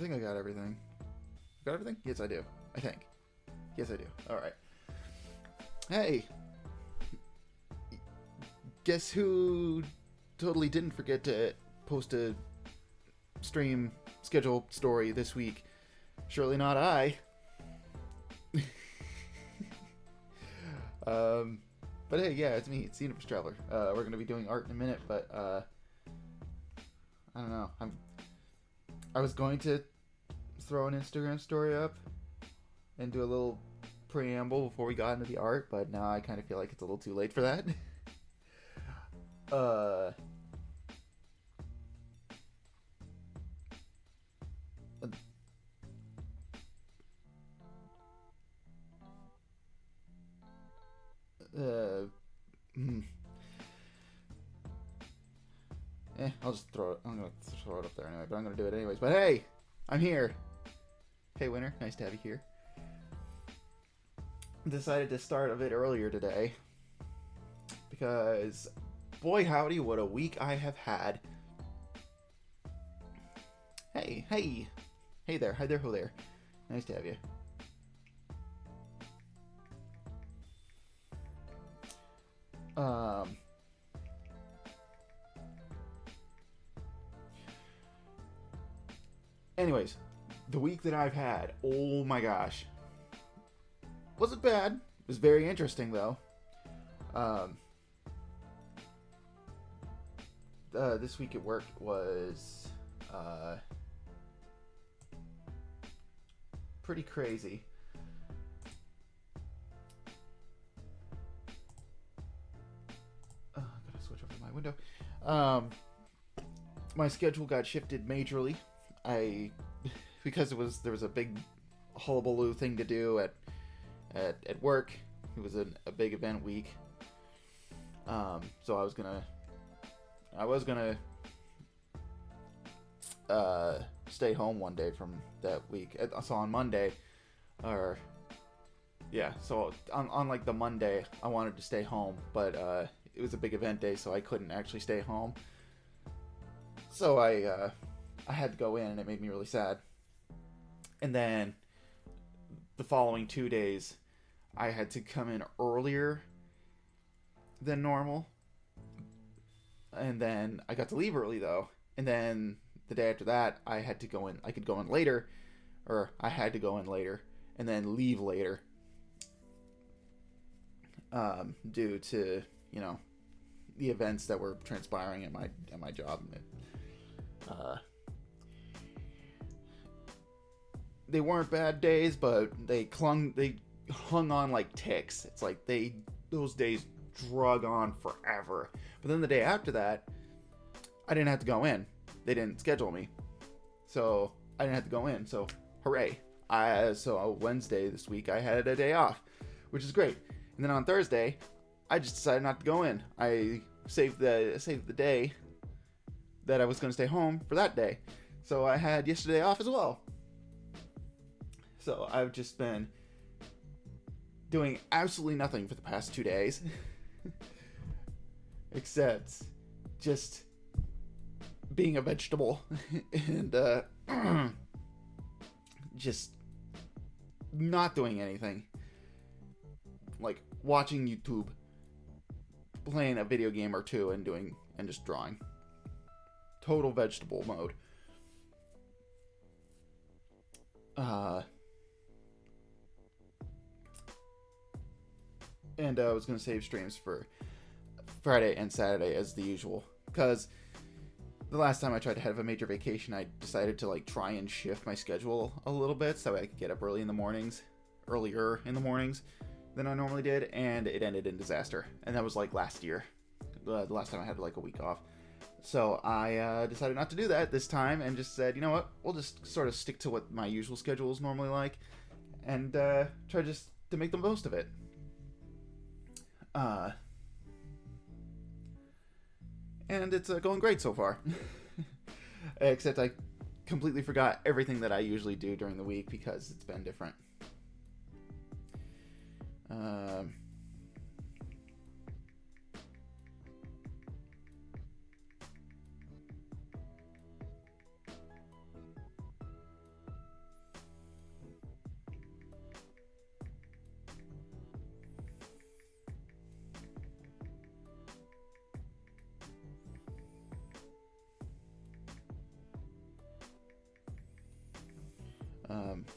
think I got everything. Got everything? Yes, I do. I think. Yes, I do. Alright. Hey! Guess who totally didn't forget to post a stream schedule story this week? Surely not I. But hey, yeah, it's me. It's the Universe Traveler. We're gonna be doing art in a minute, but I don't know. I was going to throw an Instagram story up and do a little preamble before we got into the art, but now I kind of feel like it's a little too late for that. uh, mm. I'll just throw it. I'm gonna throw it up there anyway, but I'm gonna do it anyways. But hey, I'm here. Hey, Winter, nice to have you here. Decided to start a bit earlier today because, boy howdy, what a week I have had. Hey there, hi there, ho there. Nice to have you. Anyways, the week that I've had, oh my gosh. Wasn't bad. It was very interesting, though. This week at work was pretty crazy. I gotta switch over to my window. My schedule got shifted majorly. Because there was a big hullabaloo thing to do at work. It was a big event week. So I was gonna stay home one day from that week. So on Monday, so on like the Monday, I wanted to stay home, but it was a big event day, so I couldn't actually stay home. So I had to go in, and it made me really sad. And then the following 2 days, I had to come in earlier than normal. And then I got to leave early, though. And then the day after that, I had to go in. I could go in later, or I had to go in later, and then leave later. Due to, the events that were transpiring at my job. They weren't bad days, but they hung on like ticks. It's like those days drug on forever. But then the day after that, I didn't have to go in. They didn't schedule me, so I didn't have to go in. So hooray! So Wednesday this week I had a day off, which is great. And then on Thursday, I just decided not to go in. I saved the day that I was going to stay home for that day. So I had yesterday off as well. So I've just been doing absolutely nothing for the past 2 days. Except just being a vegetable. And just not doing anything. Like watching YouTube, playing a video game or two, and just drawing. Total vegetable mode. And I was going to save streams for Friday and Saturday as the usual. Because the last time I tried to have a major vacation, I decided to try and shift my schedule a little bit so I could get up earlier in the mornings than I normally did, and it ended in disaster. And that was last year. The last time I had a week off. So I decided not to do that this time and just said, you know what, we'll just sort of stick to what my usual schedule is normally like and try just to make the most of it. And it's going great so far. Except I completely forgot everything that I usually do during the week because it's been different.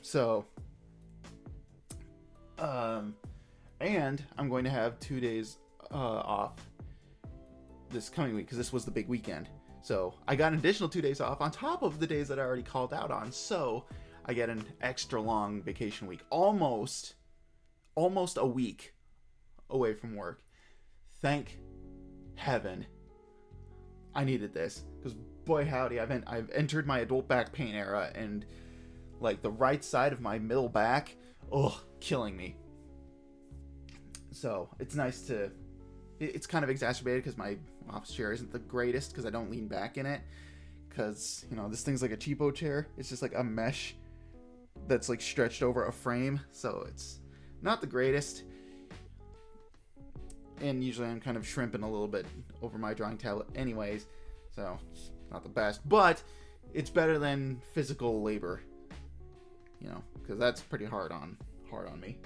So, and I'm going to have 2 days off this coming week because this was the big weekend. So I got an additional 2 days off on top of the days that I already called out on. So I get an extra long vacation week, almost a week away from work. Thank heaven. I needed this because boy howdy, I've entered my adult back pain era, and like the right side of my middle back, killing me. So it's nice to. It's kind of exacerbated because my office chair isn't the greatest because I don't lean back in it. Because, this thing's like a cheapo chair. It's just like a mesh that's like stretched over a frame. So it's not the greatest. And usually I'm kind of shrimping a little bit over my drawing tablet anyways. So it's not the best. But it's better than physical labor. Because that's pretty hard on me.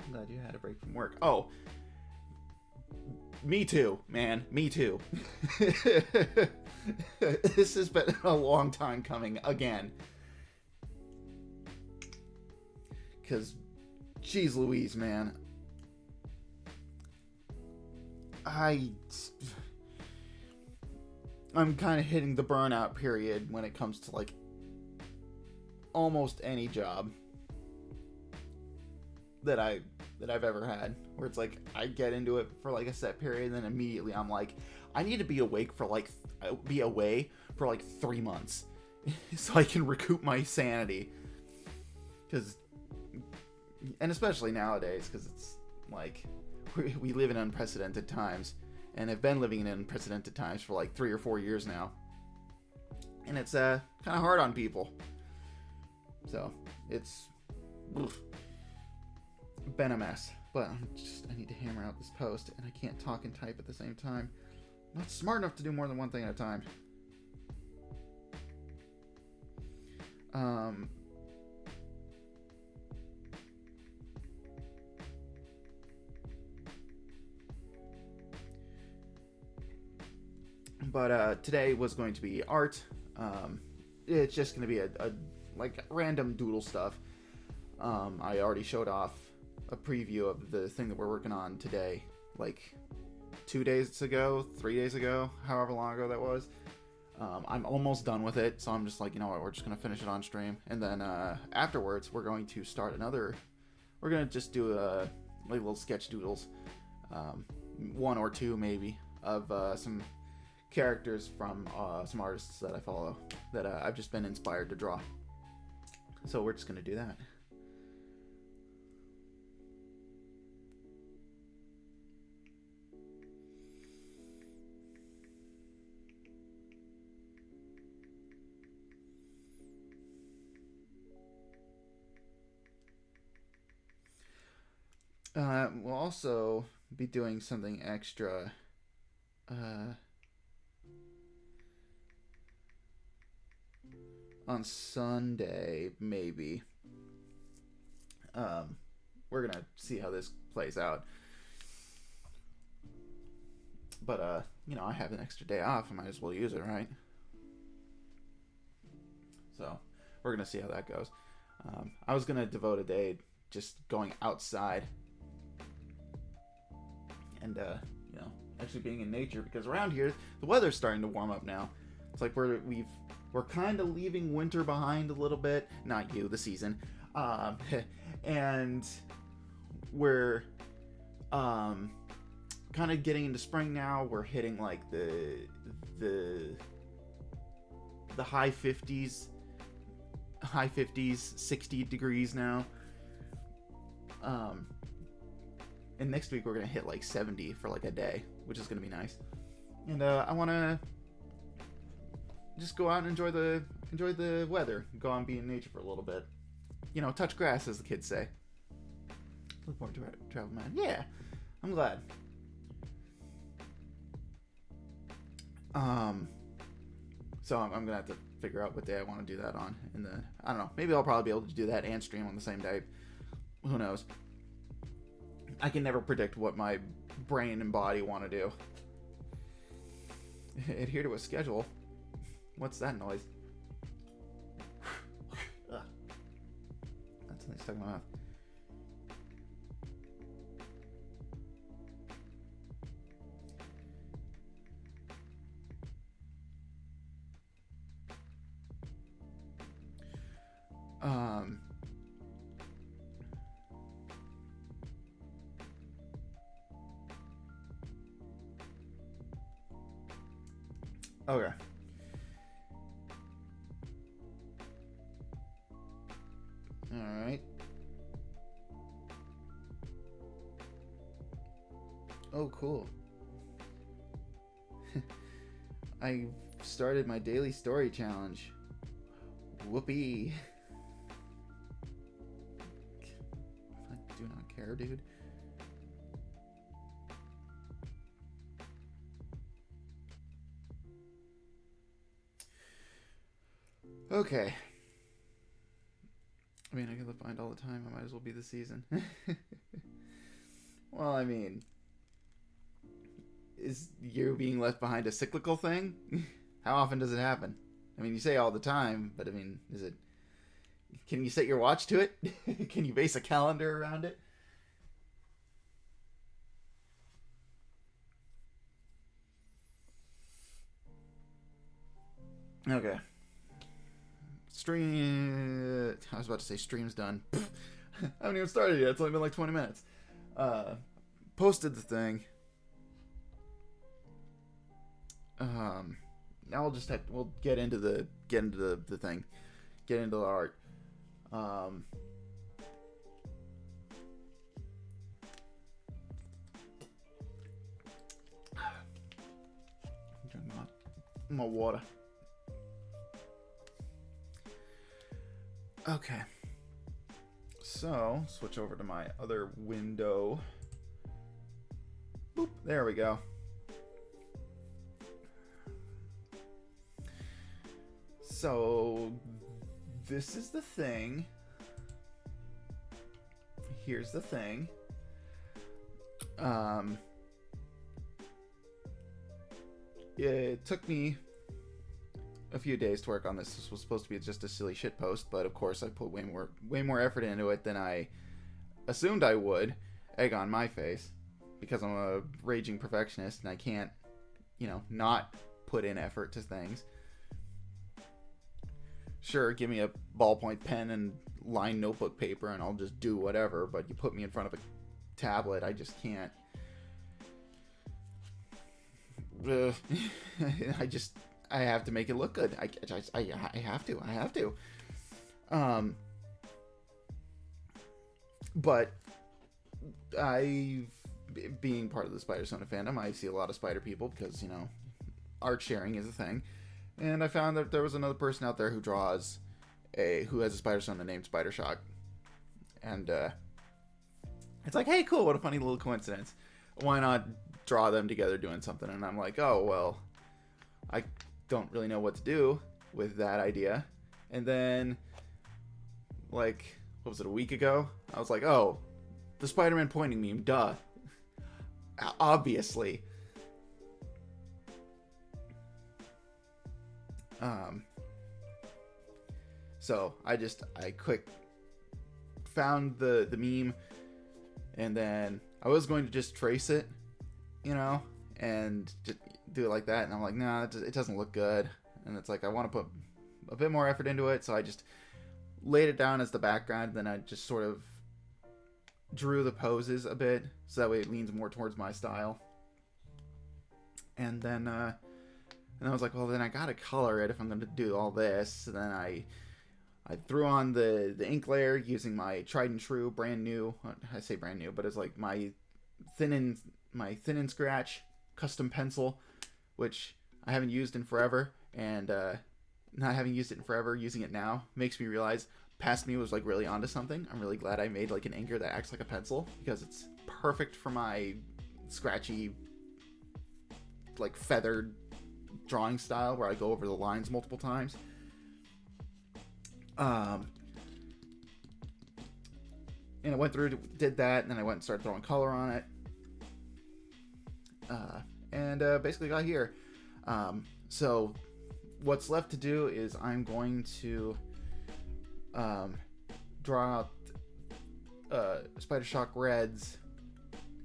I'm glad you had a break from work. Oh. Me too, man. Me too. This has been a long time coming again. Because, geez Louise, man. I'm kind of hitting the burnout period when it comes to, like, almost any job that I've ever had, where it's like I get into it for like a set period, and then immediately I'm like, I need to be away for like 3 months so I can recoup my sanity. And especially nowadays, because it's like we live in unprecedented times, and have been living in unprecedented times for like 3 or 4 years now, and it's kind of hard on people. So it's been a mess, but I need to hammer out this post, and I can't talk and type at the same time. I'm not smart enough to do more than one thing at a time. But today was going to be art. It's just going to be a like random doodle stuff. I already showed off a preview of the thing that we're working on today, like 3 days ago, however long ago that was. I'm almost done with it, so I'm just like, you know what, we're just gonna finish it on stream, and then afterwards we're going to start another. We're gonna just do like little sketch doodles, 1 or 2 maybe, of some characters from some artists that I follow that I've just been inspired to draw. So we're just gonna do that. We'll also be doing something extra. On Sunday, maybe. We're gonna see how this plays out. But I have an extra day off. I might as well use it, right? So we're gonna see how that goes. I was gonna devote a day just going outside and actually being in nature, because around here the weather's starting to warm up now. It's like we're kind of leaving winter behind a little bit. Not you, the season. And we're kind of getting into spring now. We're hitting like the high 50s, 60 degrees now. And next week we're gonna hit like 70 for like a day, which is gonna be nice. And I want to just go out and enjoy the weather, go out and be in nature for a little bit. Touch grass, as the kids say. Look forward to travel, man. Yeah, I'm glad. So I'm gonna have to figure out what day I want to do that on, and then I don't know. Maybe I'll probably be able to do that and stream on the same day. Who knows? I can never predict what my brain and body want to do. Adhere to a schedule. What's that noise? stuck in my mouth. Okay. Alright. Oh, cool. I started my daily story challenge. Whoopee. I do not care, dude. Okay. I mean, I get left behind all the time. I might as well be the season. Well, I mean, is you being left behind a cyclical thing? How often does it happen? I mean, you say all the time, but I mean, is it... Can you set your watch to it? Can you base a calendar around it? Okay. Stream... I was about to say stream's done. I haven't even started yet. It's only been like 20 minutes. Posted the thing. Now we'll get into the thing. Get into the art. Drinking my water. Okay. So, switch over to my other window. Boop, there we go. So, this is the thing. Here's the thing. It took me a few days to work on this. This was supposed to be just a silly shit post, but of course I put way more effort into it than I assumed I would. Egg on my face, because I'm a raging perfectionist and I can't, not put in effort to things. Sure, give me a ballpoint pen and lined notebook paper and I'll just do whatever, but you put me in front of a tablet, I just can't. I have to make it look good. I have to. But being part of the Spider Sona fandom, I see a lot of spider people because, art sharing is a thing. And I found that there was another person out there who has a Spider Sona named Spider Shock. And it's like, hey, cool, what a funny little coincidence. Why not draw them together doing something? And I'm like, oh, well, I don't really know what to do with that idea. And then, like, what was it, a week ago? I was like, oh, the Spider-Man pointing meme, duh. Obviously. So I quick found the meme, and then I was going to just trace it, and just do it like that, and I'm like, nah, it doesn't look good. And it's like, I want to put a bit more effort into it, so I just laid it down as the background, and then I just sort of drew the poses a bit, so that way it leans more towards my style. And then I was like, well, then I gotta color it if I'm gonna do all this. And then I threw on the ink layer using my tried and true, brand new, I say brand new, but it's like my thin and scratch custom pencil, which I haven't used in forever, and not having used it in forever, using it now makes me realize Past Me was like really onto something. I'm really glad I made like an inker that acts like a pencil, because it's perfect for my scratchy, like feathered drawing style where I go over the lines multiple times. And I went through, did that, and then I went and started throwing color on it. And basically got here. So what's left to do is I'm going to draw out Spider Shock Red's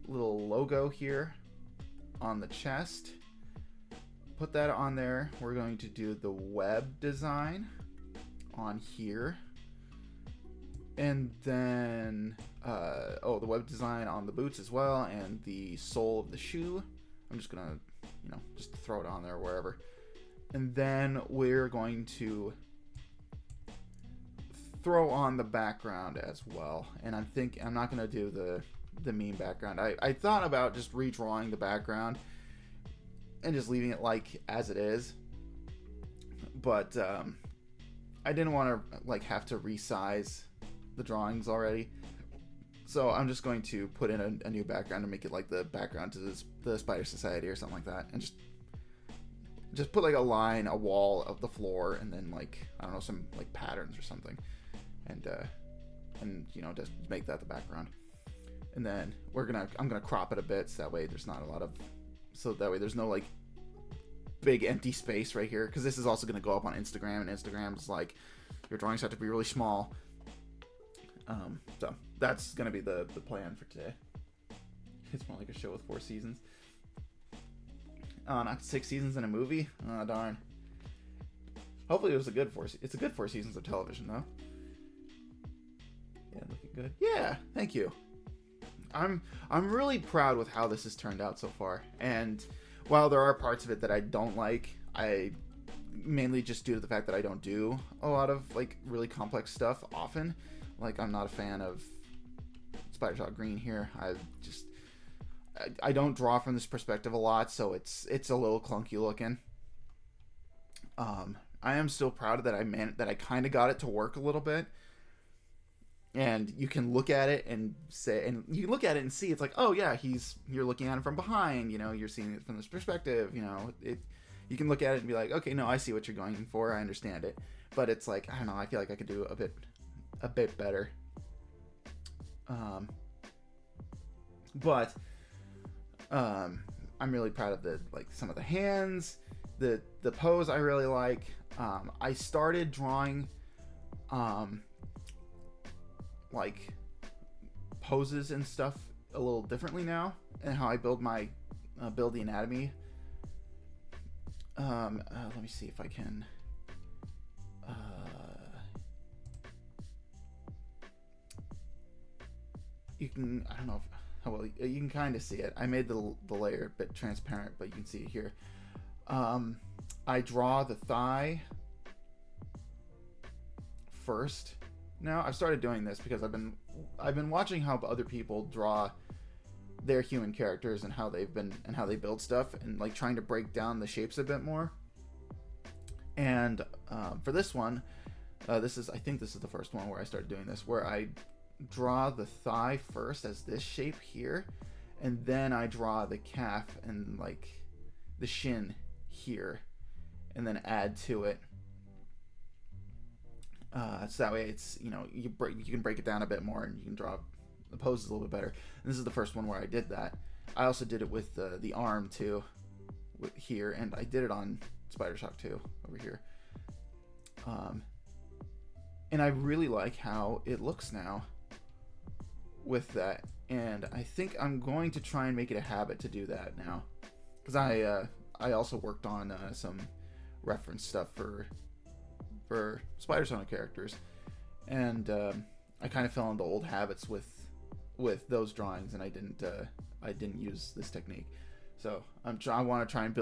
little logo here on the chest. Put that on there. We're going to do the web design on here. And then, the web design on the boots as well, and the sole of the shoe. I'm just gonna, just throw it on there wherever. And then we're going to throw on the background as well. And I'm not gonna do the meme background. I thought about just redrawing the background and just leaving it like as it is, but I didn't want to have to resize the drawings already, so I'm just going to put in a new background and make it like the background to the Spider Society or something like that, and just put like a line, a wall of the floor, and then I don't know, some like patterns or something, and just make that the background. And then I'm gonna crop it a bit so that way there's not a lot of, so that way there's no like big empty space right here, because this is also gonna go up on Instagram, and Instagram's like, your drawings have to be really small. So that's gonna be the plan for today. It's more like a show with 4 seasons. Not 6 seasons in a movie. Oh darn. Hopefully it was it's a good 4 seasons of television though. Yeah, looking good. Yeah, thank you. I'm really proud with how this has turned out so far. And while there are parts of it that I don't like, I mainly just due to the fact that I don't do a lot of like really complex stuff often. Like, I'm not a fan of Spider Shock Green here. I don't draw from this perspective a lot, so it's a little clunky looking. I am still proud that I kind of got it to work a little bit. And you can look at it and see it's like, oh yeah, you're looking at him from behind, you're seeing it from this perspective, you can look at it and be like, okay, no, I see what you're going for, I understand it. But it's like, I don't know, I feel like I could do a bit better. But I'm really proud of some of the hands, the pose I really like. I started drawing poses and stuff a little differently now, and how I build the anatomy. Let me see if I can. You can, I don't know how well you can kind of see it. I made the layer a bit transparent, but you can see it here. I draw the thigh first. Now I've started doing this because I've been watching how other people draw their human characters and how they build stuff, and like trying to break down the shapes a bit more. And for this one, I think this is the first one where I started doing this, where I draw the thigh first as this shape here, and then I draw the calf and like the shin here, and then add to it. So that way it's, you can break it down a bit more, and you can draw the poses a little bit better. And this is the first one where I did that. I also did it with the arm too, here, and I did it on Spider Shock 2 over here. And I really like how it looks now with that, and I think I'm going to try and make it a habit to do that now, because I also worked on some reference stuff for Spider-Sonic characters, and I kind of fell into old habits with those drawings, and I didn't use this technique. So I want to try and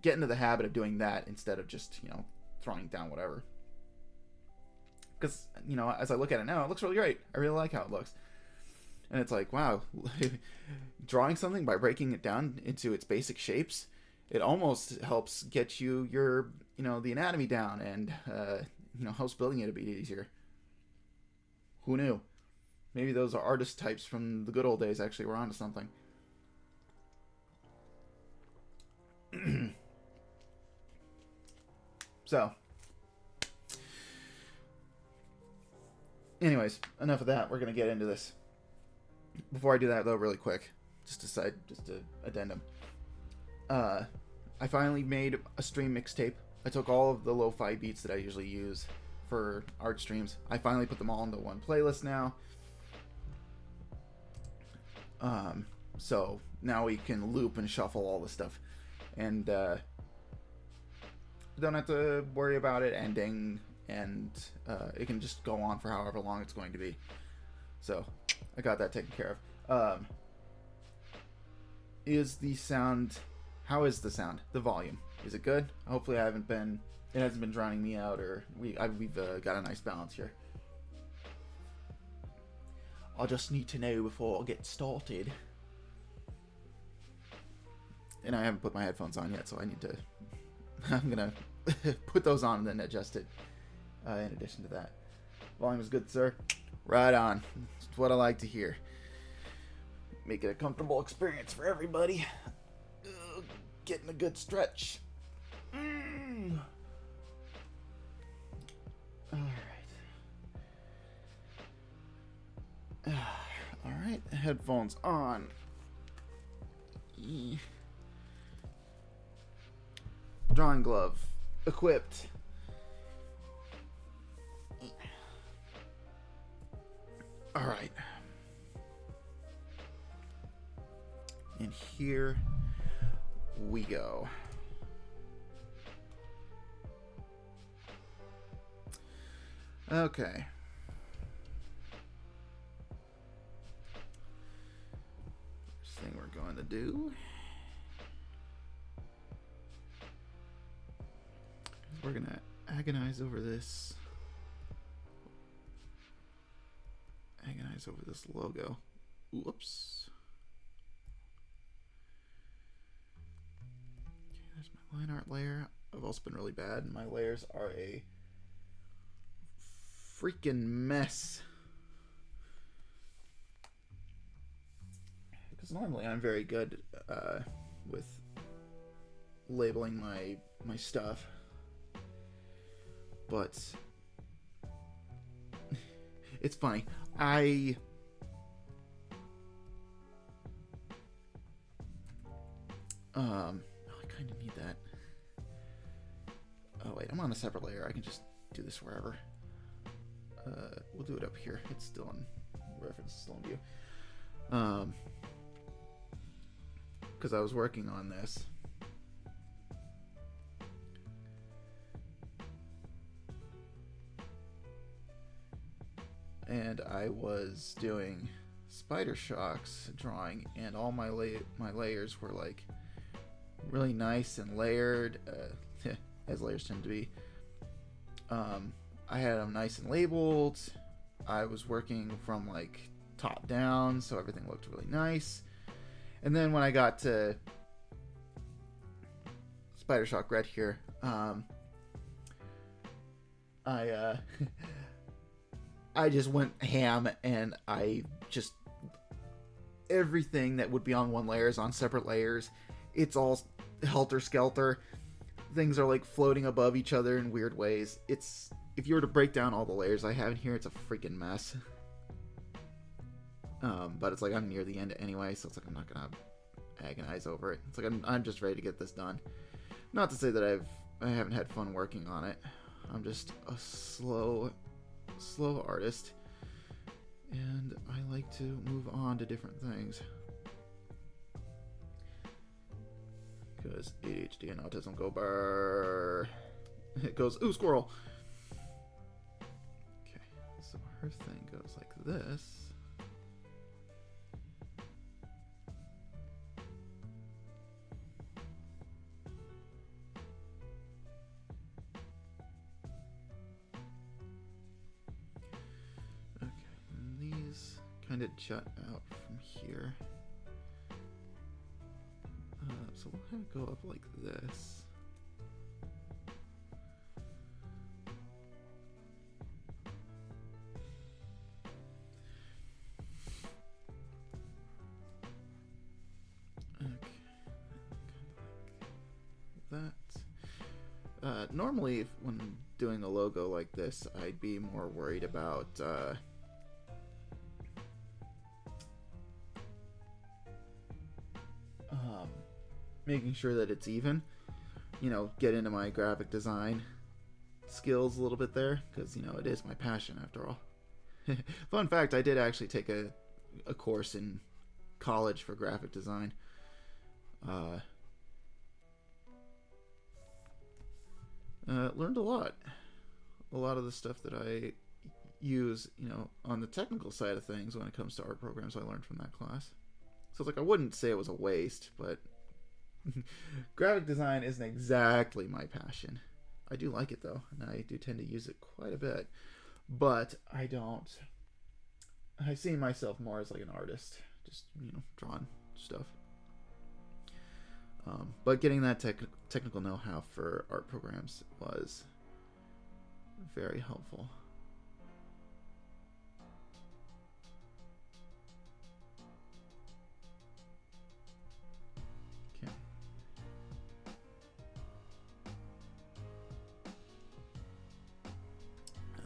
get into the habit of doing that instead of just throwing down whatever. Because as I look at it now, it looks really great. I really like how it looks, and it's like, wow, drawing something by breaking it down into its basic shapes, it almost helps get your the anatomy down, and helps building it a bit easier. Who knew? Maybe those are artist types from the good old days actually were onto something. So, anyways, enough of that. We're gonna get into this. Before I do that, though, really quick, just to addendum. I finally made a stream mixtape. I took all of the lo-fi beats that I usually use for art streams. I finally put them all into one playlist now. So now we can loop and shuffle all the stuff, and don't have to worry about it ending, and it can just go on for however long it's going to be. So I got that taken care of. Is the sound? How is the sound? The volume? Is it good? Hopefully, it hasn't been drowning me out, or we've got a nice balance here. I just need to know before I get started. And I haven't put my headphones on yet, so I need to. I'm gonna put those on and then adjust it. In addition to that, volume is good, sir. Right on. That's what I like to hear. Make it a comfortable experience for everybody. Getting a good stretch. All right. All right. Headphones on. Drawing glove equipped. All right. And here we go. Okay. First thing we're going to do is we're going to agonize over this. Agonize over this logo. Whoops. Okay, there's my line art layer. I've also been really bad. My layers are a freaking mess. Because normally I'm very good with labeling my stuff. But it's funny. I kind of need that. Oh wait, I'm on a separate layer. I can just do this wherever. We'll do it up here. It's still in reference, still in view. Because I was working on this. And I was doing Spider Shock's drawing, and all my layers were like really nice and layered, as layers tend to be. I had them nice and labeled. I was working from like top down, so everything looked really nice. And then when I got to Spider Shock Red here, I just went ham, and I just everything that would be on one layer is on separate layers. It's all helter-skelter. Things are like floating above each other in weird ways. It's, if you were to break down all the layers I have in here, it's a freaking mess. But it's like I'm near the end anyway, so it's like I'm not gonna agonize over it. It's like I'm just ready to get this done. Not to say that I haven't had fun working on it. I'm just a slow artist, and I like to move on to different things because ADHD and autism go brrr. It goes, ooh, squirrel. Okay, so her thing goes like this. Kind of jut out from here. So we'll have it go up like this. Okay, kind of like that. Normally, when doing a logo like this, I'd be more worried about making sure that it's even, get into my graphic design skills a little bit there, because it is my passion after all. Fun fact, I did actually take a course in college for graphic design. Learned a lot. A lot of the stuff that I use, on the technical side of things when it comes to art programs, I learned from that class. So it's like, I wouldn't say it was a waste, but graphic design isn't exactly my passion. I do like it though, and I do tend to use it quite a bit. But I see myself more as like an artist, just drawing stuff. But getting that technical know-how for art programs was very helpful. Okay.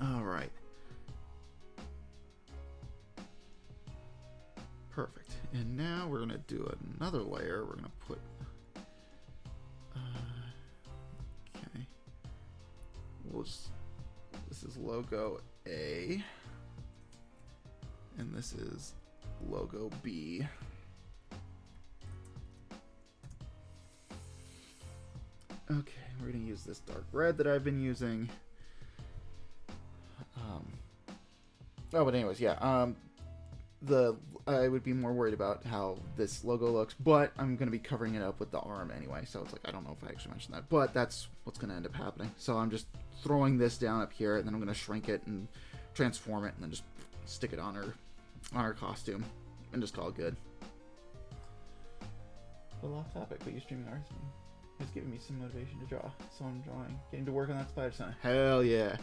All right. Perfect. And now we're going to do another layer. We're going to put... okay. This is logo A. And this is logo B. Okay, we're going to use this dark red that I've been using. But anyways, yeah. I would be more worried about how this logo looks, but I'm going to be covering it up with the arm anyway, so it's like, I don't know if I actually mentioned that, but that's what's going to end up happening. So I'm just throwing this down up here, and then I'm going to shrink it and transform it, and then just stick it on her costume, and just call it good. A little off topic, but you streaming artist is giving me some motivation to draw, so I'm drawing, getting to work on that spider sign. Hell yeah.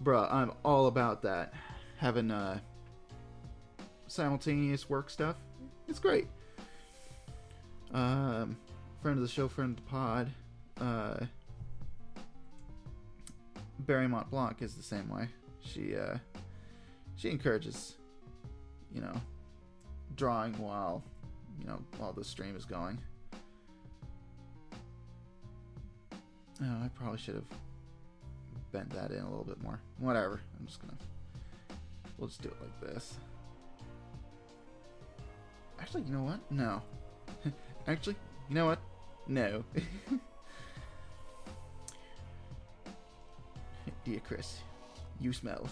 Bruh, I'm all about that. Having simultaneous work stuff, it's great. Friend of the show, friend of the pod, Barry Montblanc is the same way. She encourages, drawing while the stream is going. Oh, I probably should have bent that in a little bit more. Whatever. We'll just do it like this. Actually, you know what? No. Actually, you know what? No. Dear Chris, you smell.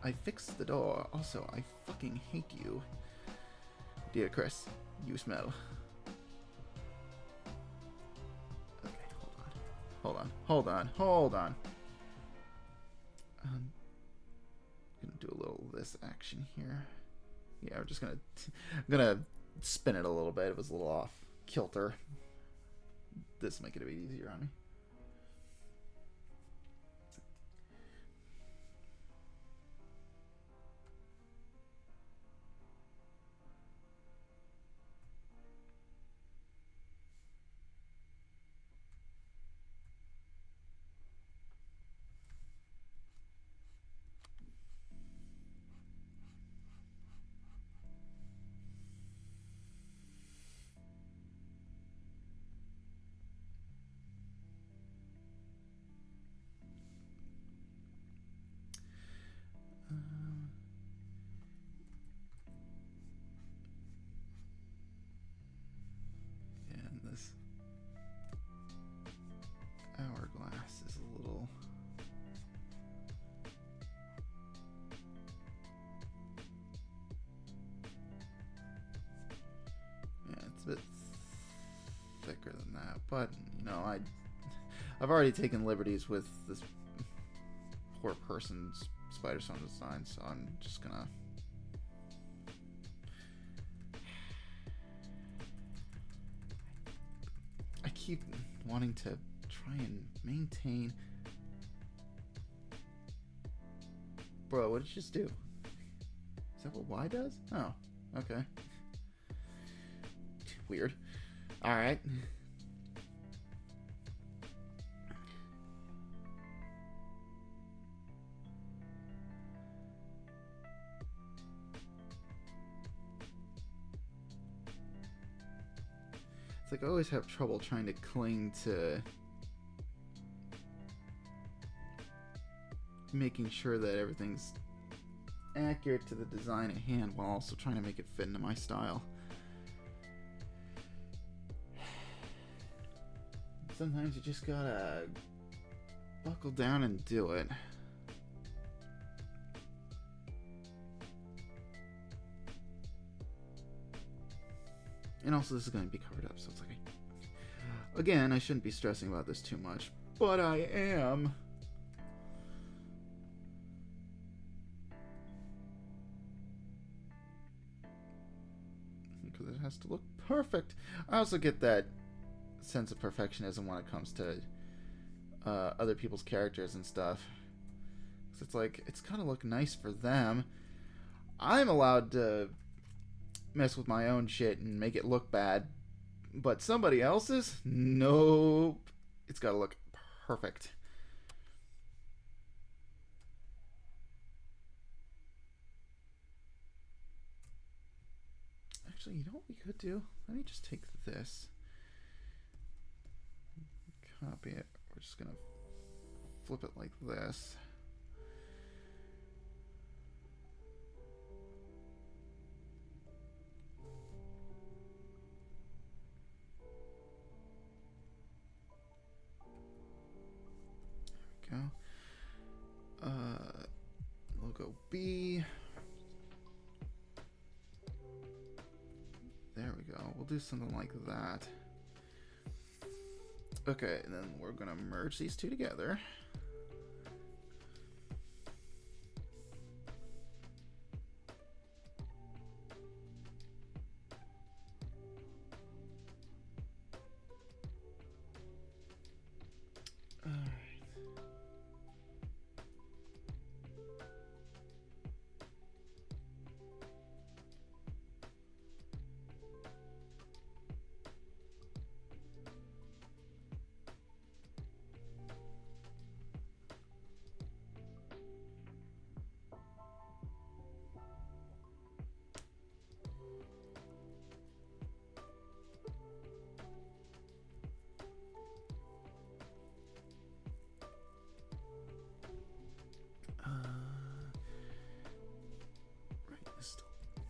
I fixed the door. Also, I fucking hate you. Dear Chris, you smell. Okay, hold on. I'm gonna do a little of this action here. Yeah, I'm just I'm gonna spin it a little bit. It was a little off kilter. This will make it a bit easier on me. And this hourglass is a little... yeah, it's a bit thicker than that, but I've already taken liberties with this poor person's spider stone design, so I'm just gonna I keep wanting to try and maintain. Bro, what did you just do? Is that what Y does? Oh, okay. Weird. Alright. It's like I always have trouble trying to cling to making sure that everything's accurate to the design at hand while also trying to make it fit into my style. Sometimes you just gotta buckle down and do it. And also this is going to be covered up, so it's like, again, I shouldn't be stressing about this too much, but I am. Because it has to look perfect. I also get that sense of perfectionism when it comes to other people's characters and stuff. So it's like, it's gotta look nice for them. I'm allowed to mess with my own shit and make it look bad, but somebody else's? Nope. It's gotta look perfect. Actually, you know what we could do? Let me just take this, copy it. We're just gonna flip it like this. There we go. Logo B. There we go. We'll do something like that. Okay, and then we're gonna merge these two together.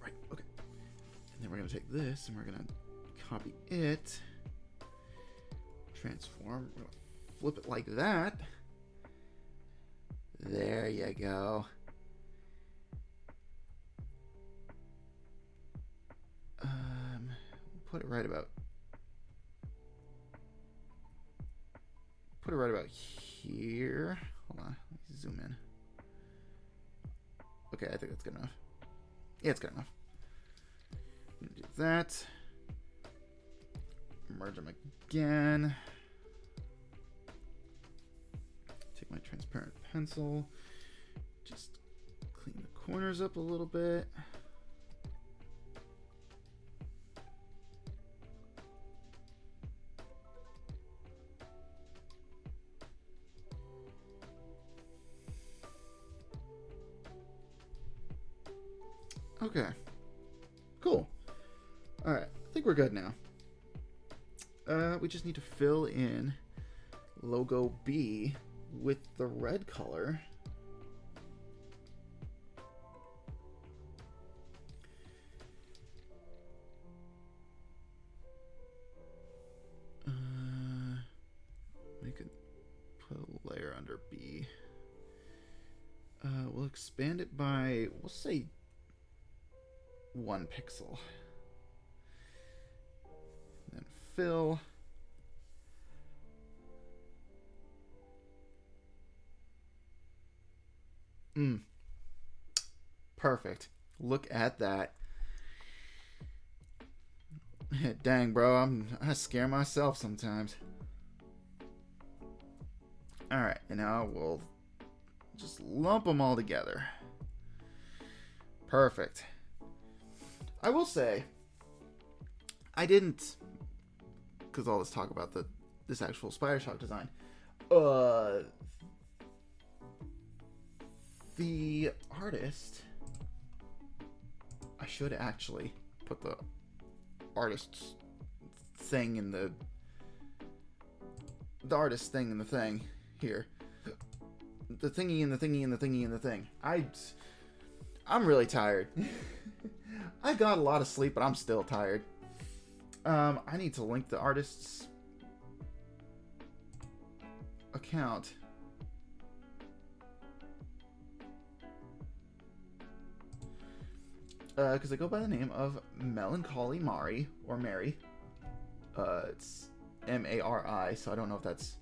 Right, okay. And then we're gonna take this and we're gonna copy it, transform, we're gonna flip it like that. There you go. Put it right about here. Hold on, let me zoom in. Okay, I think that's good enough. Yeah, it's good enough. I'm gonna do that. Merge them again. Take my transparent pencil. Just clean the corners up a little bit. Okay, cool. All right, I think we're good now. We just need to fill in logo B with the red color. We could put a layer under B. We'll expand it by, we'll say, 1 pixel. And then fill. Perfect. Look at that. Dang, bro, I scare myself sometimes. All right, and now we'll just lump them all together. Perfect. I will say, I didn't, because all this talk about this actual Spider Shock design, the artist, I should actually put the artist's thing in the artist thing in the thing here. the thingy and the thingy and the thingy and the thing. I'm really tired. I got a lot of sleep, but I'm still tired. I need to link the artist's account. Because I go by the name of Melancholy Mari, or Mary. It's M-A-R-I, so I don't know if that's...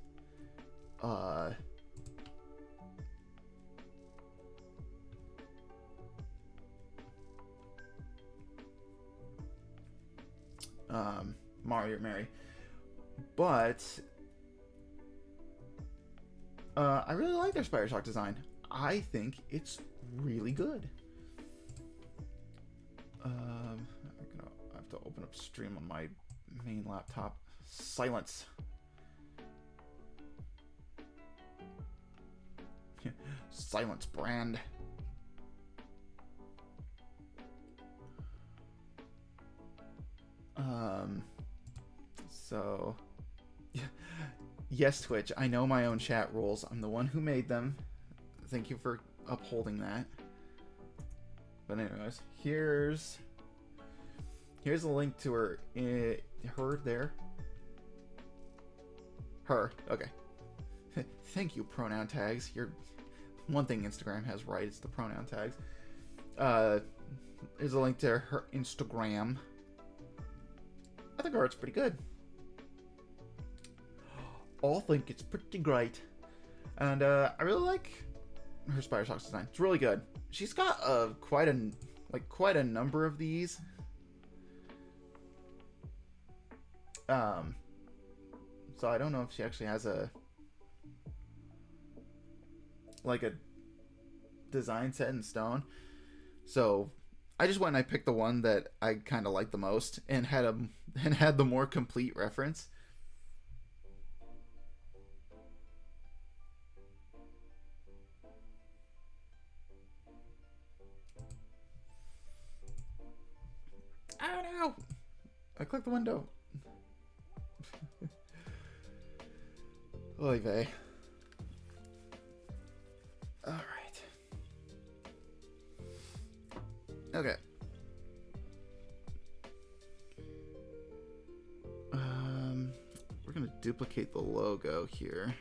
Mari or Mary. But... I really like their Spider Shock design. I think it's really good. I have to open up stream on my main laptop. Silence. Silence brand. So yes, Twitch, I know my own chat rules. I'm the one who made them. Thank you for upholding that. But anyways, here's a link to her. Her there. Her. Okay. Thank you, pronoun tags. You're one thing Instagram has right is the pronoun tags. There's a link to her Instagram. I think her art's pretty good. I think it's pretty great. And I really like her Spider Shock design. It's really good. She's got quite a number of these. So I don't know if she actually has a design set in stone. So I just went and I picked the one that I kind of liked the most and had the more complete reference. Oh no! I clicked the window. Oy vey. Alright. Okay. We're gonna duplicate the logo here.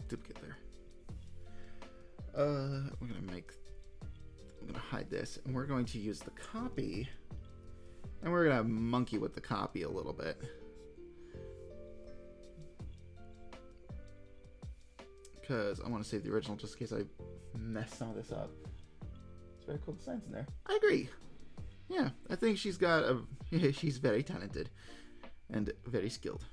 Duplicate there. I'm gonna hide this, and we're going to use the copy, and we're gonna monkey with the copy a little bit. Because I want to save the original just in case I mess some of this up. It's very cool designs in there. I agree. Yeah, I think she's very talented and very skilled.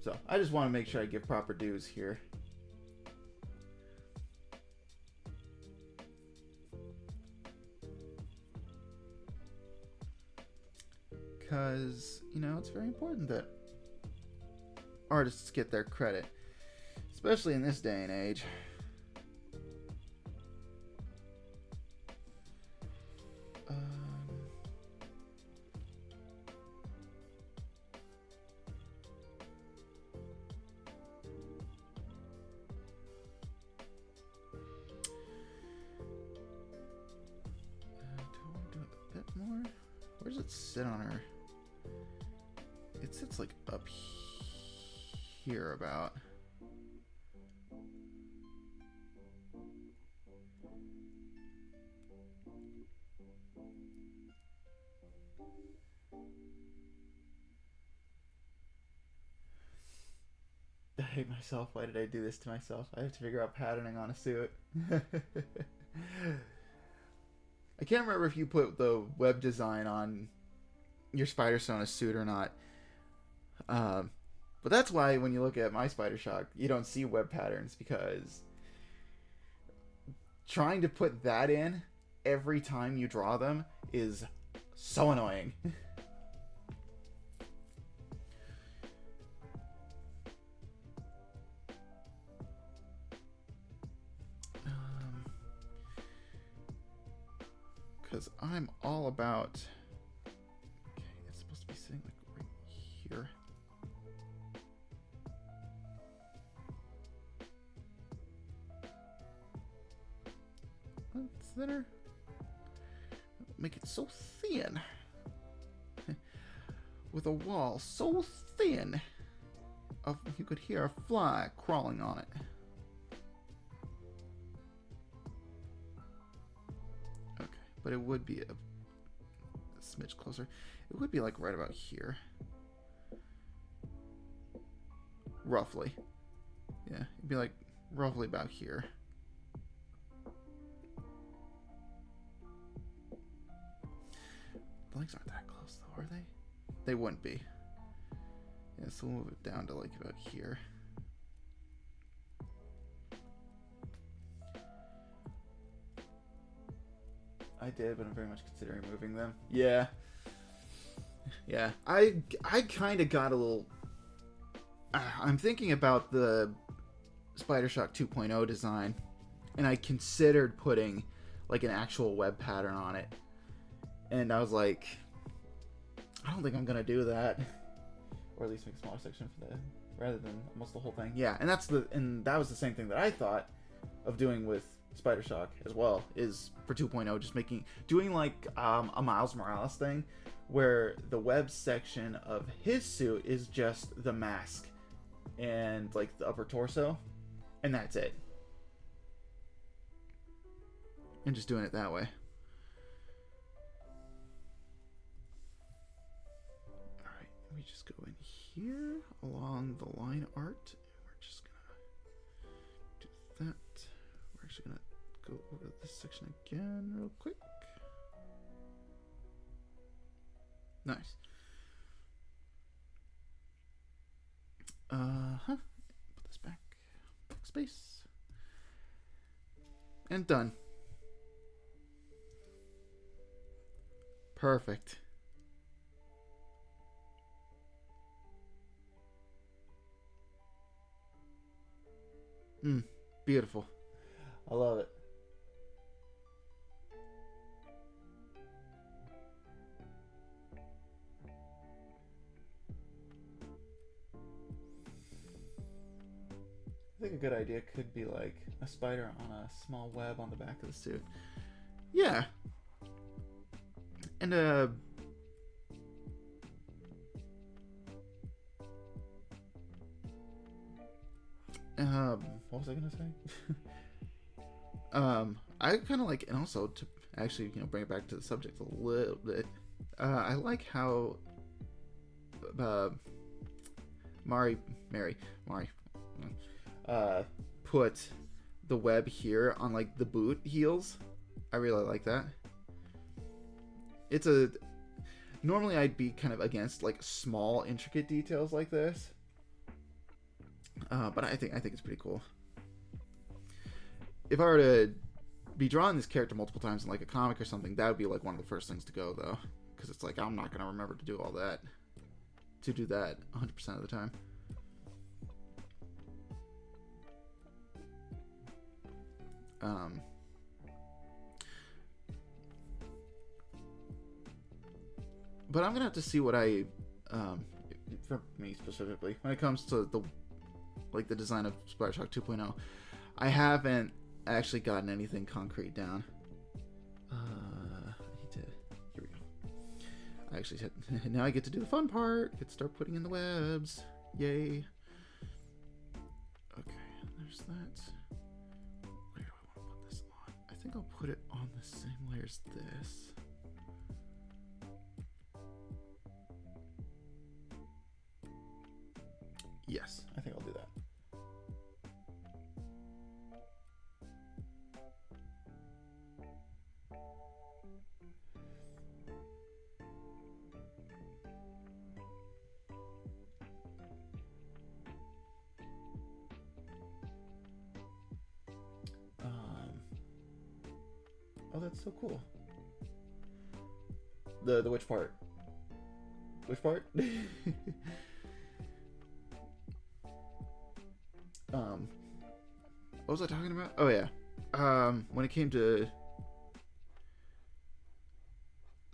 So I just want to make sure I give proper dues here. Because, it's very important that artists get their credit, especially in this day and age. Where does it sit on her? It sits like up here about. I hate myself. Why did I do this to myself? I have to figure out patterning on a suit. I I can't remember if you put the web design on your Spider Sona suit or not. But that's why when you look at my Spider Shock, you don't see web patterns, because trying to put that in every time you draw them is so annoying. Because I'm all about... Okay, it's supposed to be sitting like right here. That's thinner. Make it so thin. With a wall so thin, you could hear a fly crawling on it. Okay, but it would be a smidge closer. It would be like right about here. Roughly. Yeah, it'd be like roughly about here. The legs aren't that close though, are they? They wouldn't be. Yeah, so we'll move it down to like about here. I did, but I'm very much considering moving them. Yeah. Yeah. I kind of got a little... I'm thinking about the Spider Shock 2.0 design, and I considered putting like an actual web pattern on it. And I was like, I don't think I'm gonna do that, or at least make a smaller section for that rather than almost the whole thing. Yeah, and that was the same thing that I thought of doing with Spider Shock as well, is for 2.0 just doing like a Miles Morales thing, where the web section of his suit is just the mask and like the upper torso, and that's it, and just doing it that way. We just go in here along the line art. We're just gonna do that. We're actually gonna go over this section again real quick. Nice. Put this back. Backspace. And done. Perfect. Beautiful. I love it. I think a good idea could be like a spider on a small web on the back of the suit. Yeah. And what was I gonna say? I kind of like, and also to actually, bring it back to the subject a little bit. I like how Mari put the web here on like the boot heels. I really like that. Normally I'd be kind of against like small intricate details like this. But I think it's pretty cool. If I were to be drawing this character multiple times in like a comic or something, that would be like one of the first things to go though, because it's like I'm not gonna remember to do all that, to do that 100% of the time. But I'm gonna have to see what for me specifically, when it comes to the design of Spider Shock 2.0, I haven't actually gotten anything concrete down. Here we go. I actually said, now I get to do the fun part. Get to start putting in the webs. Yay. Okay, there's that. Where do I want to put this on? I think I'll put it on the same layer as this. Yes, I think I'll do that. That's so cool. The which part? Which part? What was I talking about? Oh yeah. When it came to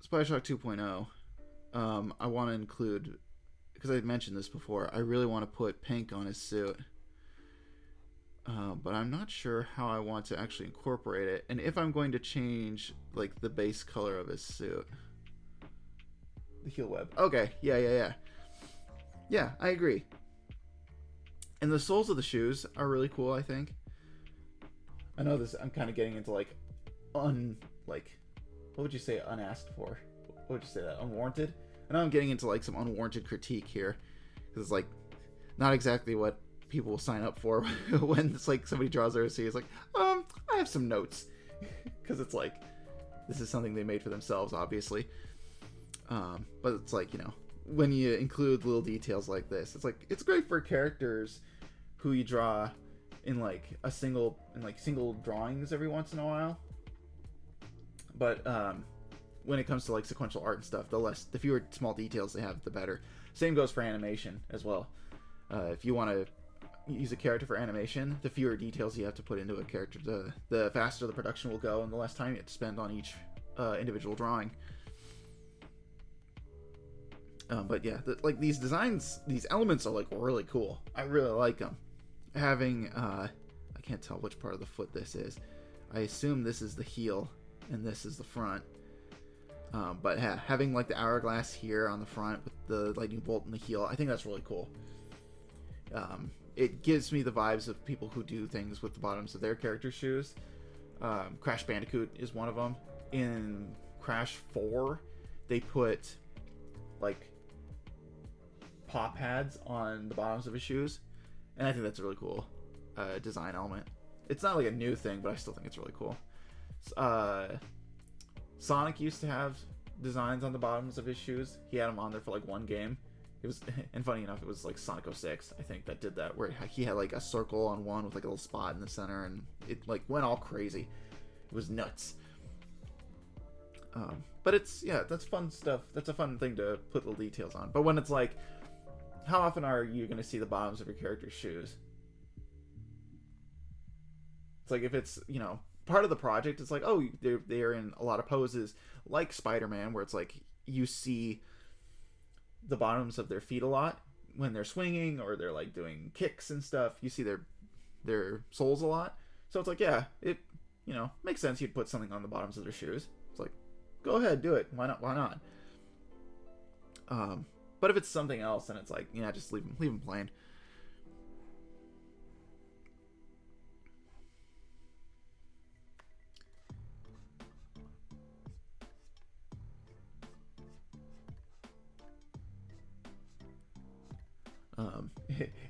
Spy Shock 2.0, I want to include, because I mentioned this before, I really want to put pink on his suit. But I'm not sure how I want to actually incorporate it, and if I'm going to change like the base color of his suit. The heel web. Okay, yeah. Yeah, I agree. And the soles of the shoes are really cool, I think. I know this, I'm kind of getting into like what would you say unasked for? What would you say that? Unwarranted? I know I'm getting into like some unwarranted critique here. Because it's like not exactly what people will sign up for when it's like somebody draws their OC. It's like, I have some notes. Because it's like, this is something they made for themselves, obviously. But it's like, you know, when you include little details like this, it's like, it's great for characters who you draw in like single drawings every once in a while. But when it comes to like sequential art and stuff, the fewer small details they have, the better. Same goes for animation as well. If you want to use a character for animation, the fewer details you have to put into a character, the faster the production will go, and the less time you have to spend on each individual drawing. But yeah, like these designs, these elements are like really cool. I really like them. Having, I can't tell which part of the foot this is. I assume this is the heel and this is the front. But having like the hourglass here on the front with the lightning bolt in the heel, I think that's really cool. It gives me the vibes of people who do things with the bottoms of their character shoes. Crash Bandicoot is one of them. In Crash 4, they put like paw pads on the bottoms of his shoes, and I think that's a really cool design element. It's not like a new thing, but I still think it's really cool. Sonic used to have designs on the bottoms of his shoes. He had them on there for like one game. It was, and funny enough, it was like Sonic 06, I think, that did that, where he had like a circle on one with like a little spot in the center, and it like went all crazy. It was nuts. But it's, yeah, that's fun stuff. That's a fun thing to put little details on. But when it's like, how often are you going to see the bottoms of your character's shoes? It's like, if it's, you know, part of the project, it's like, oh, they're in a lot of poses, like Spider-Man, where it's like, you see the bottoms of their feet a lot when they're swinging, or they're like doing kicks and stuff. You see their soles a lot. So it's like, yeah, it, you know, makes sense you'd put something on the bottoms of their shoes. It's like, go ahead, do it. Why not? But if it's something else, then it's like, yeah, just leave them plain.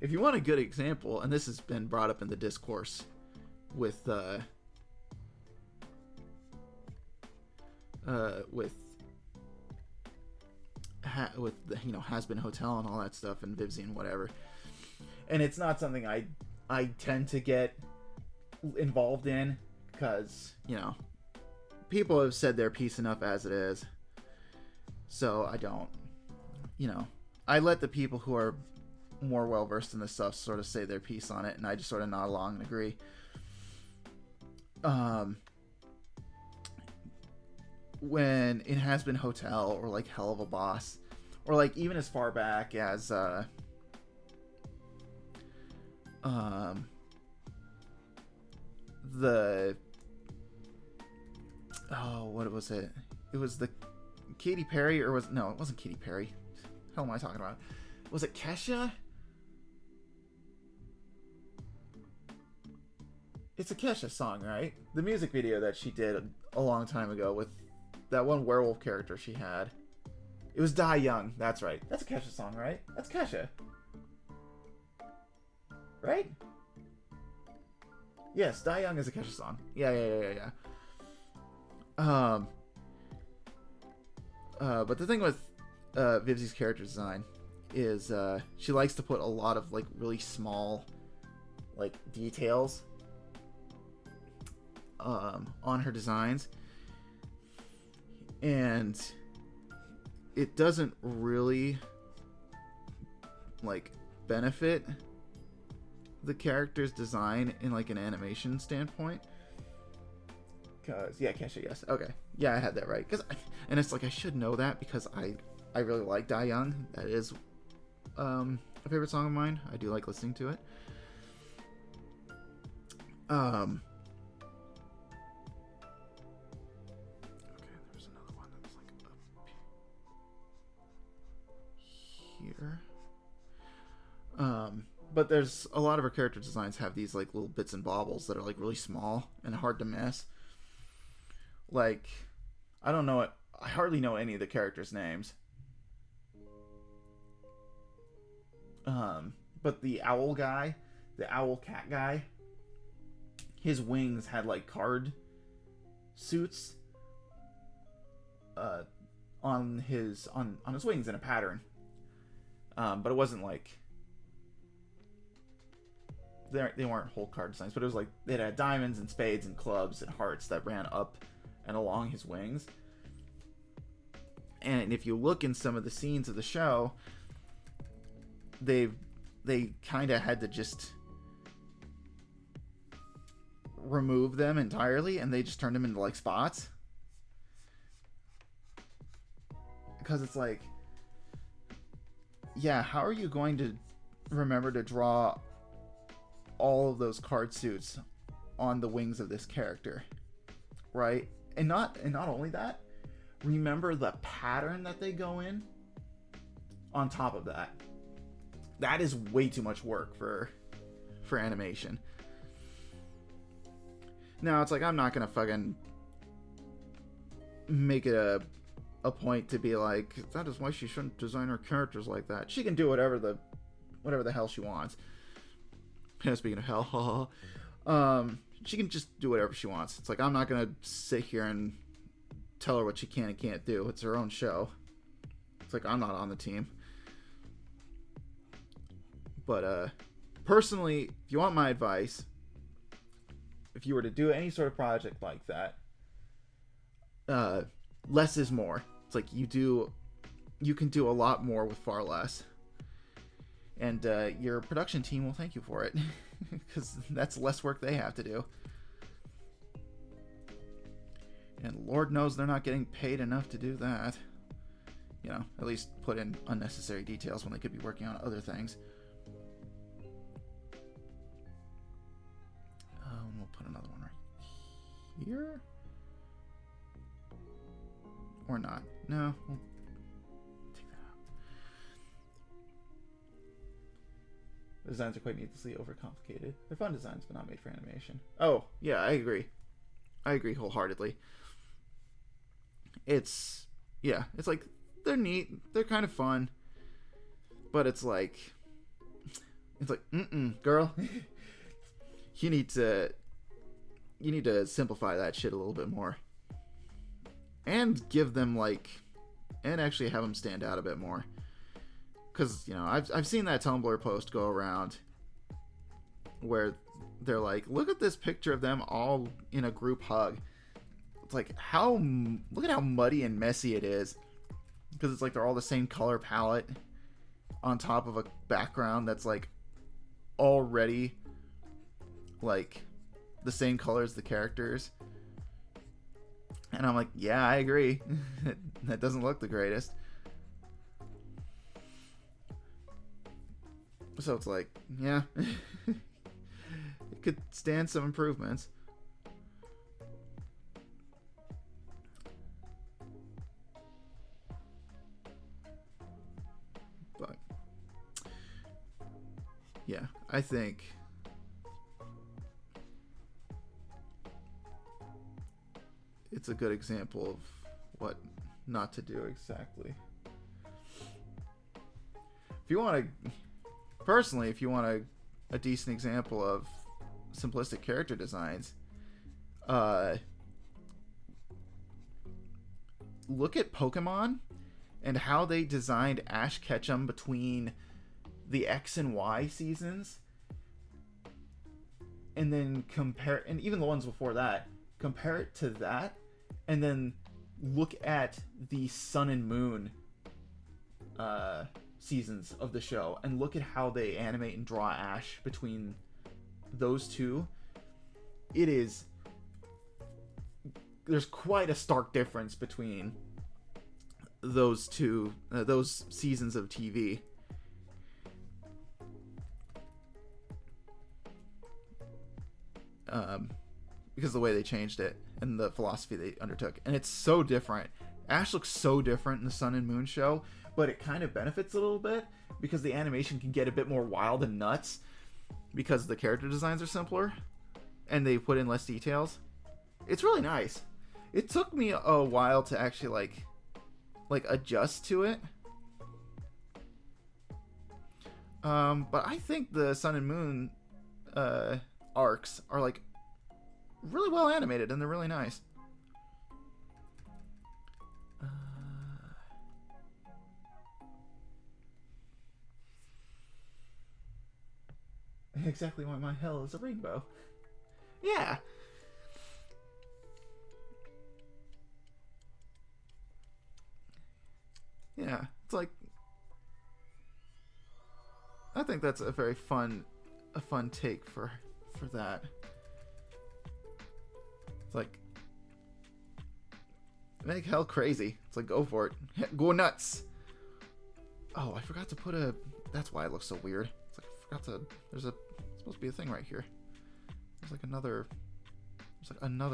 If you want a good example, and this has been brought up in the discourse with the you know, Has Been Hotel and all that stuff, and Vivzy and whatever, and it's not something I tend to get involved in, because, you know, people have said their piece enough as it is, so I don't, you know, I let the people who are more well versed in this stuff sort of say their piece on it, and I just sort of nod along and agree. When it Has Been Hotel, or like Hell of a Boss, or like even as far back as what was it? It was the Katy Perry, or it wasn't Katy Perry. Hell am I talking about? Was it Kesha? It's a Kesha song, right? The music video that she did a long time ago with that one werewolf character she had. It was Die Young. That's right. That's a Kesha song, right? That's Kesha. Right? Yes, Die Young is a Kesha song. Yeah. But the thing with Vivzy's character design is she likes to put a lot of like really small like details on her designs, and it doesn't really like benefit the character's design in like an animation standpoint. Cause yeah, Kesha, yes, okay, yeah, I had that right. And it's like I should know that because I really like Die Young. That is a favorite song of mine. I do like listening to it. Okay, there's another one that's like up here. But there's a lot of her character designs have these like little bits and baubles that are like really small and hard to miss. Like, I don't know it. I hardly know any of the characters' names. But the owl guy, the owl cat guy, his wings had like card suits on his wings in a pattern. But it wasn't like they weren't whole card designs, but it was like it had diamonds and spades and clubs and hearts that ran up and along his wings. And if you look in some of the scenes of the show, they kind of had to just remove them entirely, and they just turned them into like spots. Because it's like, yeah, how are you going to remember to draw all of those card suits on the wings of this character, right? And not only that, remember the pattern that they go in on top of that. That is way too much work for animation. Now it's like I'm not gonna fucking make it a point to be like, that is why she shouldn't design her characters like that. She can do whatever the hell she wants. Speaking of hell, she can just do whatever she wants. It's like I'm not gonna sit here and tell her what she can and can't do. It's her own show. It's like I'm not on the team. But personally, if you want my advice, if you were to do any sort of project like that, less is more. It's like you can do a lot more with far less. And your production team will thank you for it, because that's less work they have to do. And Lord knows they're not getting paid enough to do that. You know, at least put in unnecessary details when they could be working on other things. We'll put another one right here. Or not. No, we'll take that out. The designs are quite needlessly overcomplicated. They're fun designs, but not made for animation. Oh, yeah, I agree. I agree wholeheartedly. It's like, they're neat. They're kind of fun. But it's like, girl. You need to simplify that shit a little bit more. And give them and actually have them stand out a bit more. Because, you know, I've seen that Tumblr post go around where they're like, look at this picture of them all in a group hug. It's like, look at how muddy and messy it is. Because it's like they're all the same color palette on top of a background that's like already like the same color as the characters. And I'm like, yeah, I agree. That doesn't look the greatest. So it's like, yeah, it could stand some improvements. But yeah, I think it's a good example of what not to do exactly. If you want a decent example of simplistic character designs, look at Pokemon and how they designed Ash Ketchum between the X and Y seasons, and then compare, and even the ones before that, compare it to that, and then look at the Sun and Moon seasons of the show and look at how they animate and draw Ash between those two. There's quite a stark difference between those two, those seasons of TV. Because of the way they changed it and the philosophy they undertook. And it's so different. Ash looks so different in the Sun and Moon show, but it kind of benefits a little bit because the animation can get a bit more wild and nuts because the character designs are simpler and they put in less details. It's really nice. It took me a while to actually like adjust to it. But I think the Sun and Moon arcs are like really well animated and they're really nice. Exactly why my hell is a rainbow. Yeah. Yeah, it's like, I think that's a very fun take for that. It's like, make hell crazy. It's like, go for it. Go nuts. Oh, I forgot to put that's why it looks so weird. It's like, I forgot to, there's supposed to be a thing right here. There's like another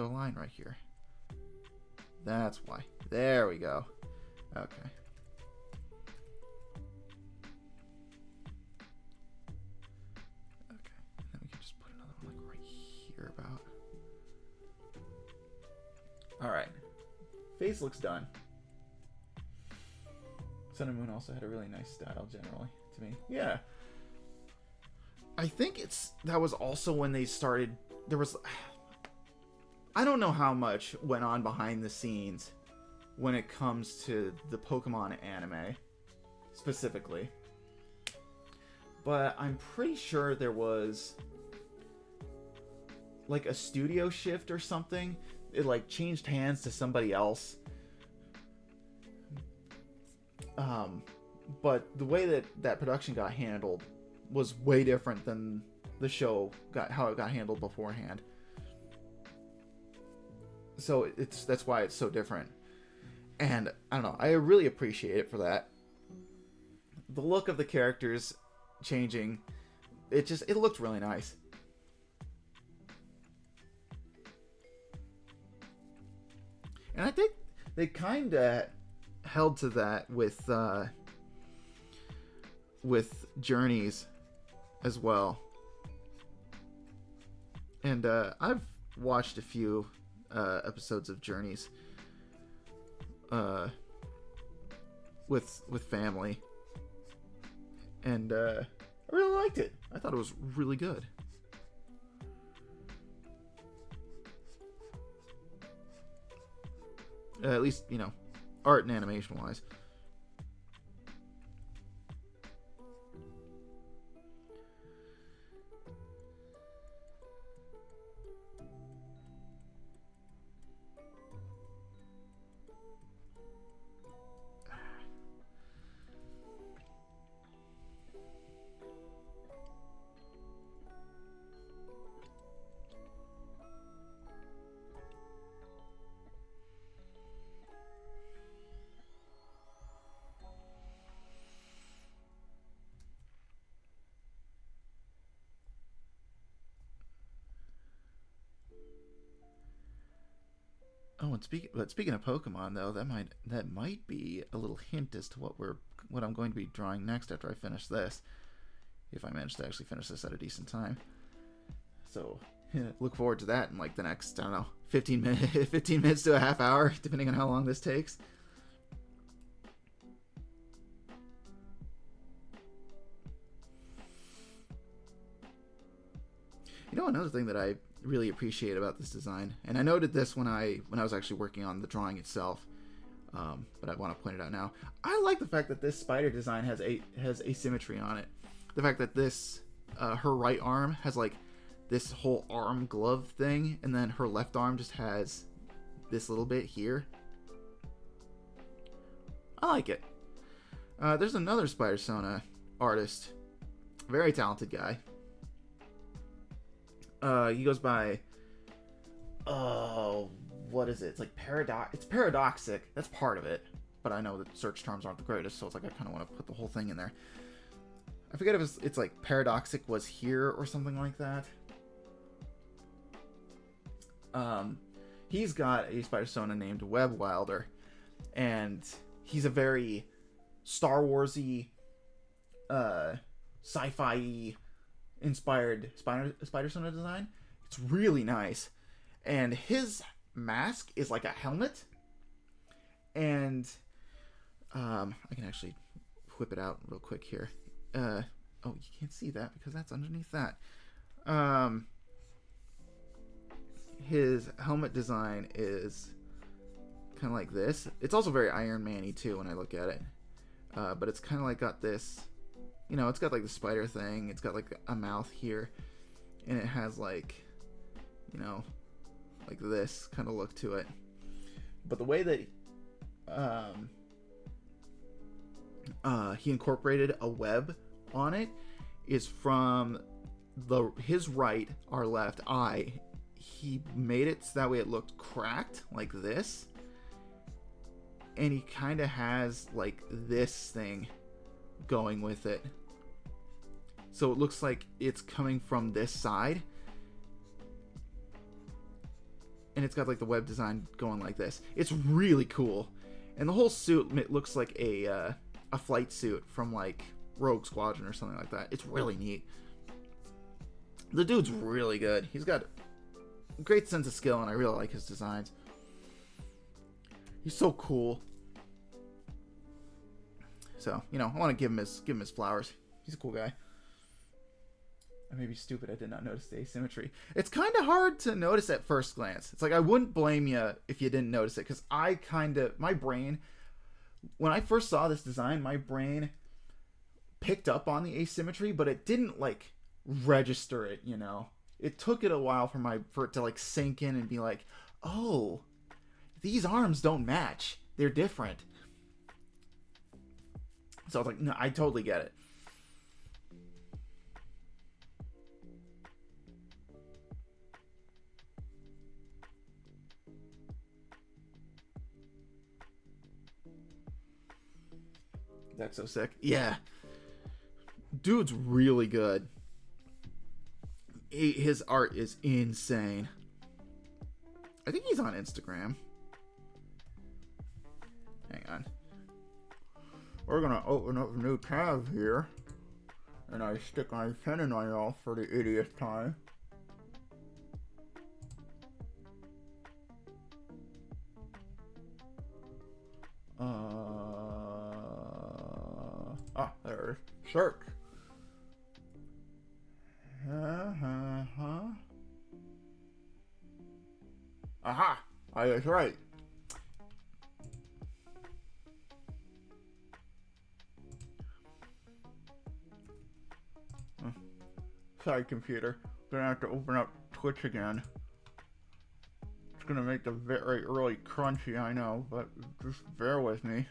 line right here. That's why. There we go. Okay. About. Alright. Face looks done. Sun and Moon also had a really nice style generally to me. Yeah. I think that was also when they started, I don't know how much went on behind the scenes when it comes to the Pokemon anime specifically. But I'm pretty sure there was like a studio shift or something. It like changed hands to somebody else. But the way that production got handled was way different than the show how it got handled beforehand. So that's why it's so different. And I don't know, I really appreciate it for that. The look of the characters changing, it looked really nice. And I think they kind of held to that with Journeys as well. And I've watched a few episodes of Journeys with family. And I really liked it. I thought it was really good. At least, art and animation wise. Oh, and speaking of Pokemon though, that might be a little hint as to what I'm going to be drawing next after I finish this, if I manage to actually finish this at a decent time. So look forward to that in like the next, I don't know, 15 minutes to a half hour, depending on how long this takes. Another thing that I really appreciate about this design, and I noted this when I was actually working on the drawing itself, but I want to point it out now. I like the fact that this spider design has asymmetry on it. The fact that this her right arm has like this whole arm glove thing, and then her left arm just has this little bit here. I like it. There's another Spider-Sona artist. Very talented guy. He goes by... what is it? It's like It's Paradoxic. That's part of it. But I know that search terms aren't the greatest, so it's like I kind of want to put the whole thing in there. I forget if it's like Paradoxic was here or something like that. He's got a Spider-Sona named Web Wilder, and he's a very Star Wars-y, sci-fi inspired Spider-Sona design. It's really nice, and his mask is like a helmet, and I can actually whip it out real quick here. Oh, you can't see that because that's underneath that. His helmet design is kind of like this. It's also very Iron Man-y too when I look at it. But it's kind of like got this, you know, it's got like the spider thing. It's got like a mouth here. And it has like, you know, like this kind of look to it. But the way that he incorporated a web on it is from his right, our left eye. He made it so that way it looked cracked like this, and he kind of has like this thing going with it, so it looks like it's coming from this side, and it's got like the web design going like this. It's really cool, and the whole suit looks like a flight suit from like Rogue Squadron or something like that. It's really neat. The dude's really good. He's got a great sense of skill, and I really like his designs. He's so cool. So, you know, I want to give him his flowers. He's a cool guy. I may be stupid. I did not notice the asymmetry. It's kind of hard to notice at first glance. It's like I wouldn't blame you if you didn't notice it, because my brain, when I first saw this design, my brain picked up on the asymmetry, but it didn't like register it, you know. It took it a while for it to like sink in and be like, oh, these arms don't match. They're different. So I was like, no, I totally get it. That's so sick. Yeah. Dude's really good. His art is insane. I think he's on Instagram. Hang on. We're gonna open up a new tab here, and I stick my pen in my mouth for the 80th time. There it is. Search. Aha! I was right. Sorry, computer. Gonna have to open up Twitch again. It's gonna make the very early crunchy, I know, but just bear with me.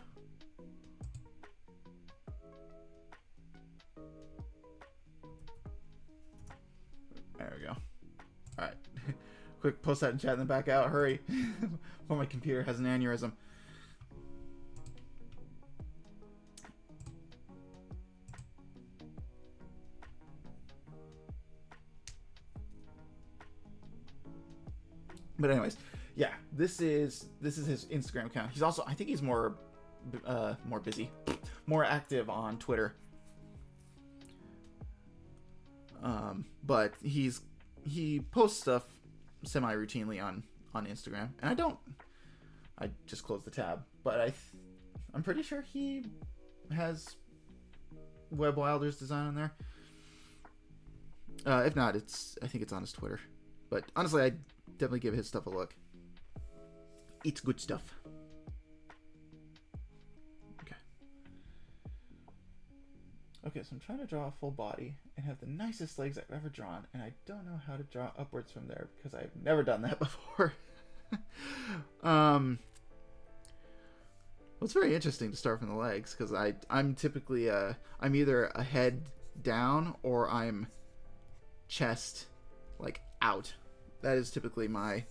There we go. Alright. Quick, post that in chat and then back out. Hurry. Before my computer has an aneurysm. But anyways, yeah, this is his Instagram account. He's also, I think he's more busy, more active on Twitter. But he posts stuff semi-routinely on Instagram, and I just closed the tab, but I'm pretty sure he has Web Wilder's design on there. If not, I think it's on his Twitter. But honestly, I definitely give his stuff a look. It's good stuff. Okay, so I'm trying to draw a full body and have the nicest legs I've ever drawn, and I don't know how to draw upwards from there because I've never done that before. What Well, it's very interesting to start from the legs because I'm typically I'm either a head down or I'm chest like out. That is typically my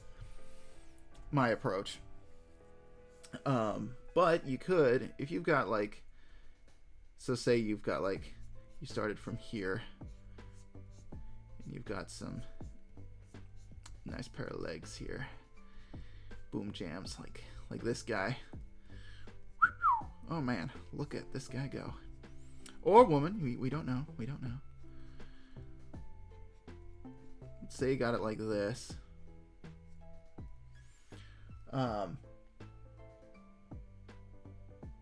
approach. But you could, if you've got like, so say you've got like, you started from here and you've got some nice pair of legs here, boom jams like this guy. Oh man, look at this guy go. Or woman, we don't know, Let's say you got it like this.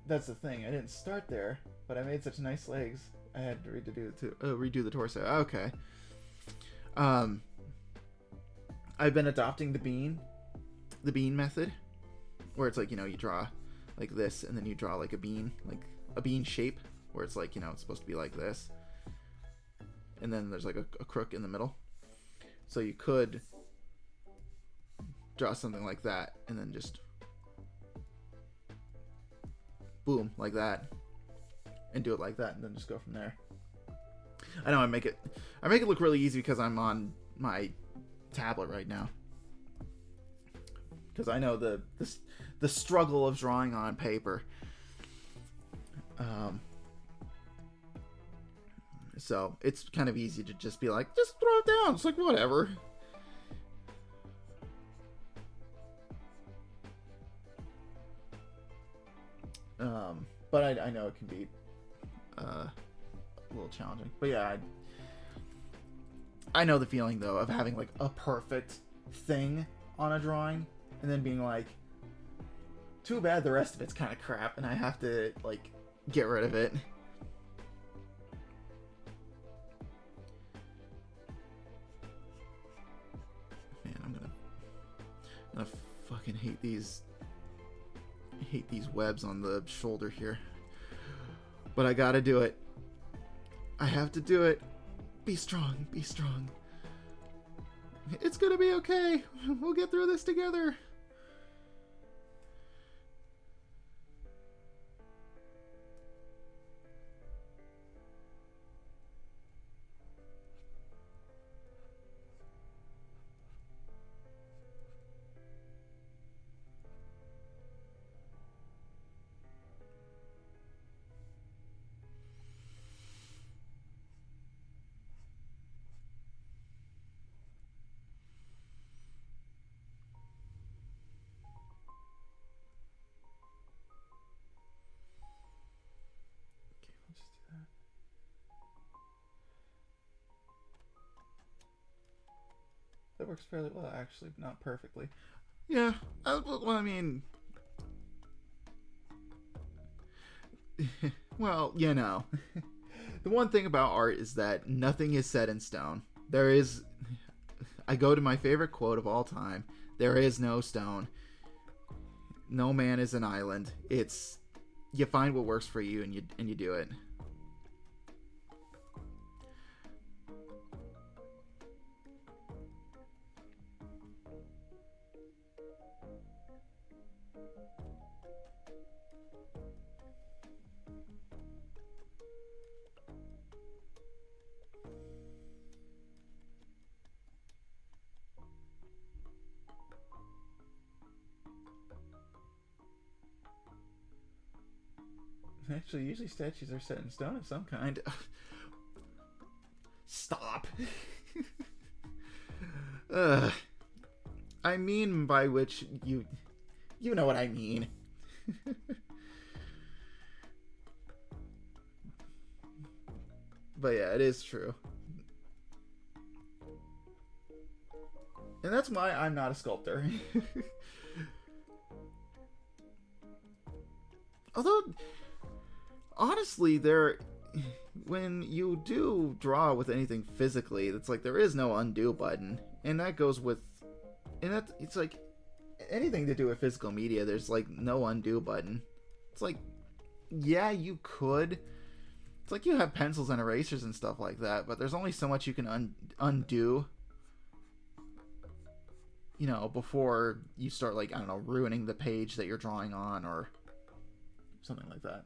That's the thing. I didn't start there, but I made such nice legs. I had to redo the torso. Okay. I've been adopting the bean method, where it's like, you know, you draw like this, and then you draw like a bean shape, where it's like, you know, it's supposed to be like this, and then there's like a crook in the middle. So you could draw something like that, and then just boom, like that, and do it like that, and then just go from there. I know I make it look really easy because I'm on my tablet right now, because I know the struggle of drawing on paper. So it's kind of easy to just be like, just throw it down. It's like, whatever. But I know it can be a little challenging. But yeah, I know the feeling though of having like a perfect thing on a drawing and then being like, too bad the rest of it's kind of crap and I have to like get rid of it. Man, I'm gonna fucking hate these webs on the shoulder here. But I gotta do it. I have to do it. Be strong, be strong. It's gonna be okay. We'll get through this together. That works fairly well, actually, not perfectly. Yeah, well, I mean, well, you know, the one thing about art is that nothing is set in stone. I go to my favorite quote of all time: "There is no stone. No man is an island. It's, you find what works for you and you do it." Actually, usually statues are set in stone of some kind. Stop. I mean, by which you know what I mean. But yeah, it is true. And that's why I'm not a sculptor. Although, honestly, when you do draw with anything physically, it's like there is no undo button, and that goes with, it's like anything to do with physical media. There's like no undo button. It's like, yeah, you could. It's like you have pencils and erasers and stuff like that, but there's only so much you can undo. You know, before you start, like, I don't know, ruining the page that you're drawing on, or something like that.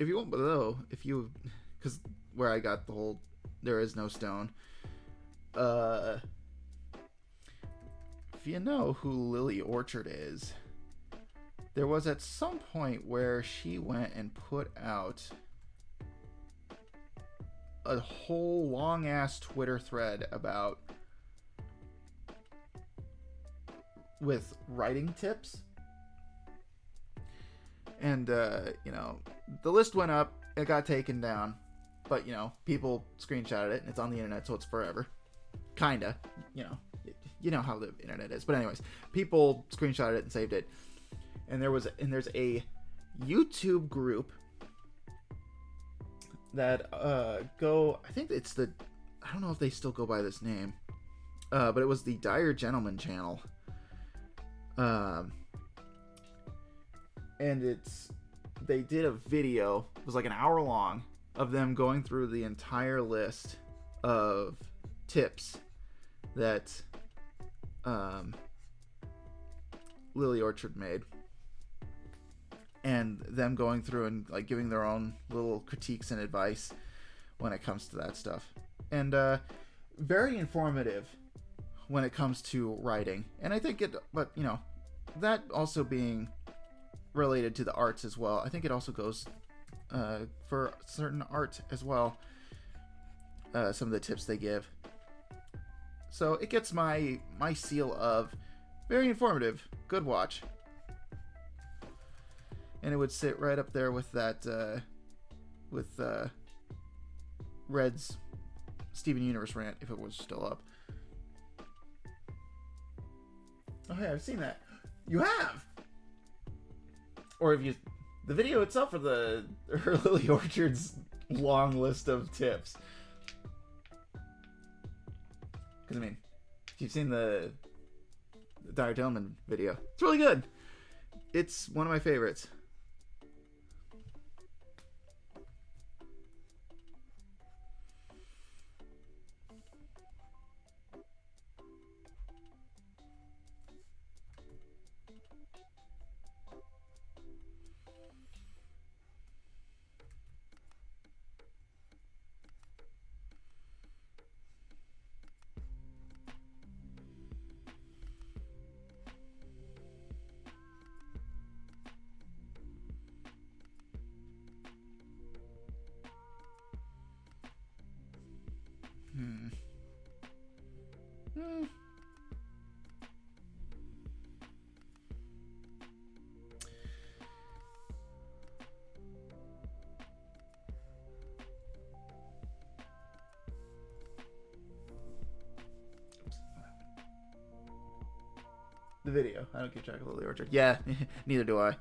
If you want, though, because where I got the whole there is no stone. If you know who Lily Orchard is, there was at some point where she went and put out a whole long ass Twitter thread about with writing tips. And, you know, the list went up, it got taken down, but, you know, people screenshotted it, and it's on the internet, so it's forever. Kinda, you know how the internet is. But anyways, people screenshotted it and saved it. And there's a YouTube group that, I think it's I don't know if they still go by this name, but it was the Dire Gentleman channel. And they did a video, it was like an hour long, of them going through the entire list of tips that Lily Orchard made, and them going through and like giving their own little critiques and advice when it comes to that stuff. And very informative when it comes to writing. And I think but you know, that also being related to the arts as well, I think it also goes for certain art as well, some of the tips they give. So it gets my seal of very informative, good watch. And it would sit right up there with that with Red's Steven Universe rant if it was still up. Oh hey, I've seen that. You have? Or if you, the video itself, or her Lily Orchard's long list of tips. Because I mean, if you've seen the Dire Gentleman video, it's really good. It's one of my favorites. The video. I don't keep track of Lily Orchard. Yeah, neither do I.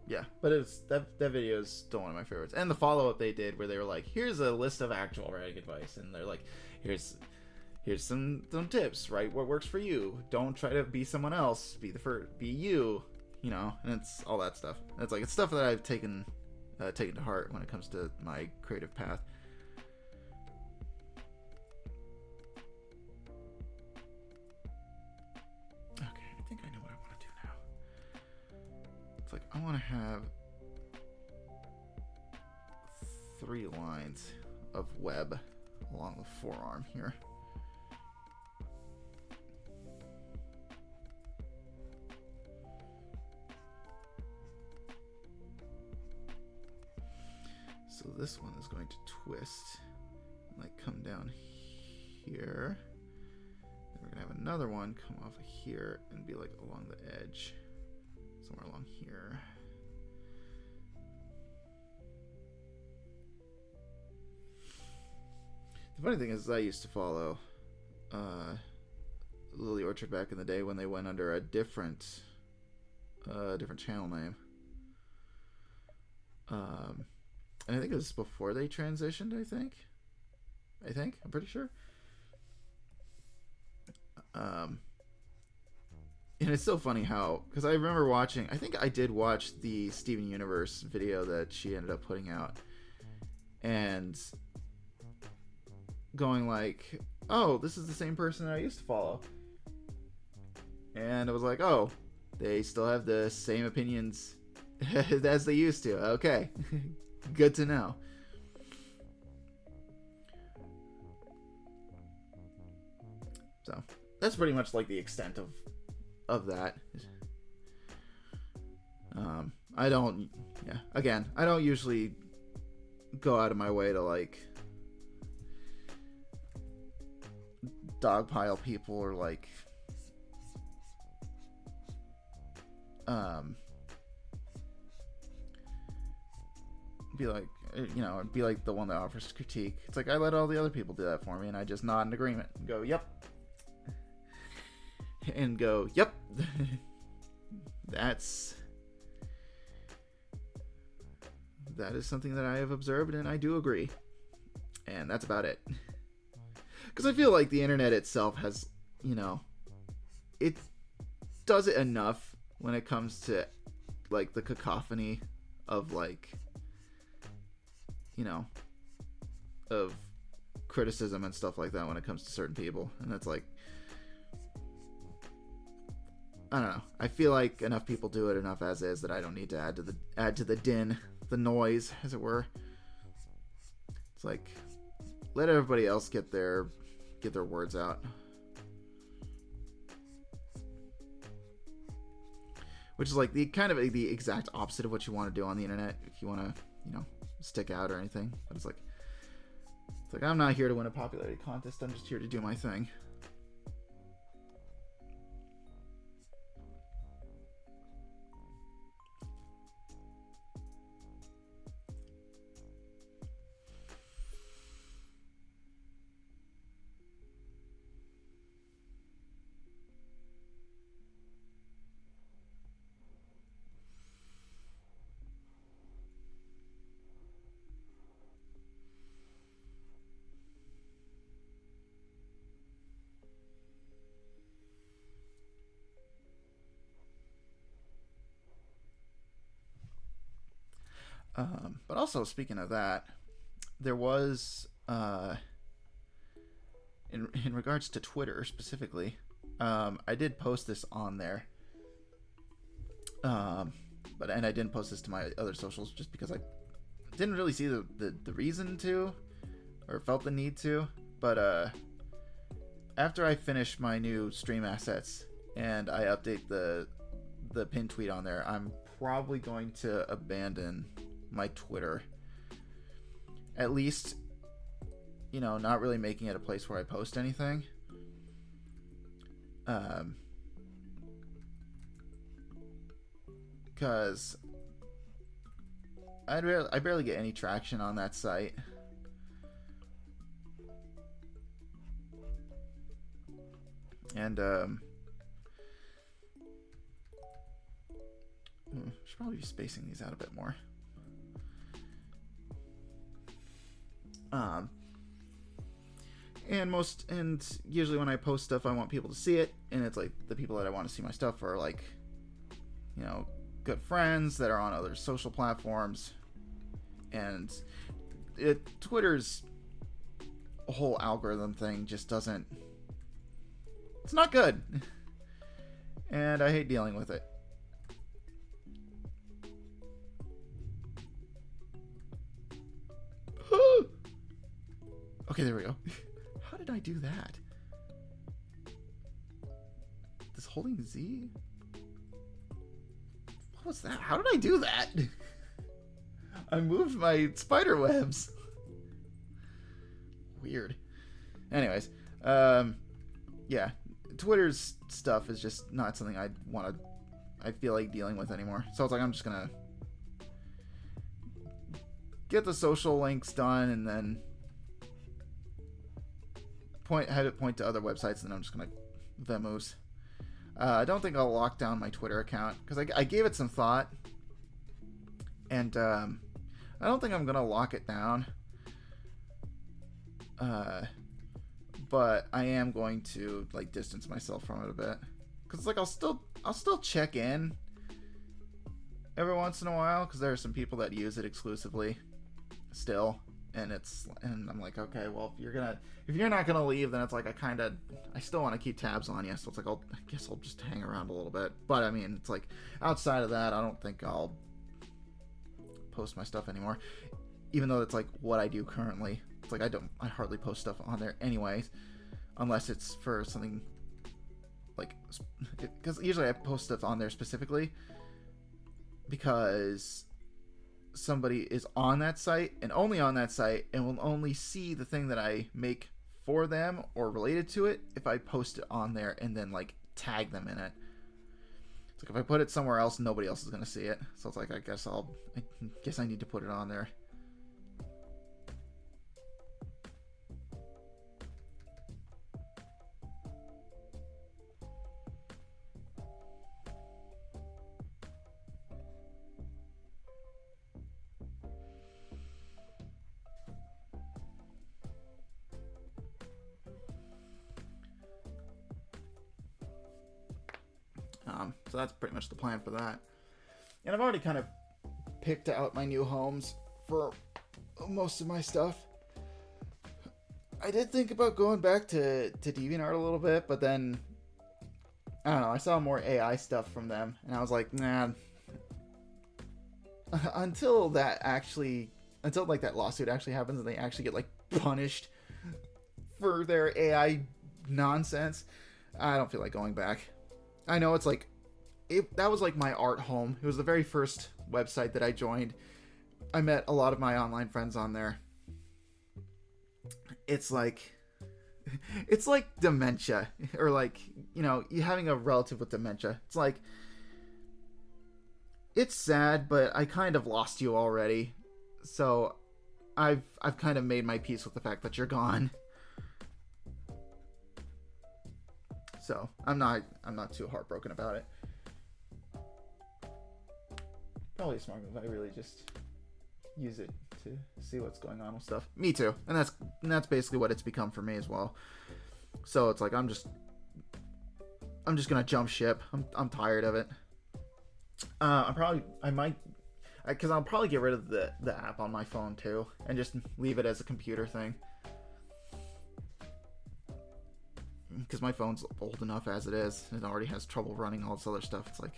Yeah, but it's that video is still one of my favorites. And the follow-up they did where they were like, here's a list of actual writing advice, and they're like, here's some tips, right? What works for you? Don't try to be someone else. Be you, you know. And it's all that stuff. And it's stuff that I've taken to heart when it comes to my creative path. Okay, I think I know what I want to do now. It's like I want to have 3 lines of web along the forearm here. So this one is going to twist and like come down here. Then we're gonna have another one come off of here and be like along the edge, somewhere along here. The funny thing is, I used to follow Lily Orchard back in the day when they went under a different channel name. And I think it was before they transitioned. I'm pretty sure. And it's so funny how, because I remember watching, I think I did watch the Steven Universe video that she ended up putting out, and going like, oh, this is the same person that I used to follow. And I was like, oh, they still have the same opinions as they used to. Okay. Good to know. So that's pretty much like the extent of that. I don't usually go out of my way to like dogpile people or like be like the one that offers critique. It's like I let all the other people do that for me, and I just nod in agreement and go, yep. And go, yep. That is something that I have observed, and I do agree. And that's about it. Because I feel like the internet itself has, it does it enough when it comes to, like, the cacophony of, like, of criticism and stuff like that when it comes to certain people. And that's like, I don't know. I feel like enough people do it enough as is that I don't need to add to the din, the noise, as it were. It's like, let everybody else get their words out. Which is like the kind of the exact opposite of what you want to do on the internet if you want to, stick out or anything. But it's like I'm not here to win a popularity contest. I'm just here to do my thing. But also, speaking of that, there was, in regards to Twitter specifically, I did post this on there, and I didn't post this to my other socials just because I didn't really see the reason to, or felt the need to. But after I finish my new stream assets and I update the pinned tweet on there, I'm probably going to abandon my Twitter. At least, not really making it a place where I post anything. Because I barely get any traction on that site. And should probably be spacing these out a bit more. And usually when I post stuff, I want people to see it, and it's like the people that I want to see my stuff are like, good friends that are on other social platforms, and Twitter's whole algorithm thing just doesn't. It's not good, and I hate dealing with it. Okay, there we go. How did I do that? This holding Z? What was that? How did I do that? I moved my spider webs. Weird. Anyways, yeah. Twitter's stuff is just not something I feel like dealing with anymore. So it's like, I'm just gonna get the social links done and then have it point to other websites, and then I'm just gonna vamoose. I don't think I'll lock down my Twitter account because I gave it some thought, and I don't think I'm gonna lock it down. But I am going to like distance myself from it a bit, because like I'll still check in every once in a while, because there are some people that use it exclusively still, and I'm like, okay, well, if you're not gonna leave, then it's like I still want to keep tabs on you, so it's like I guess I'll just hang around a little bit. But I mean, it's like outside of that, I don't think I'll post my stuff anymore, even though it's like what I do currently. It's like I hardly post stuff on there anyways, unless it's for something like, because usually I post stuff on there specifically because somebody is on that site and only on that site and will only see the thing that I make for them or related to it if I post it on there and then like tag them in it. It's like if I put it somewhere else, nobody else is going to see it. So it's like, I guess I need to put it on there. So that's pretty much the plan for that. And I've already kind of picked out my new homes for most of my stuff. I did think about going back to DeviantArt a little bit, but then I don't know, I saw more AI stuff from them, and I was like, nah. Until like that lawsuit actually happens and they actually get like punished for their AI nonsense, I don't feel like going back. I know it's like, that was like my art home. It was the very first website that I joined. I met a lot of my online friends on there. It's like dementia, or like, you know, you having a relative with dementia. It's like, it's sad, but I kind of lost you already. So I've kind of made my peace with the fact that you're gone. So I'm not too heartbroken about it. Probably a smart move. I really just use it to see what's going on with stuff. Me too. And that's basically what it's become for me as well. So it's like I'm just gonna jump ship. I'm tired of it. I'll probably get rid of the app on my phone too, and just leave it as a computer thing. Because my phone's old enough as it is. It already has trouble running all this other stuff. It's like,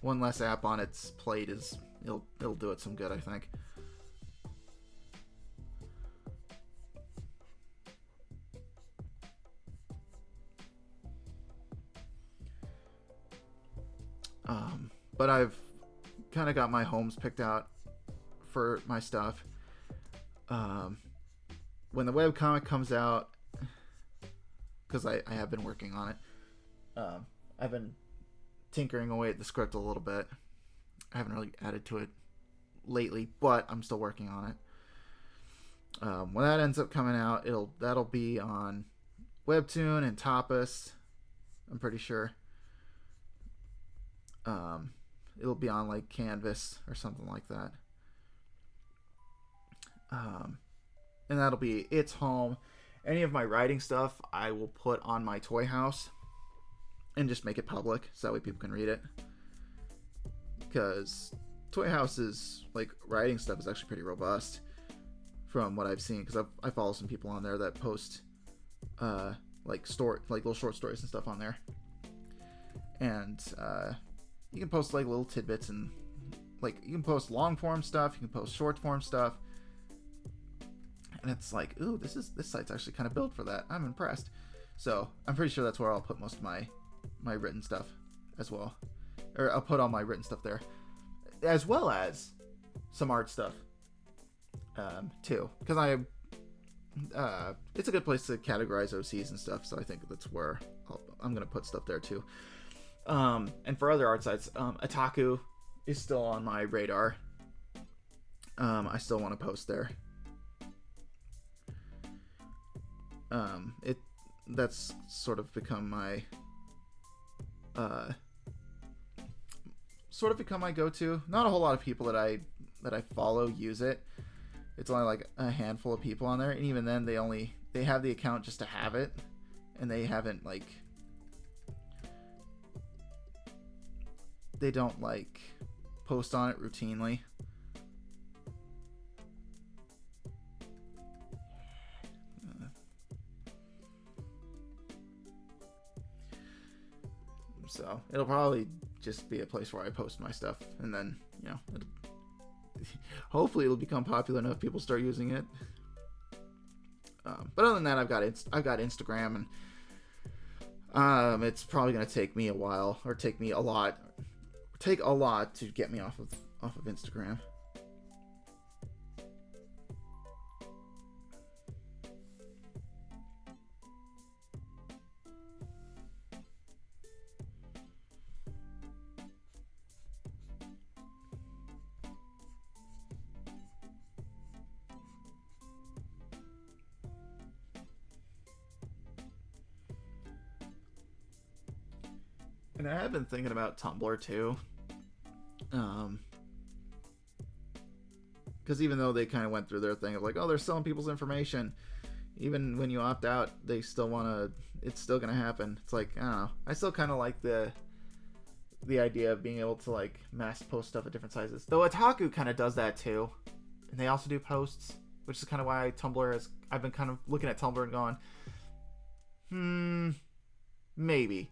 one less app on its plate it'll do it some good, I think. But I've kind of got my homes picked out for my stuff. When the webcomic comes out, because I have been working on it, I've been tinkering away at the script a little bit. I haven't really added to it lately, but I'm still working on it. When that ends up coming out, that'll be on Webtoon and Tapas, I'm pretty sure. It'll be on like Canvas or something like that. And that'll be its home. Any of my writing stuff I will put on my Toy House and just make it public so that way people can read it. Because Toy House's like writing stuff is actually pretty robust from what I've seen, because I follow some people on there that post like little short stories and stuff on there. And you can post like little tidbits, and like you can post long form stuff, you can post short form stuff. And it's like, ooh, this site's actually kind of built for that. I'm impressed. So I'm pretty sure that's where I'll put most of my written stuff as well. Or I'll put all my written stuff there, as well as some art stuff too. Because it's a good place to categorize OCs and stuff. So I think that's where I'm gonna put stuff there too. And for other art sites, Otaku is still on my radar. I still want to post there. That's sort of become my go-to. Not a whole lot of people that I follow use it. It's only like a handful of people on there, and even then they have the account just to have it, and they haven't they don't post on it routinely. So it'll probably just be a place where I post my stuff, and then hopefully it'll become popular enough people start using it. But other than that, I've got Instagram, and it's probably gonna take me a while, or take a lot to get me off of Instagram. And I have been thinking about Tumblr too. Because even though they kind of went through their thing of like, oh, they're selling people's information, even when you opt out, they still want to, it's still going to happen. It's like, I don't know. I still kind of like the idea of being able to mass post stuff at different sizes. Though Otaku kind of does that too. And they also do posts, which is kind of why I've been kind of looking at Tumblr and going, maybe.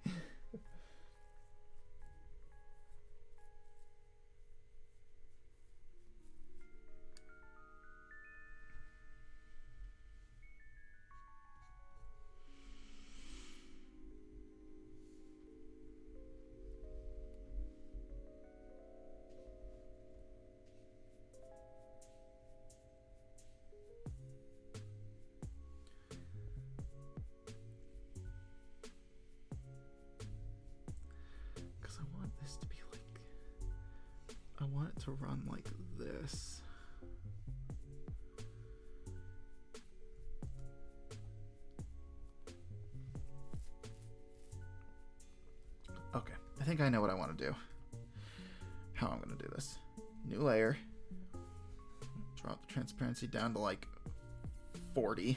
I want it to run like this. Okay, I think I know what I want to do. How I'm going to do this. New layer. Drop the transparency down to 40.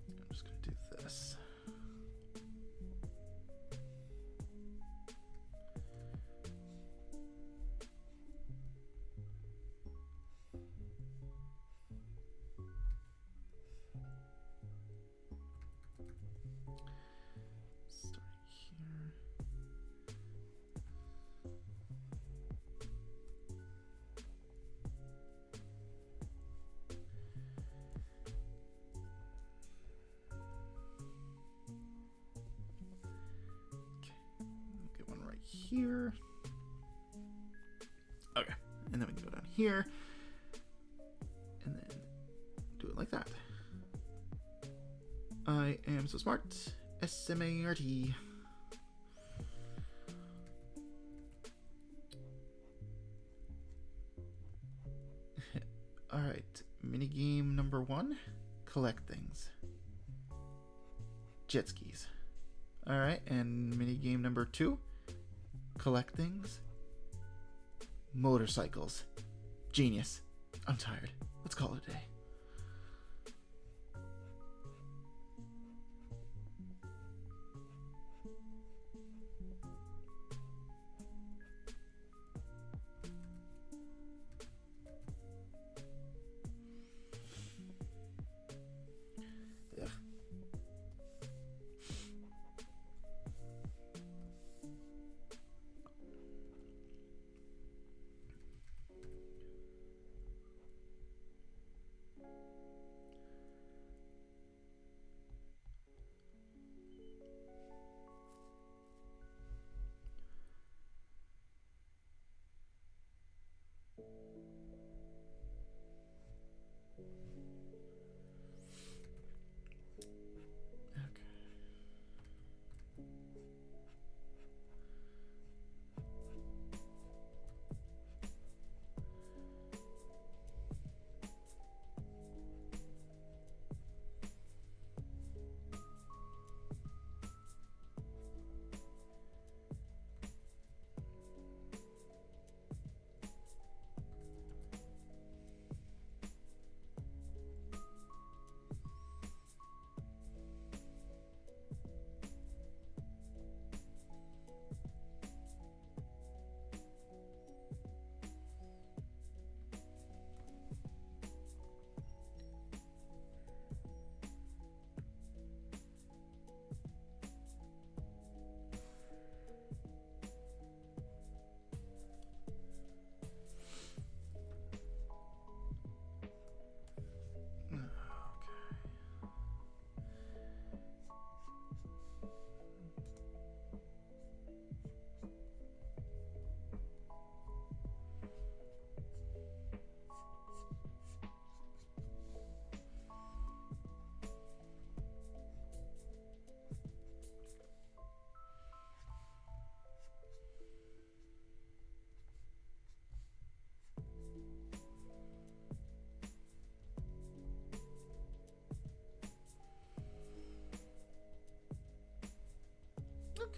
I'm just going to do this. Here. Okay, and then we can go down here and then do it like that. I am so smart. SMART. Alright, minigame number 1, collect things. Jet skis. Alright, and minigame number 2, collect things. Motorcycles. Genius. I'm tired. Let's call it a day. Ugh.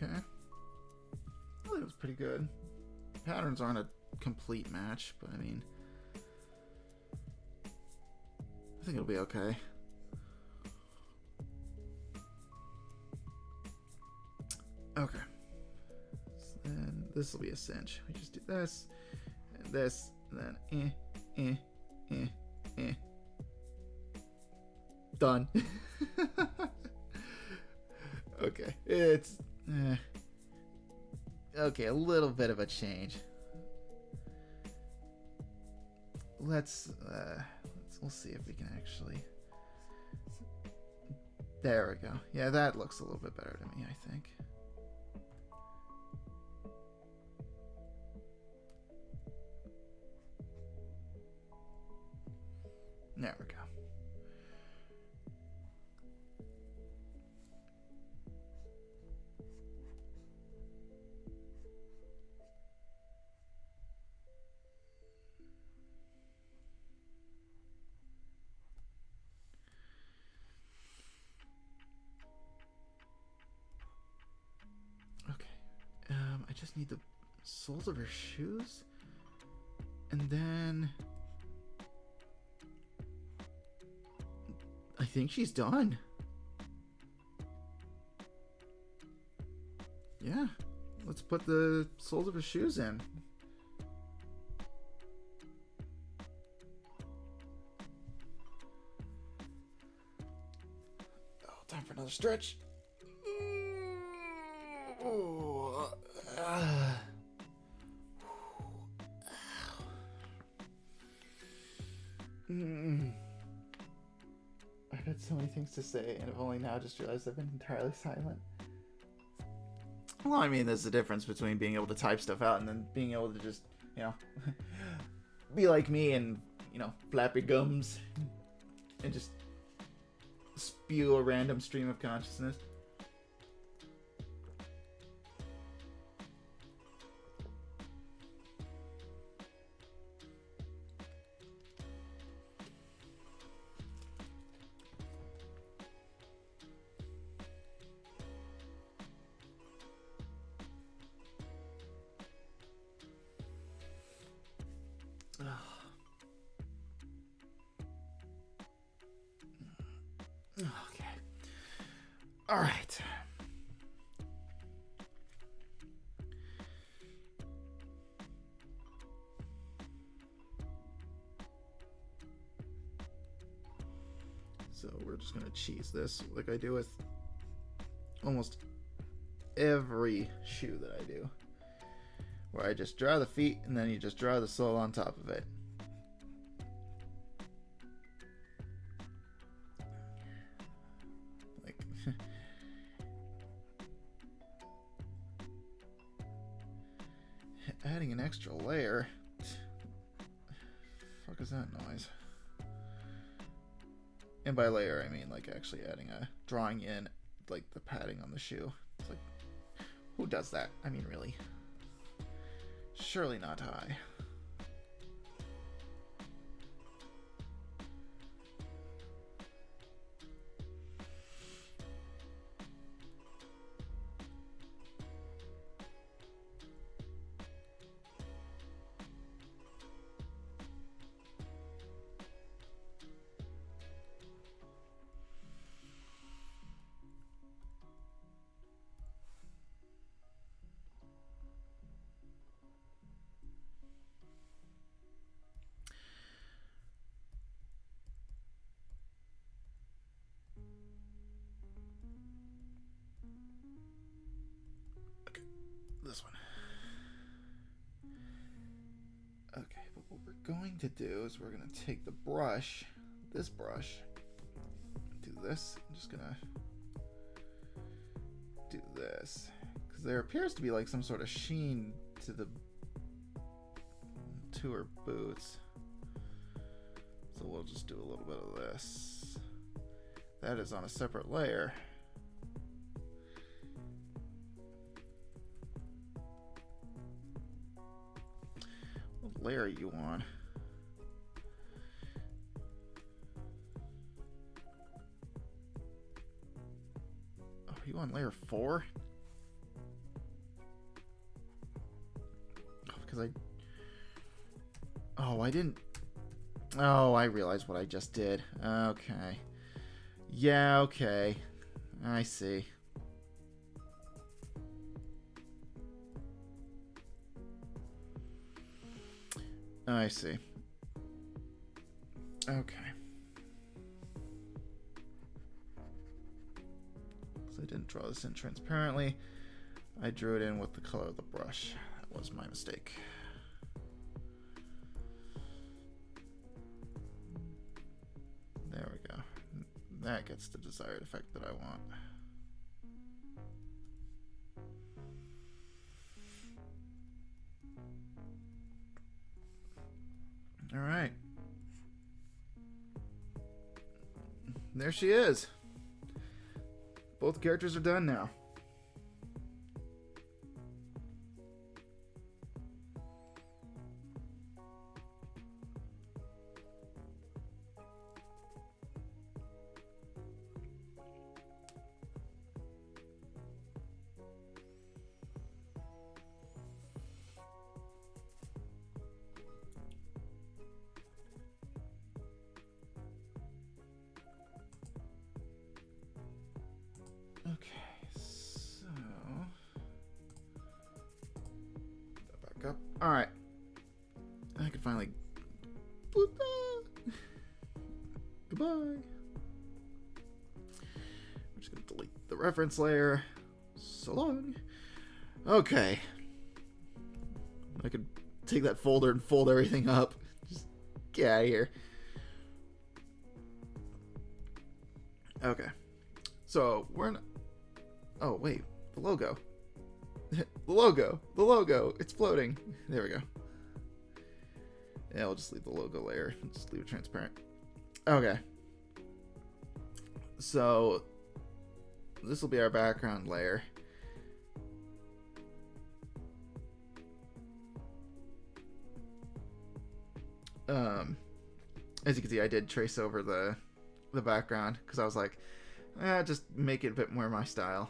okay. I think it was pretty good. Patterns aren't a complete match, but I mean, I think it'll be okay. Okay. So then this will be a cinch. We just do this, and this, and then done. Okay, it's okay. A little bit of a change. We'll see if we can actually. There we go. Yeah, that looks a little bit better to me, I think. There we go. I just need the soles of her shoes, and then I think she's done. Yeah, let's put the soles of her shoes in. Oh, time for another stretch. I've had so many things to say, and I've only now just realized I've been entirely silent. Well, I mean, there's a difference between being able to type stuff out and then being able to just, be like me and, flap your gums and just spew a random stream of consciousness. Okay. All right. So we're just going to cheese this like I do with almost every shoe that I do, where I just draw the feet and then you just draw the sole on top of it. Like adding an extra layer. Fuck is that noise? And by layer I mean like actually drawing in like the padding on the shoe. It's like, who does that? I mean, really? Surely not I. This one. Okay, but what we're going to do is we're going to take the brush, this brush, do this. I'm just going to do this. Because there appears to be like some sort of sheen to her boots. So we'll just do a little bit of this. That is on a separate layer. Layer are you on? Oh, are you on layer 4? because Oh, I didn't... Oh, I realized what I just did. Okay. Yeah, okay. I see. I see. Okay. So I didn't draw this in transparently. I drew it in with the color of the brush. That was my mistake. There we go. That gets the desired effect that I want. All right. There she is. Both characters are done now. Up. All right, I can finally. Goodbye. I'm just gonna delete the reference layer. So long. Okay, I could take that folder and fold everything up. Just get out of here. Okay, so we're in. Oh wait, the logo. The logo, it's floating. There we go. Yeah, I'll just leave the logo layer. Just leave it transparent. Okay. So this will be our background layer. As you can see, I did trace over the background because I was like, just make it a bit more my style.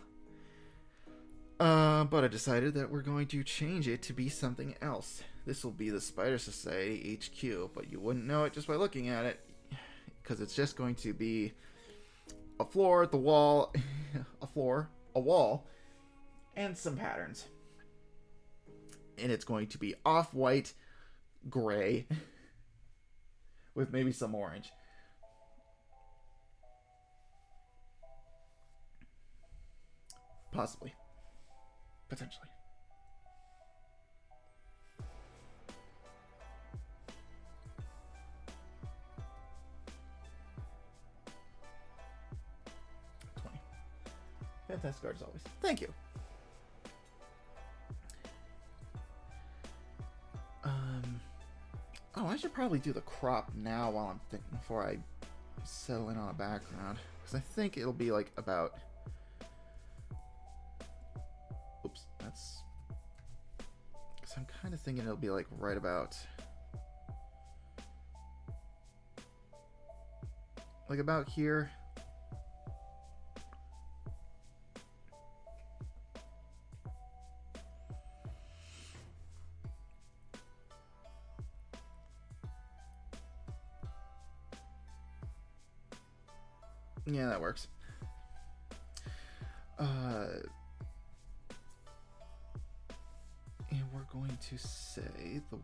But I decided that we're going to change it to be something else. This will be the Spider Society HQ, but you wouldn't know it just by looking at it, because it's just going to be a floor, the wall, a wall, and some patterns. And it's going to be off-white, gray, with maybe some orange. Possibly. Potentially. Fantastic art as always. Thank you. Oh, I should probably do the crop now while I'm thinking before I settle in on a background, because I think it'll be like about. Oops, that's. Because I'm kind of thinking it'll be like right about. Like about here. Yeah, that works. And we're going to say the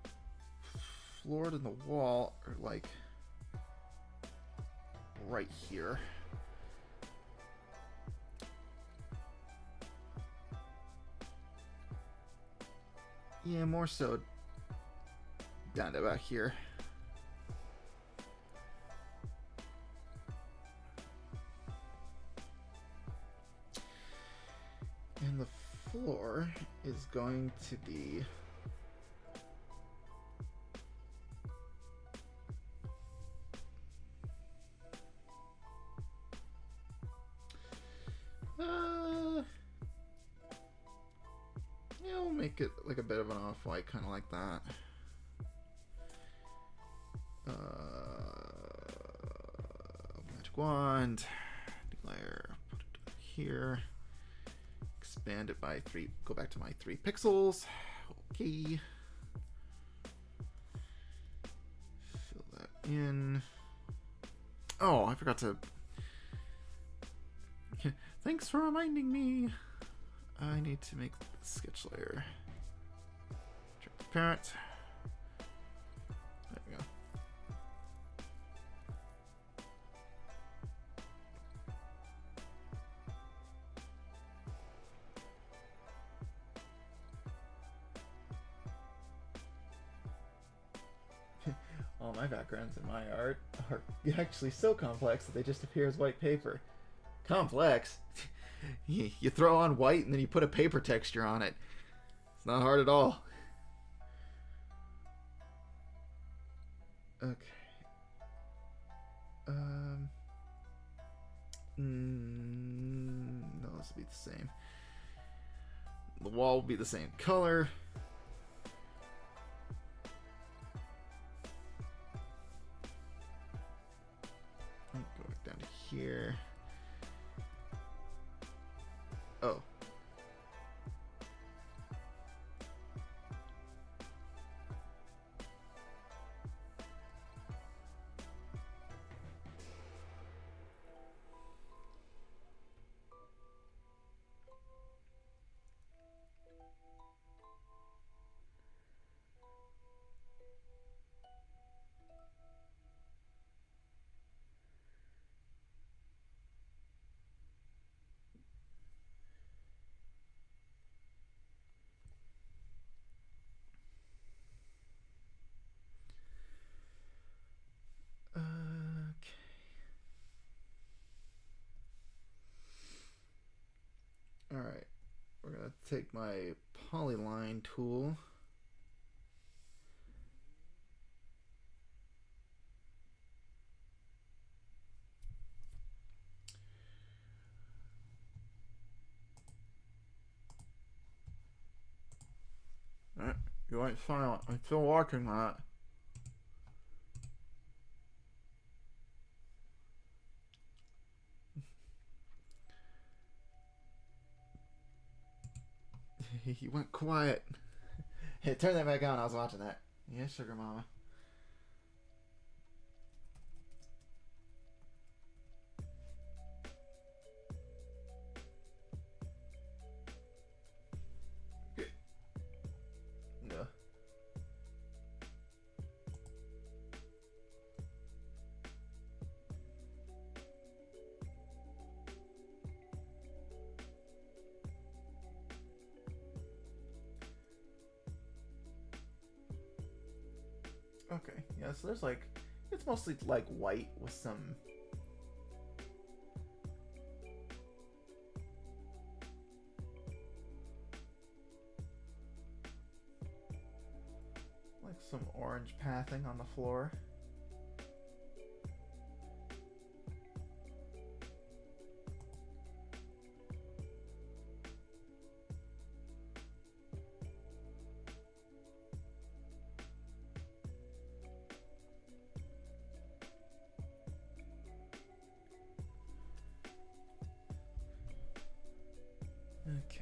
floor and the wall are like right here. Yeah, more so down to about here. And the floor is going to be yeah, we'll make it like a bit of an off-white, kind of like that. Magic wand, layer, put it here. Expand it by 3, go back to my 3 pixels. Okay. in... Oh, I forgot to... Thanks for reminding me. I need to make the sketch layer transparent. There we go. All my backgrounds in my art are actually so complex that they just appear as white paper. Complex? You throw on white and then you put a paper texture on it. It's not hard at all. Okay. No, this will be the same. The wall will be the same color. Go back down to here. Oh. Alright, we're going to take my polyline tool. Alright, you went silent. I'm still watching that. He went quiet. Hey, turn that back on. I was watching that. Yeah, sugar mama. Okay. No. Okay, yeah, so there's like, it's mostly like white with some... like some orange pathing on the floor. Okay.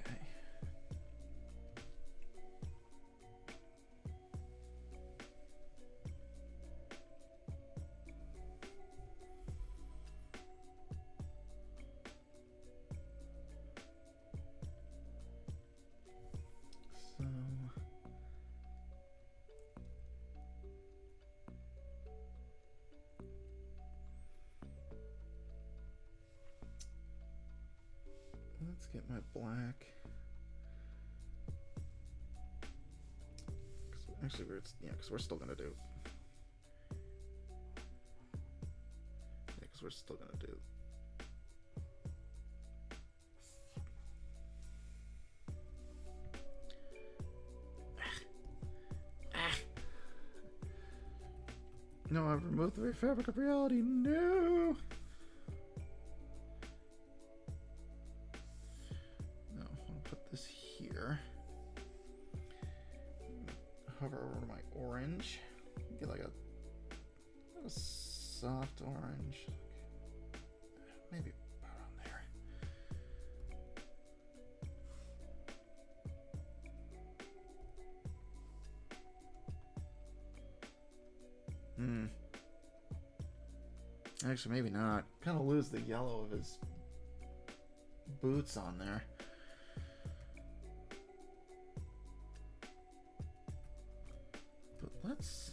So let's get my black. Actually, because we're still gonna do. Yeah, because we're still gonna do. No, I've removed the fabric of reality. No. No, I'll put this here. Hover over my orange. Get like a soft orange. Maybe around there. Actually, maybe not. Kind of lose the yellow of his boots on there. But let's...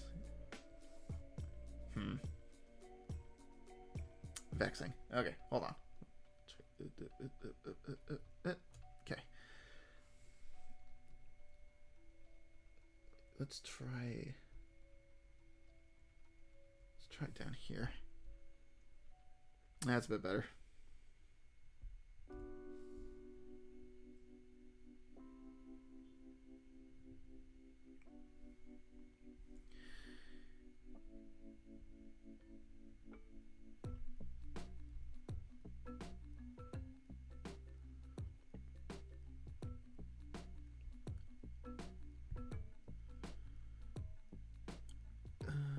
Vexing. Okay, hold on. Okay. Let's try it down here. That's a bit better.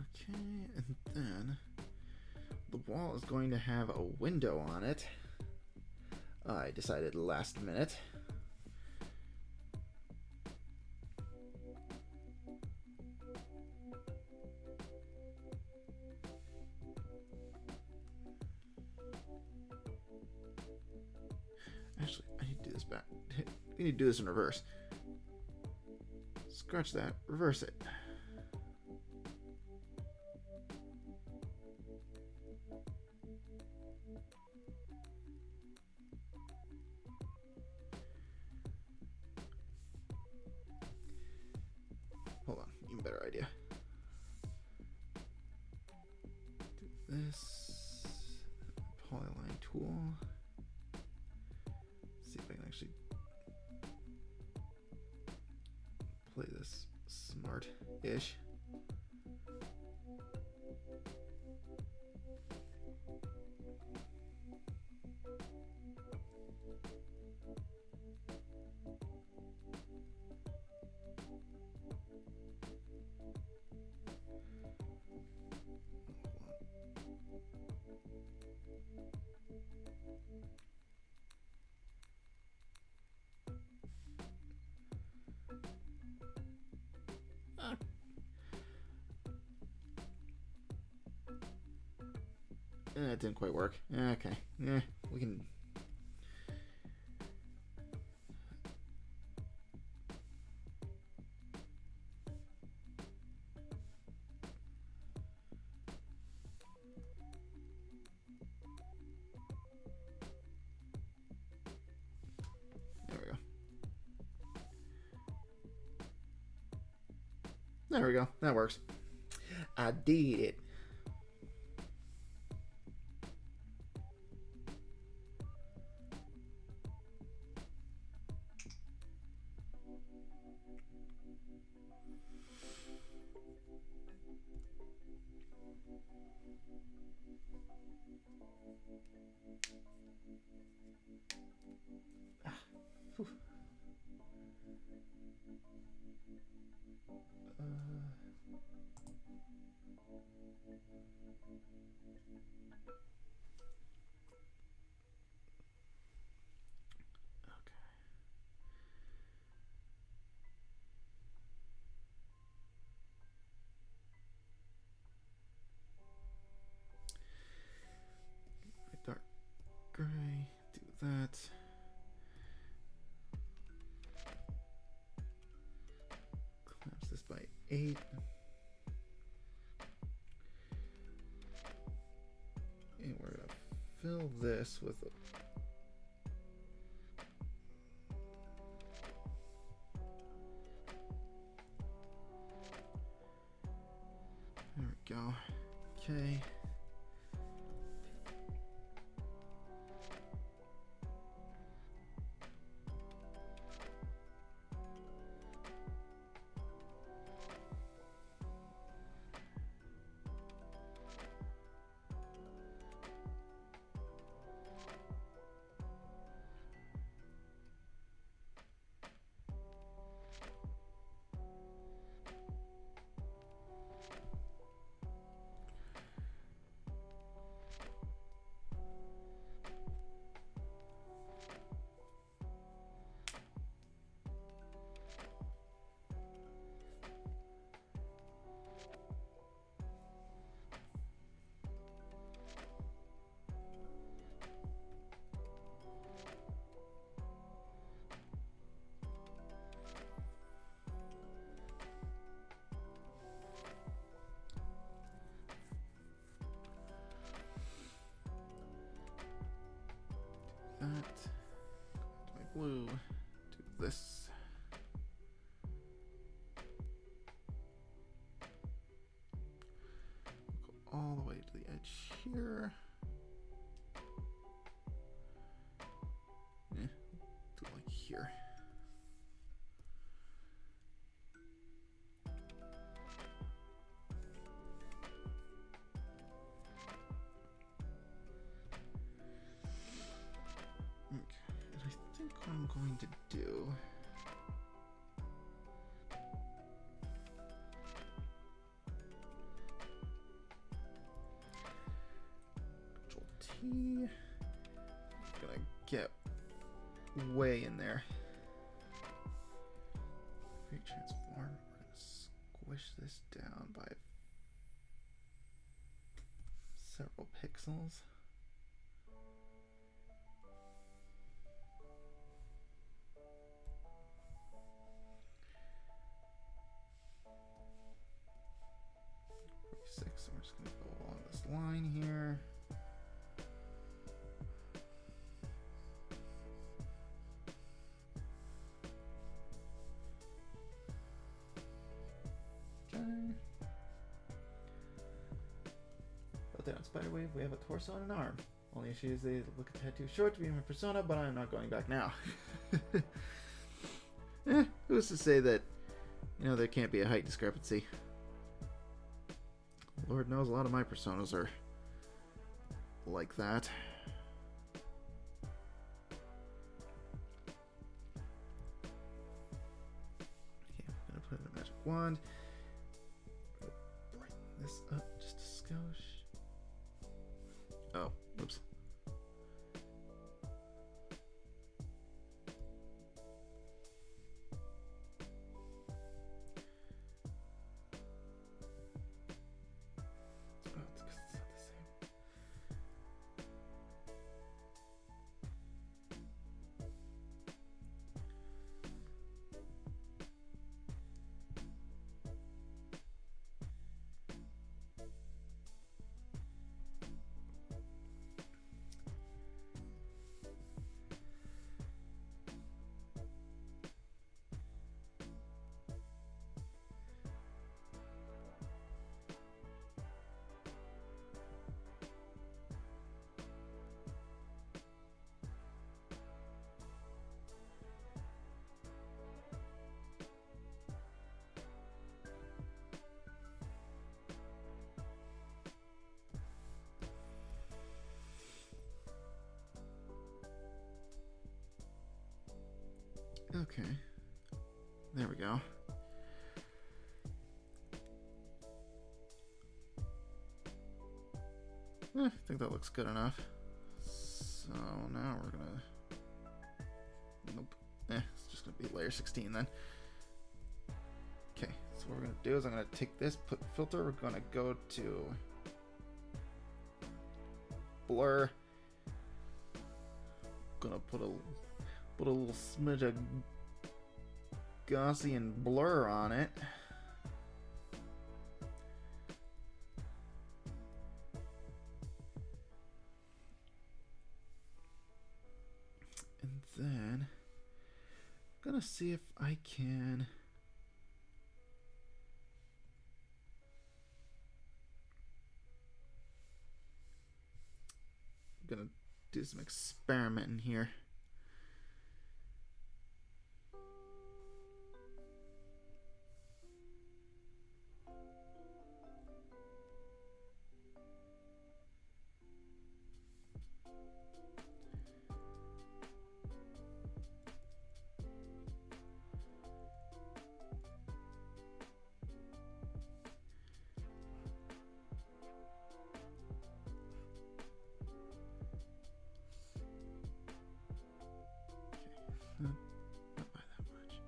Okay, and then the wall is going to have a window on it. I decided last minute. Actually, I need to do this back. I need to do this in reverse. Scratch that, reverse it. Hold on, even better idea. Do this. Polyline tool. See if I can actually play this smart-ish. It didn't quite work. Okay. Yeah, we can... There we go. There we go. That works. I did it. Dark gray, do that. Collapse this by 8. And we're gonna fill this with a... There we go. Okay. My blue. Do this. Go all the way to the edge here. Do it like here. What I'm going to do Control T. Gonna get way in there. Create transform. We're gonna squish this down by several pixels. So we're just going to go along this line here. Okay. But there on Spiderwave, we have a torso and an arm. Only issue is they look a tad too short to be my persona, but I'm not going back now. Who's to say that, you know, there can't be a height discrepancy? Lord knows a lot of my personas are like that. Okay, I'm gonna put a magic wand. Brighten this up just a skosh. Oh, oops. Okay. There we go. I think that looks good enough. So now we're gonna... Nope. It's just gonna be layer 16 then. Okay, so what we're gonna do is I'm gonna take this, put filter, we're gonna go to blur. Gonna put a little smidge of Gaussian blur on it. And then I'm gonna see if I can gonna do some experimenting here. Not by that much.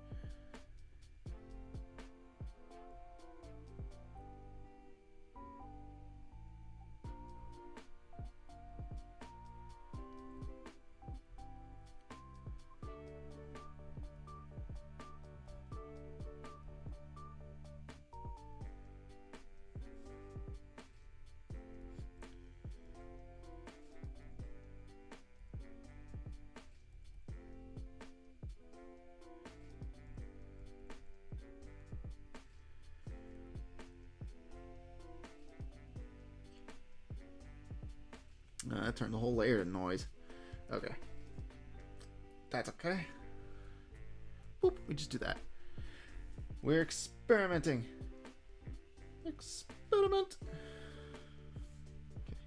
that turned the whole layer to noise. Okay. That's okay. Boop, we just do that. We're experimenting. Experiment. Okay.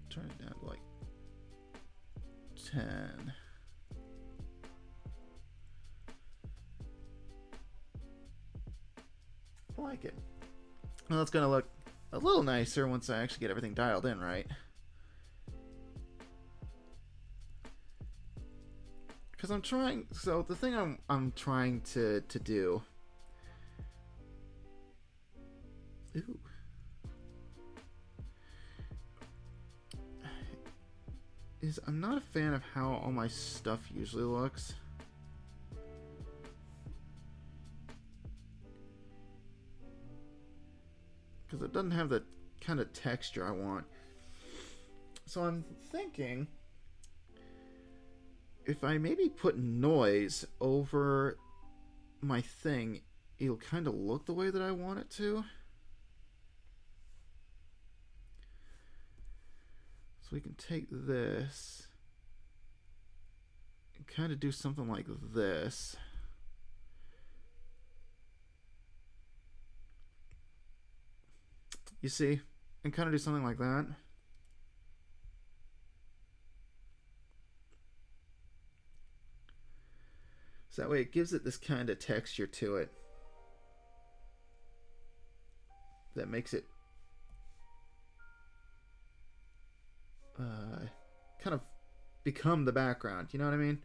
Turn it down to like 10. I like it. Well, it's gonna look a little nicer once I actually get everything dialed in right. Because I'm trying. So the thing I'm trying to do. Ooh. Is I'm not a fan of how all my stuff usually looks. Because it doesn't have the kind of texture I want. So I'm thinking if I maybe put noise over my thing, it'll kind of look the way that I want it to. So we can take this and kind of do something like this. You see? And kind of do something like that. So that way it gives it this kind of texture to it. That makes it kind of become the background. You know what I mean?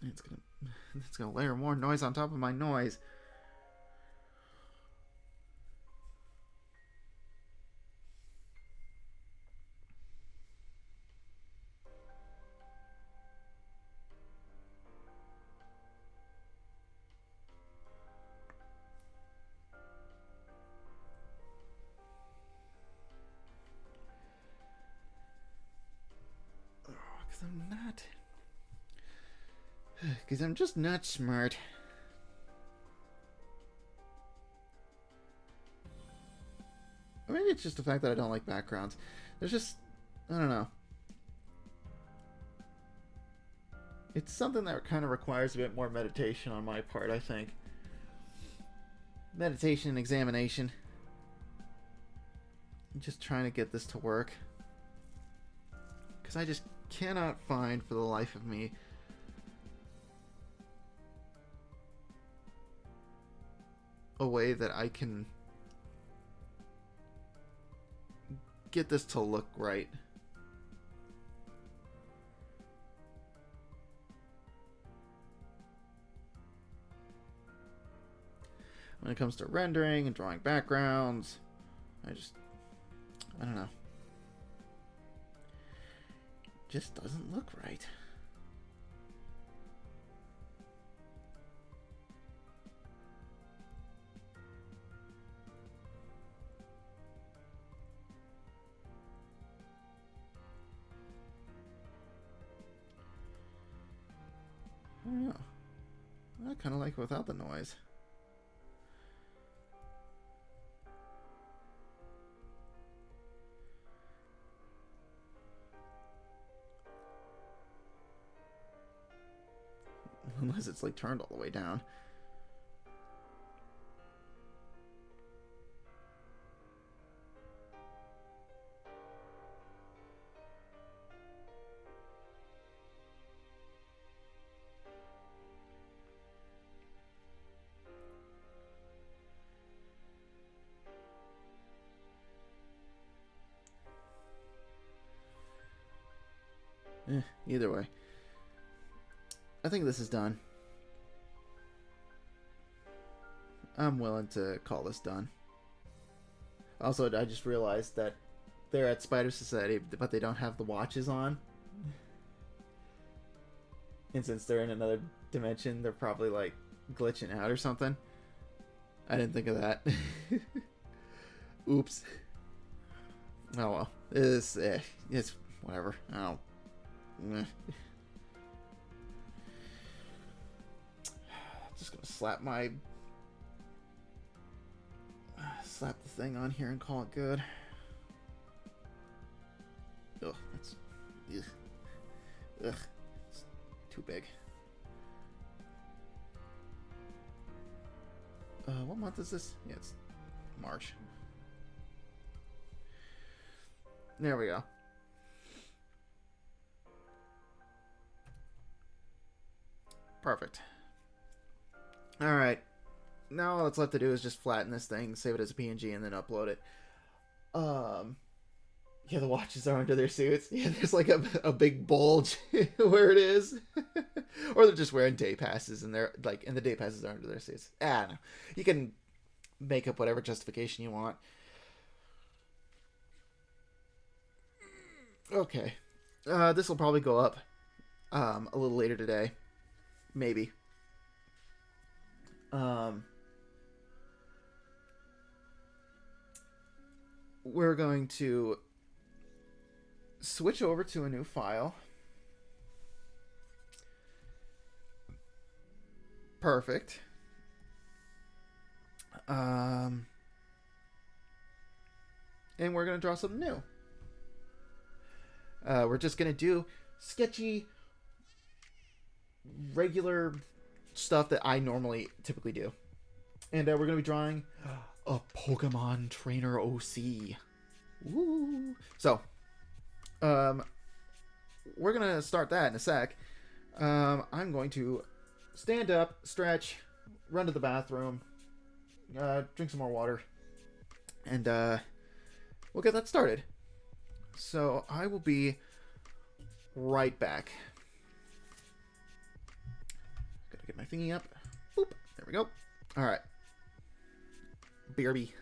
It's gonna layer more noise on top of my noise. Because I'm just not smart. Or maybe it's just the fact that I don't like backgrounds. There's just, I don't know. It's something that kind of requires a bit more meditation on my part, I think. Meditation and examination. I'm just trying to get this to work. Because I just cannot find for the life of me a way that I can get this to look right. When it comes to rendering and drawing backgrounds, I don't know. It just doesn't look right. I don't know. I kind of like it without the noise. Unless it's like turned all the way down. Either way. I think this is done. I'm willing to call this done. Also, I just realized that they're at Spider Society, but they don't have the watches on. And since they're in another dimension, they're probably like glitching out or something. I didn't think of that. Oops. Oh well. It's whatever. I don't. Just gonna slap the thing on here and call it good. Ugh, that's ugh, it's too big. What month is this? Yeah, it's March. There we go. Perfect. All right. Now all that's left to do is just flatten this thing, save it as a PNG, and then upload it. Yeah, the watches are under their suits. Yeah, there's like a big bulge where it is. Or they're just wearing day passes and they're like, and the day passes are under their suits. I don't know. You can make up whatever justification you want. Okay. This will probably go up a little later today. Maybe. We're going to switch over to a new file. Perfect. And we're going to draw something new. We're just going to do sketchy, regular stuff that I typically do. And we're going to be drawing a Pokemon Trainer OC. Woo! So, we're going to start that in a sec. I'm going to stand up, stretch, run to the bathroom, drink some more water, and we'll get that started. So I will be right back. Gotta get my thingy up. Boop. There we go. All right. BRB.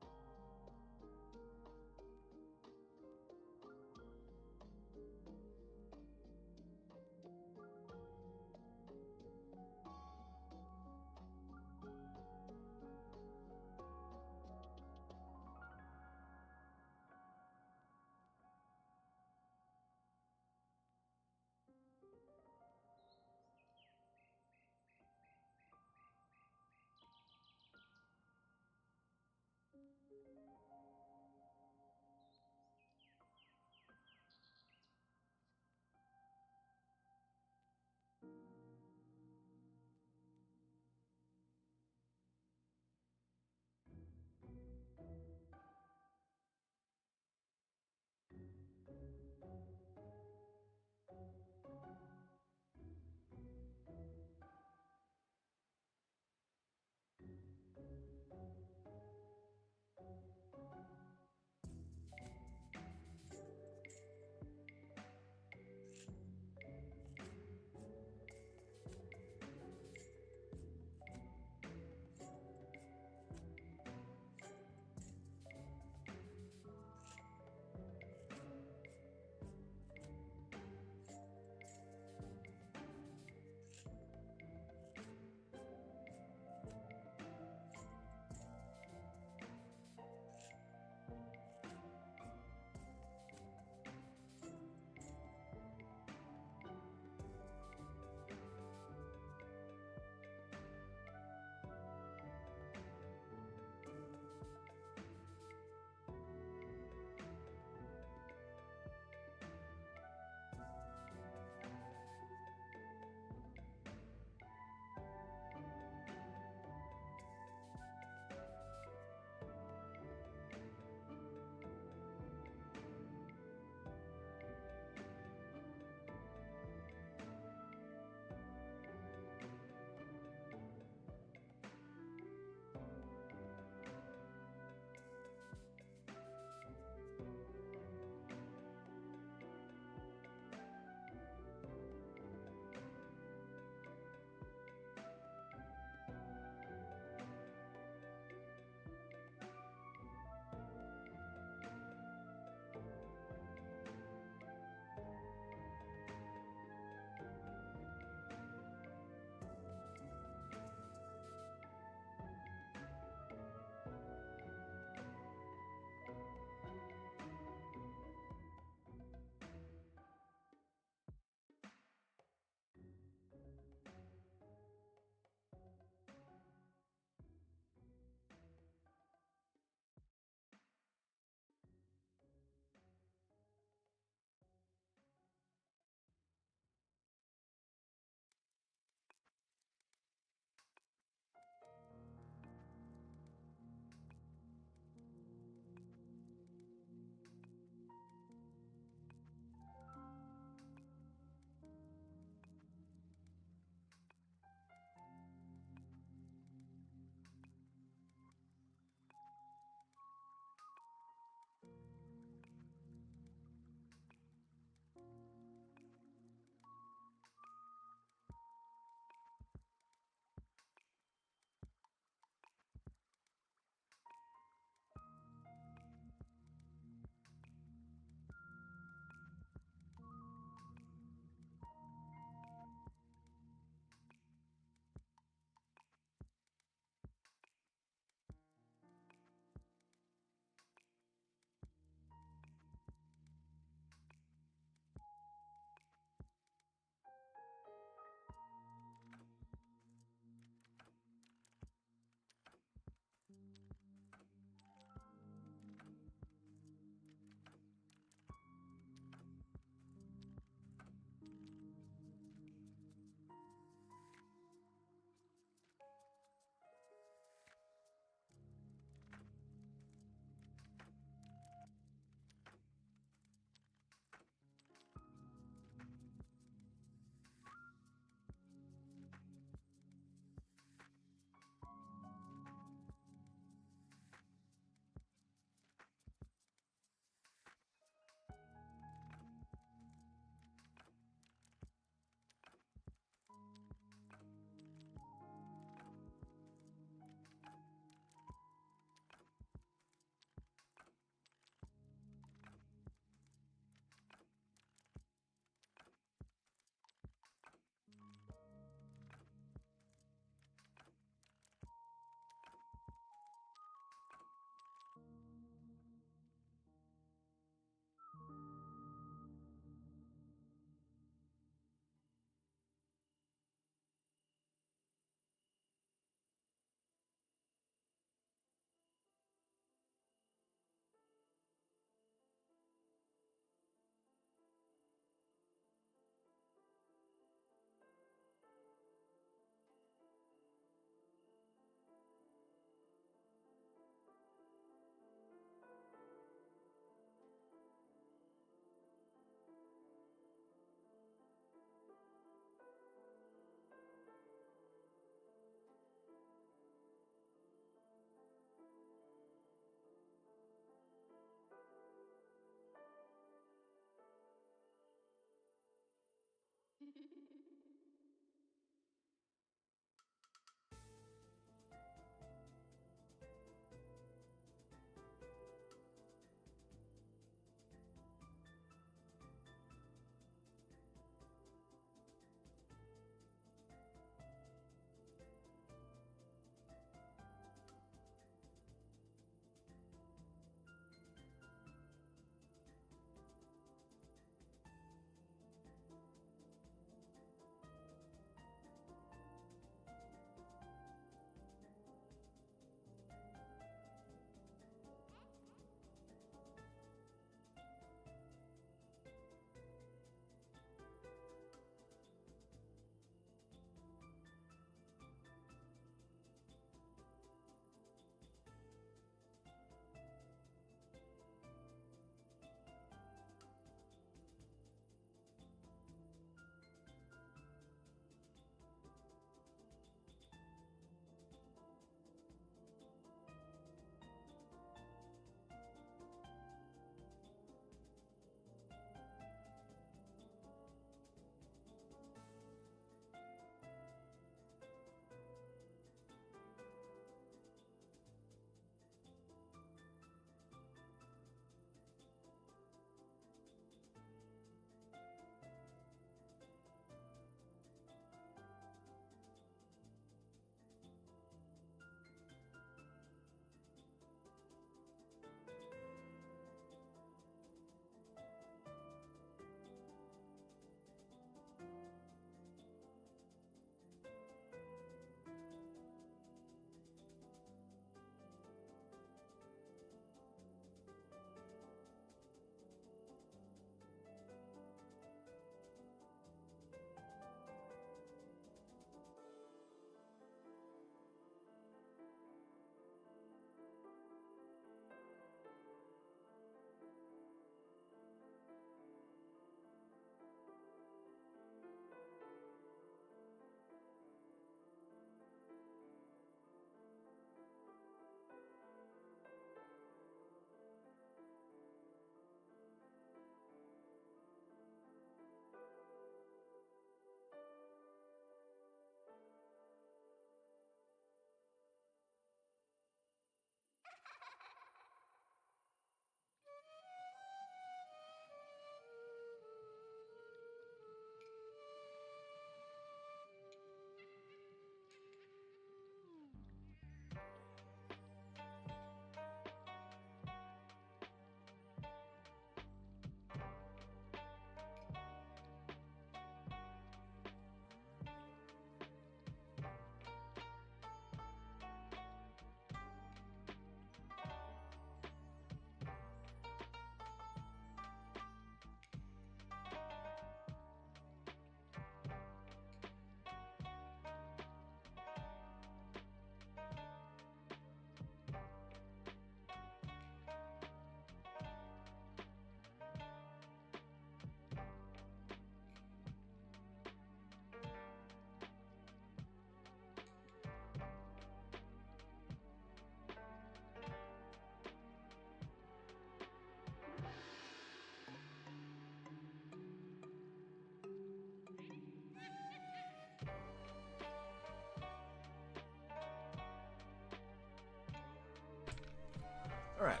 Alright.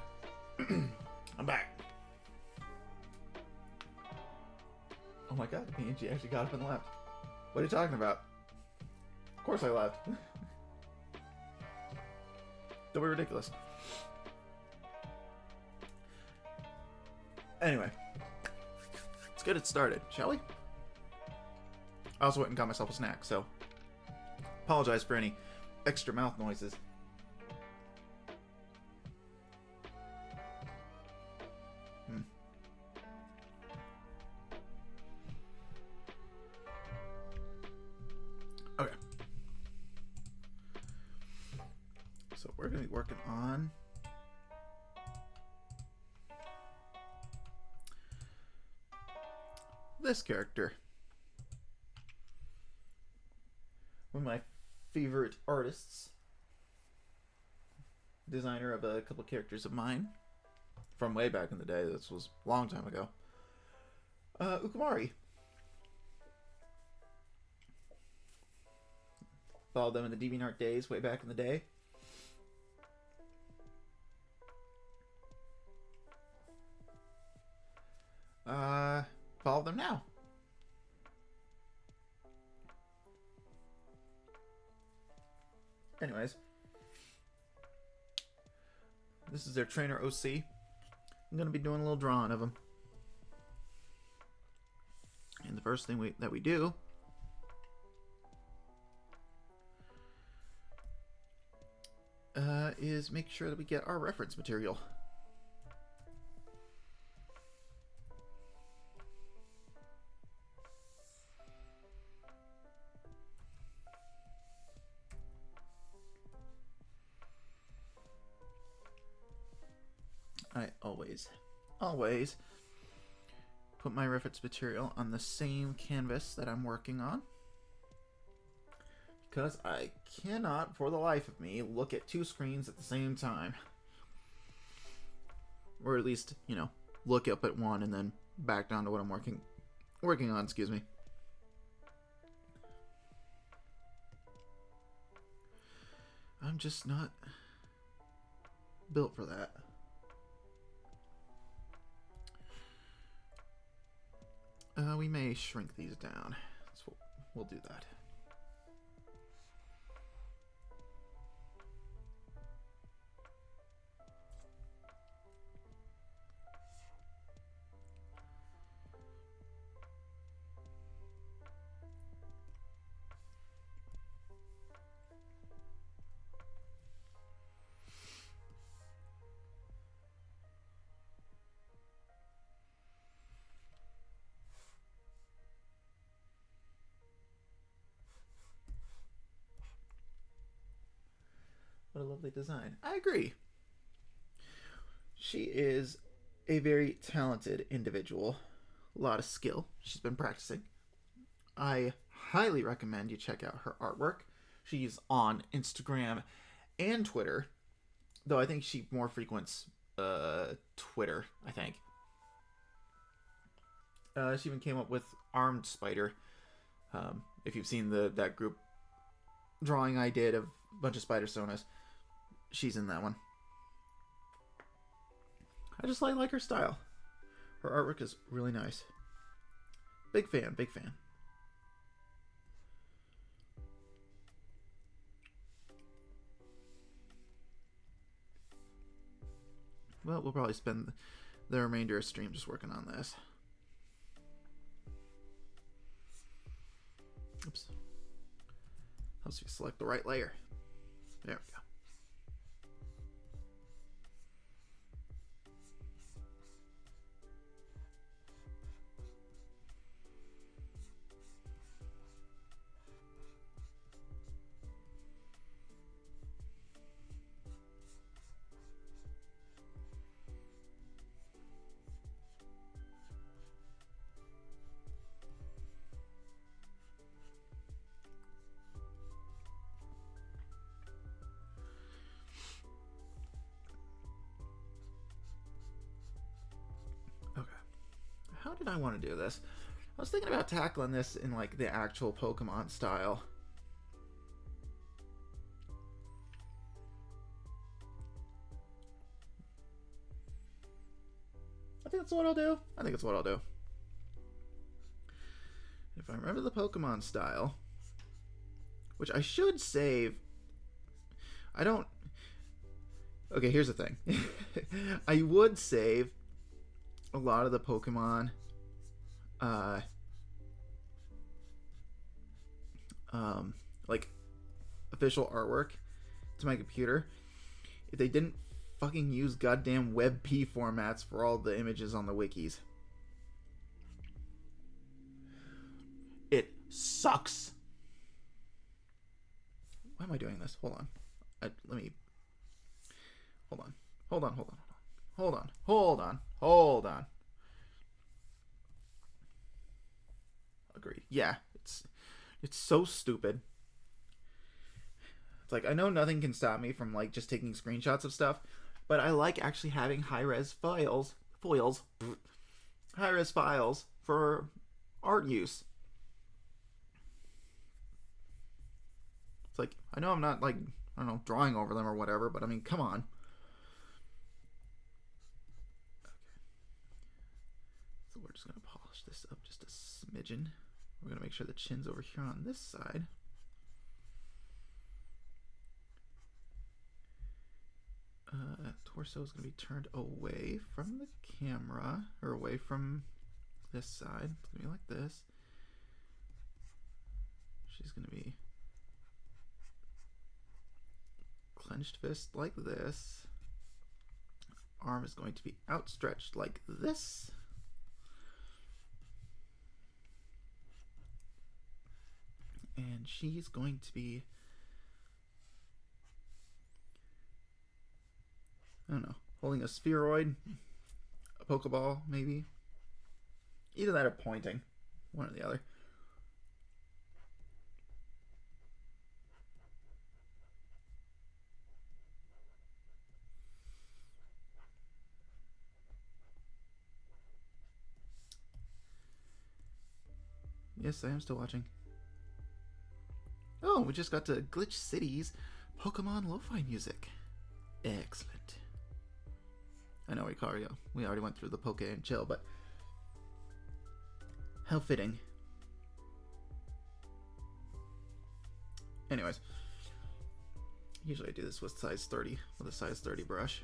I'm back. Oh my god, the PNG actually got up and left. What are you talking about? Of course I left. Don't be ridiculous. Anyway. Let's get it started, shall we? I also went and got myself a snack, so apologize for any extra mouth noises. Okay. So we're going to be working on this character. One of my favorite artists. Designer of a couple characters of mine. From way back in the day. This was a long time ago. Ukumari. Followed them in the DeviantArt days way back in the day. Follow them now. Anyways. This is their trainer OC. I'm going to be doing a little drawing of them. And the first thing that we do is make sure that we get our reference material. I always put my reference material on the same canvas that I'm working on, because I cannot for the life of me look at two screens at the same time, or at least, you know, look up at one and then back down to what I'm working on, excuse me. I'm just not built for that. We may shrink these down, so we'll do that. What a lovely design. I agree. She is a very talented individual. A lot of skill. She's been practicing. I highly recommend you check out her artwork. She's on Instagram and Twitter. Though I think she more frequents Twitter, I think. She even came up with Armed Spider. If you've seen that group drawing I did of a bunch of spider sonas, she's in that one. I just like her style. Her artwork is really nice. Big fan, big fan. Well, we'll probably spend the remainder of stream just working on this. Oops. Helps you select the right layer. There we go. How did I want to do this? I was thinking about tackling this in like the actual Pokemon style. think that's what I'll do. I think it's what I'll do. If I remember the Pokemon style, which I should save. I don't. Okay, here's the thing. I would save a lot of the Pokemon like official artwork to my computer if they didn't fucking use goddamn WebP formats for all the images on the wikis. It sucks. Why am I doing this? Hold on. Let me. Hold on. Hold on. Hold on. Hold on. Hold on. Hold on. Agreed. Yeah, it's so stupid. It's like, I know nothing can stop me from like just taking screenshots of stuff, but I like actually having high-res high-res files for art use. It's like, I know I'm not like, I don't know, drawing over them or whatever, but I mean, come on. Okay. So we're just gonna polish this up just a smidgen. We're gonna make sure the chin's over here on this side. Torso is going to be turned away from the camera, or away from this side. It's going to be like this. She's going to be clenched fist like this. Arm is going to be outstretched like this. And she's going to be, I don't know, holding a spheroid, a Pokeball, maybe. Either that or pointing. One or the other. Yes, I am still watching. Oh, we just got to Glitch City's Pokemon lo-fi music. Excellent. I know we already went through the Poke and Chill, but how fitting. Anyways, usually I do this with size 30, with a size 30 brush.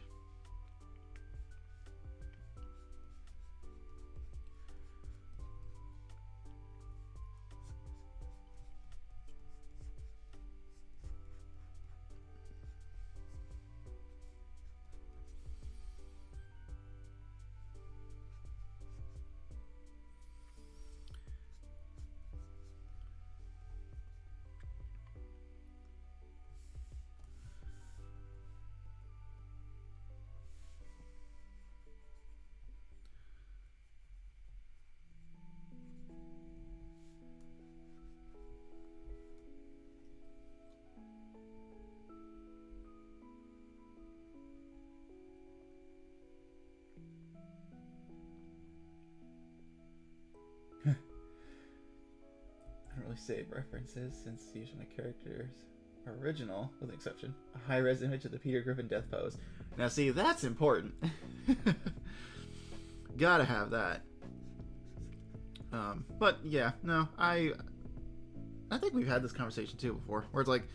I don't really save references since usually my characters are original, with an exception. A high-res image of the Peter Griffin death pose. Now see, that's important. Gotta have that. But yeah, no, I think we've had this conversation too before, where it's like,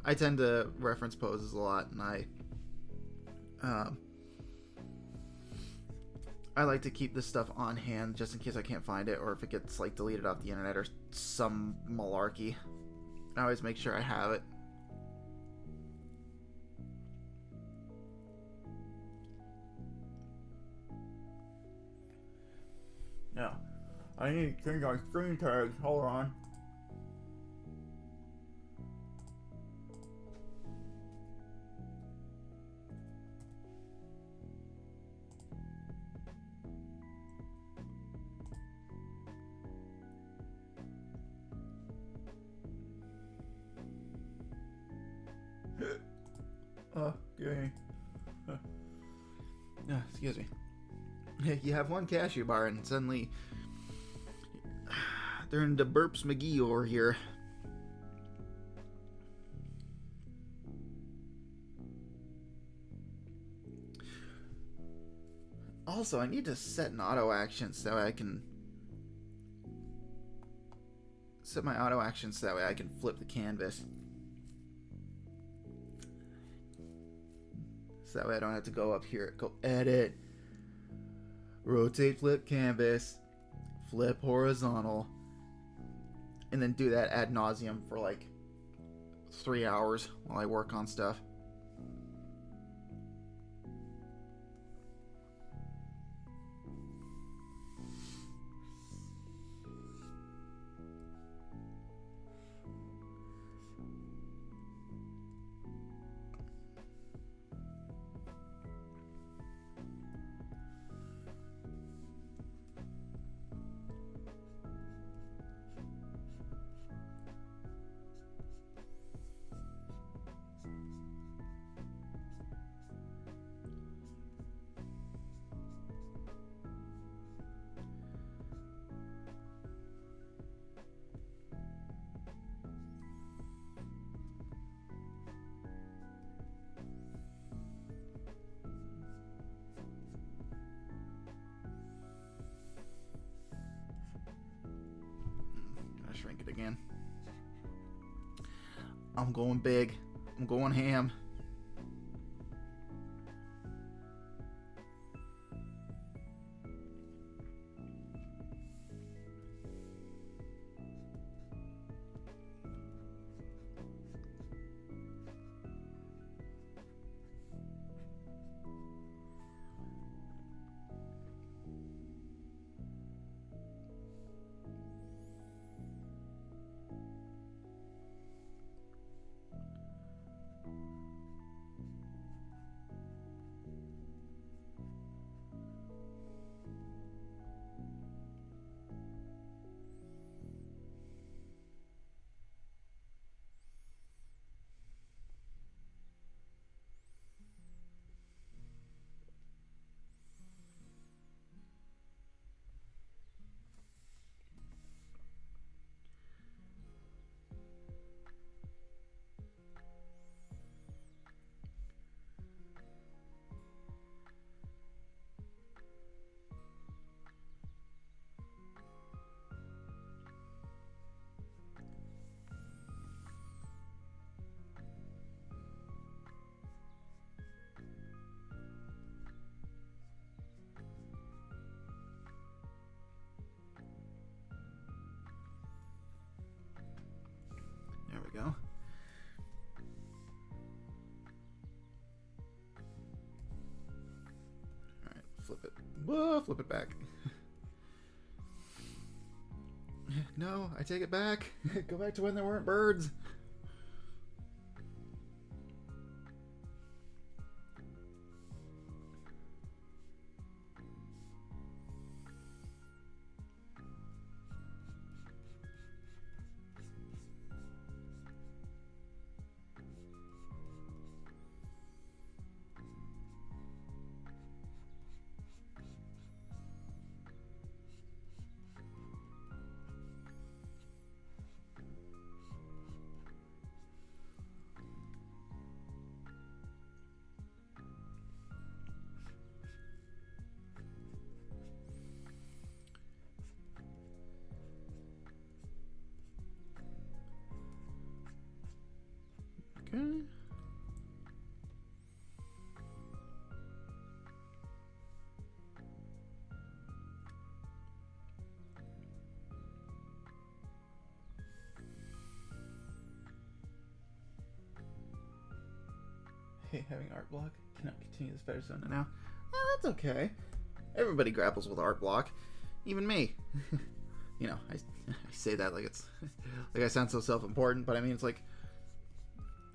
I tend to reference poses a lot, and I like to keep this stuff on hand just in case I can't find it, or if it gets like deleted off the internet or some malarkey. I always make sure I have it. Yeah, I need to change my screen tags. Hold on. Okay. Excuse me. You have one cashew bar and suddenly they're into Burps McGee over here. Also, I need to set an auto action so I can set my auto action so that way I can flip the canvas. So that way I don't have to go up here, go edit, rotate flip canvas, flip horizontal, and then do that ad nauseum for like 3 hours while I work on stuff. Shrink it again. I'm going big. I'm going ham. There we go. Alright, flip it. Whoa, flip it back. No, I take it back. Go back to when there weren't birds. Okay. Hey, having art block cannot continue this better zone now. Oh, that's okay. Everybody grapples with art block, even me. You know, I say that like it's like I sound so self-important, but I mean it's like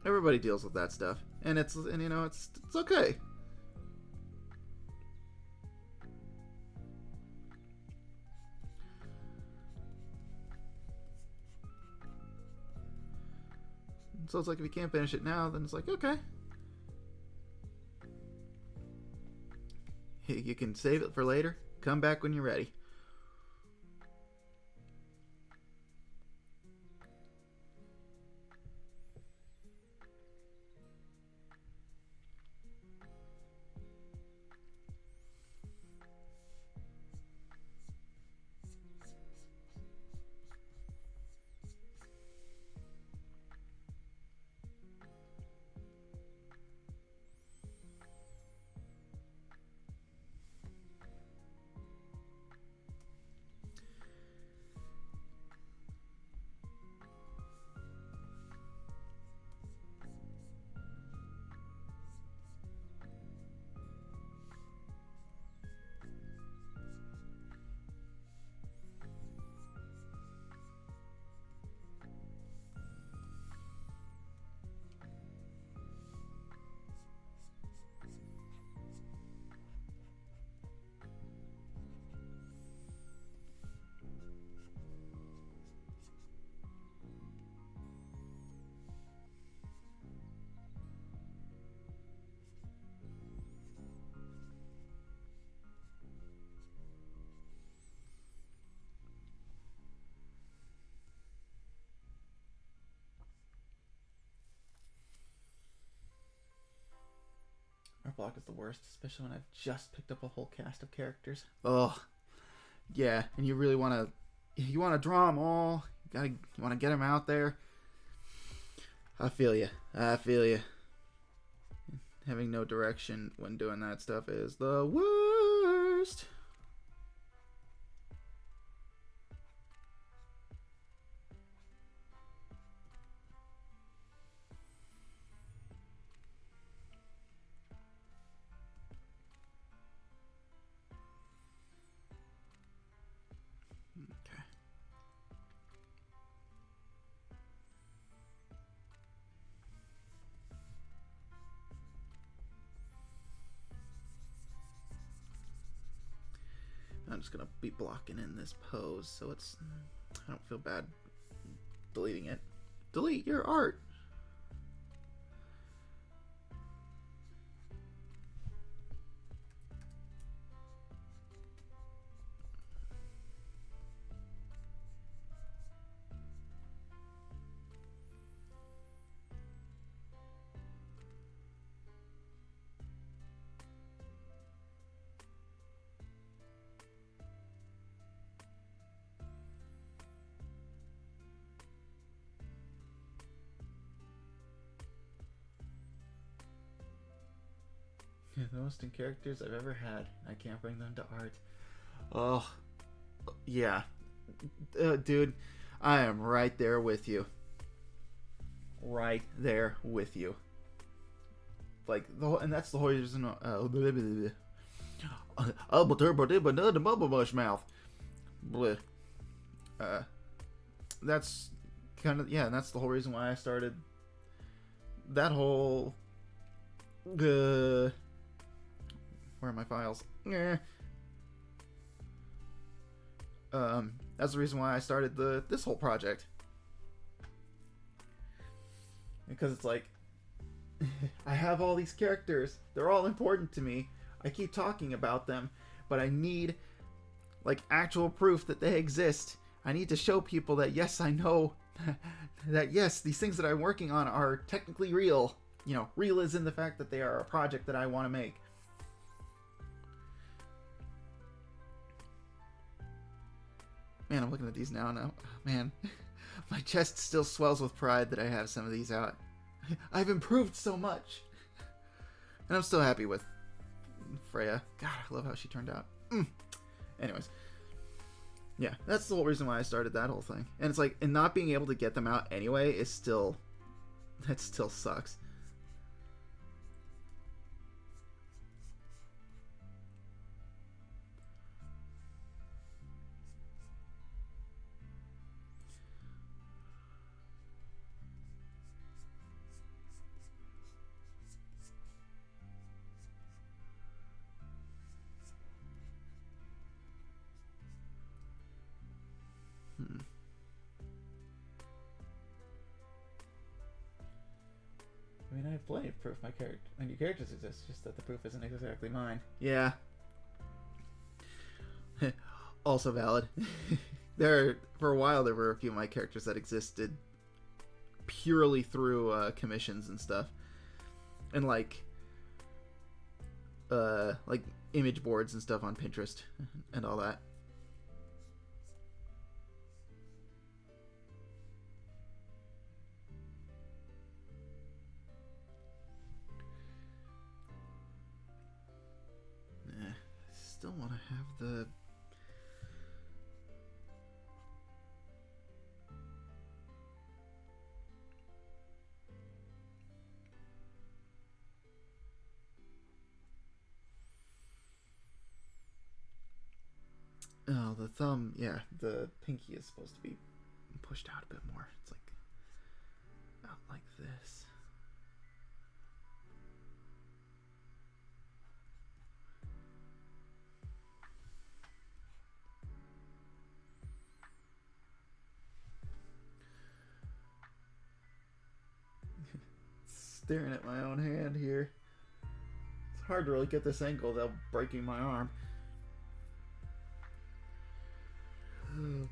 everybody deals with that stuff, and you know it's okay. So it's like if you can't finish it now, then it's like okay. You can save it for later. Come back when you're ready. block is the worst, especially when I've just picked up a whole cast of characters. Oh, yeah, and you really want to draw them all. You want to get them out there. I feel you. Having no direction when doing that stuff is the worst. Okay. I'm just gonna be blocking in this pose, so it's I don't feel bad deleting it. Delete your art. The most in characters I've ever had. I can't bring them to art. Oh, yeah. Dude, I am right there with you. Right there with you. Like, and that's the whole reason. Mush mouth. That's kind of, yeah, and that's the whole reason why I started that whole. Where are my files? That's the reason why I started this whole project. Because it's like, I have all these characters. They're all important to me. I keep talking about them, but I need, like, actual proof that they exist. I need to show people that, yes, I know that, yes, these things that I'm working on are technically real. You know, real is in the fact that they are a project that I want to make. Man, I'm looking at these now. Man, my chest still swells with pride that I have some of these out. I've improved so much. And I'm still happy with Freya. God, I love how she turned out. Anyways. Yeah, that's the whole reason why I started that whole thing. And it's like, and not being able to get them out anyway is still... That still sucks. I mean, I have plenty of proof my new characters exist, just that the proof isn't exactly mine. Yeah. Also valid. For a while, there were a few of my characters that existed purely through commissions and stuff. And like image boards and stuff on Pinterest and all that. Still want to have the... Oh, the thumb, yeah, the pinky is supposed to be pushed out a bit more. It's like out like this. Staring at my own hand here. It's hard to really get this angle without breaking my arm.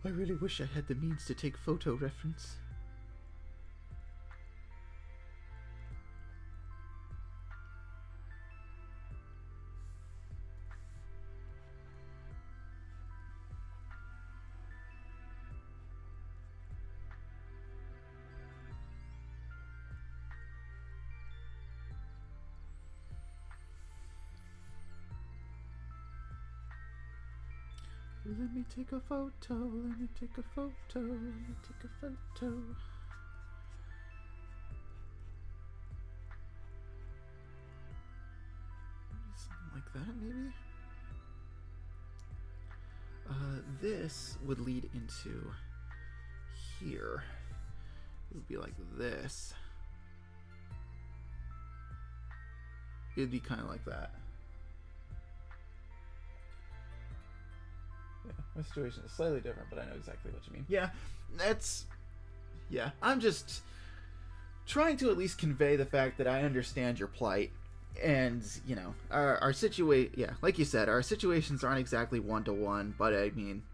I really wish I had the means to take photo reference. Let me take a photo. Let me take a photo. Let me take a photo. Something like that, maybe? This would lead into here. It would be like this. It'd be kind of like that. Yeah, my situation is slightly different, but I know exactly what you mean. Yeah, I'm just trying to at least convey the fact that I understand your plight. And, you know, our situation, yeah, like you said, our situations aren't exactly one-to-one, but I mean,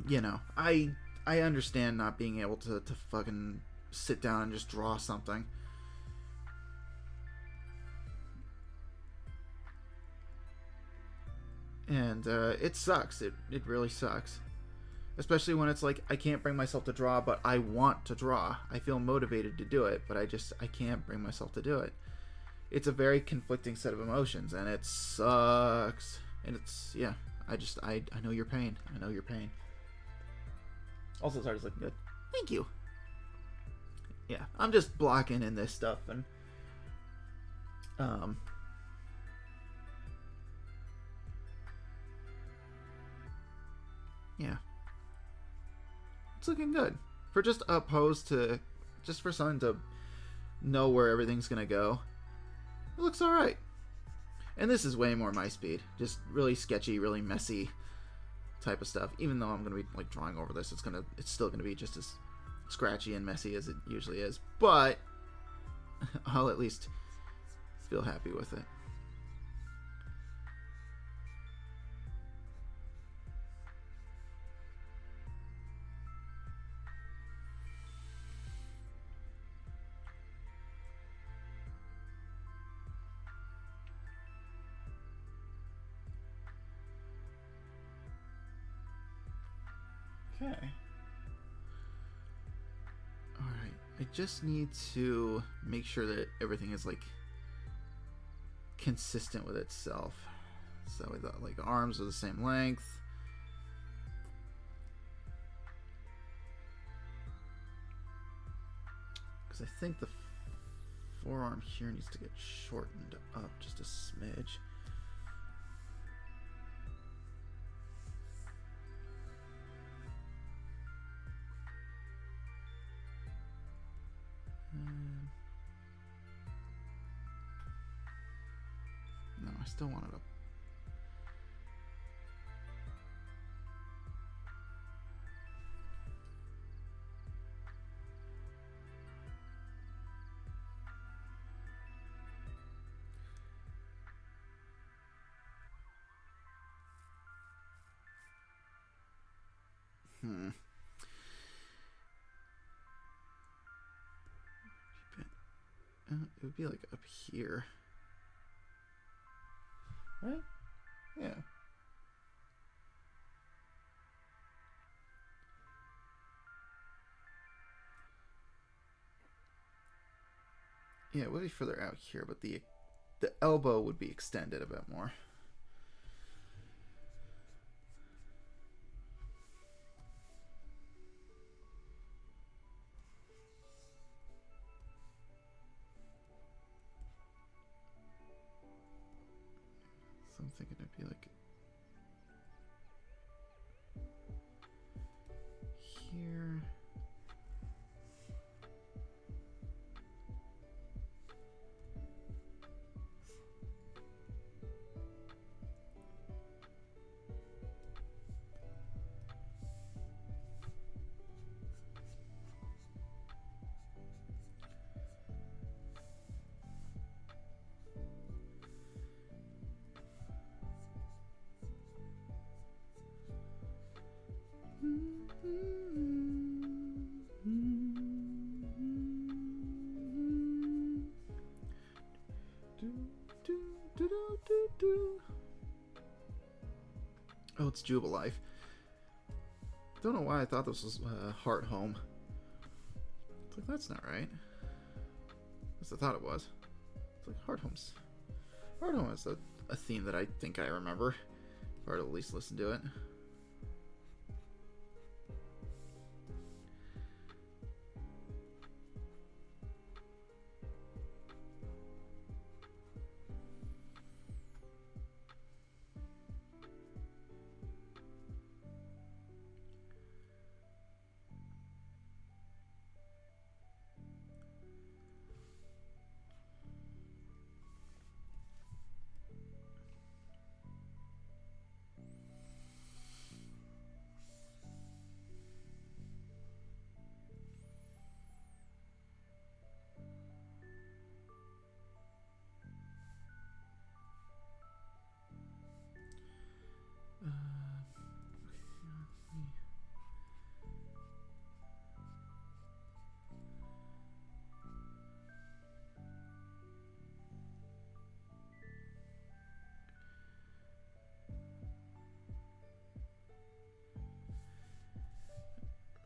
you know, I understand not being able to fucking sit down and just draw something. And it sucks. It really sucks. Especially when it's like, I can't bring myself to draw, but I want to draw. I feel motivated to do it, but I can't bring myself to do it. It's a very conflicting set of emotions, and it sucks. And it's, yeah, I know your pain. I know your pain. Also, it's already looking good. Thank you. Yeah, I'm just blocking in this stuff, and yeah, it's looking good for just opposed to just for someone to know where everything's gonna go. It looks all right, and this is way more my speed. Just really sketchy, really messy type of stuff. Even though I'm gonna be like drawing over this, it's still gonna be just as scratchy and messy as it usually is, but I'll at least feel happy with it. Okay. Alright, I just need to make sure that everything is like consistent with itself. So we thought like arms are the same length. Because I think the forearm here needs to get shortened up just a smidge. No, I still want it up. It would be like up here. Right? Yeah. Yeah, it would be further out here, but the elbow would be extended a bit more. So I'm thinking it'd be like here. Oh, it's Juba Life. Don't know why I thought this was Heart Home. It's like, that's not right. That's what I thought it was. It's like Heart Home has a theme that I think I remember, or at least listen to it.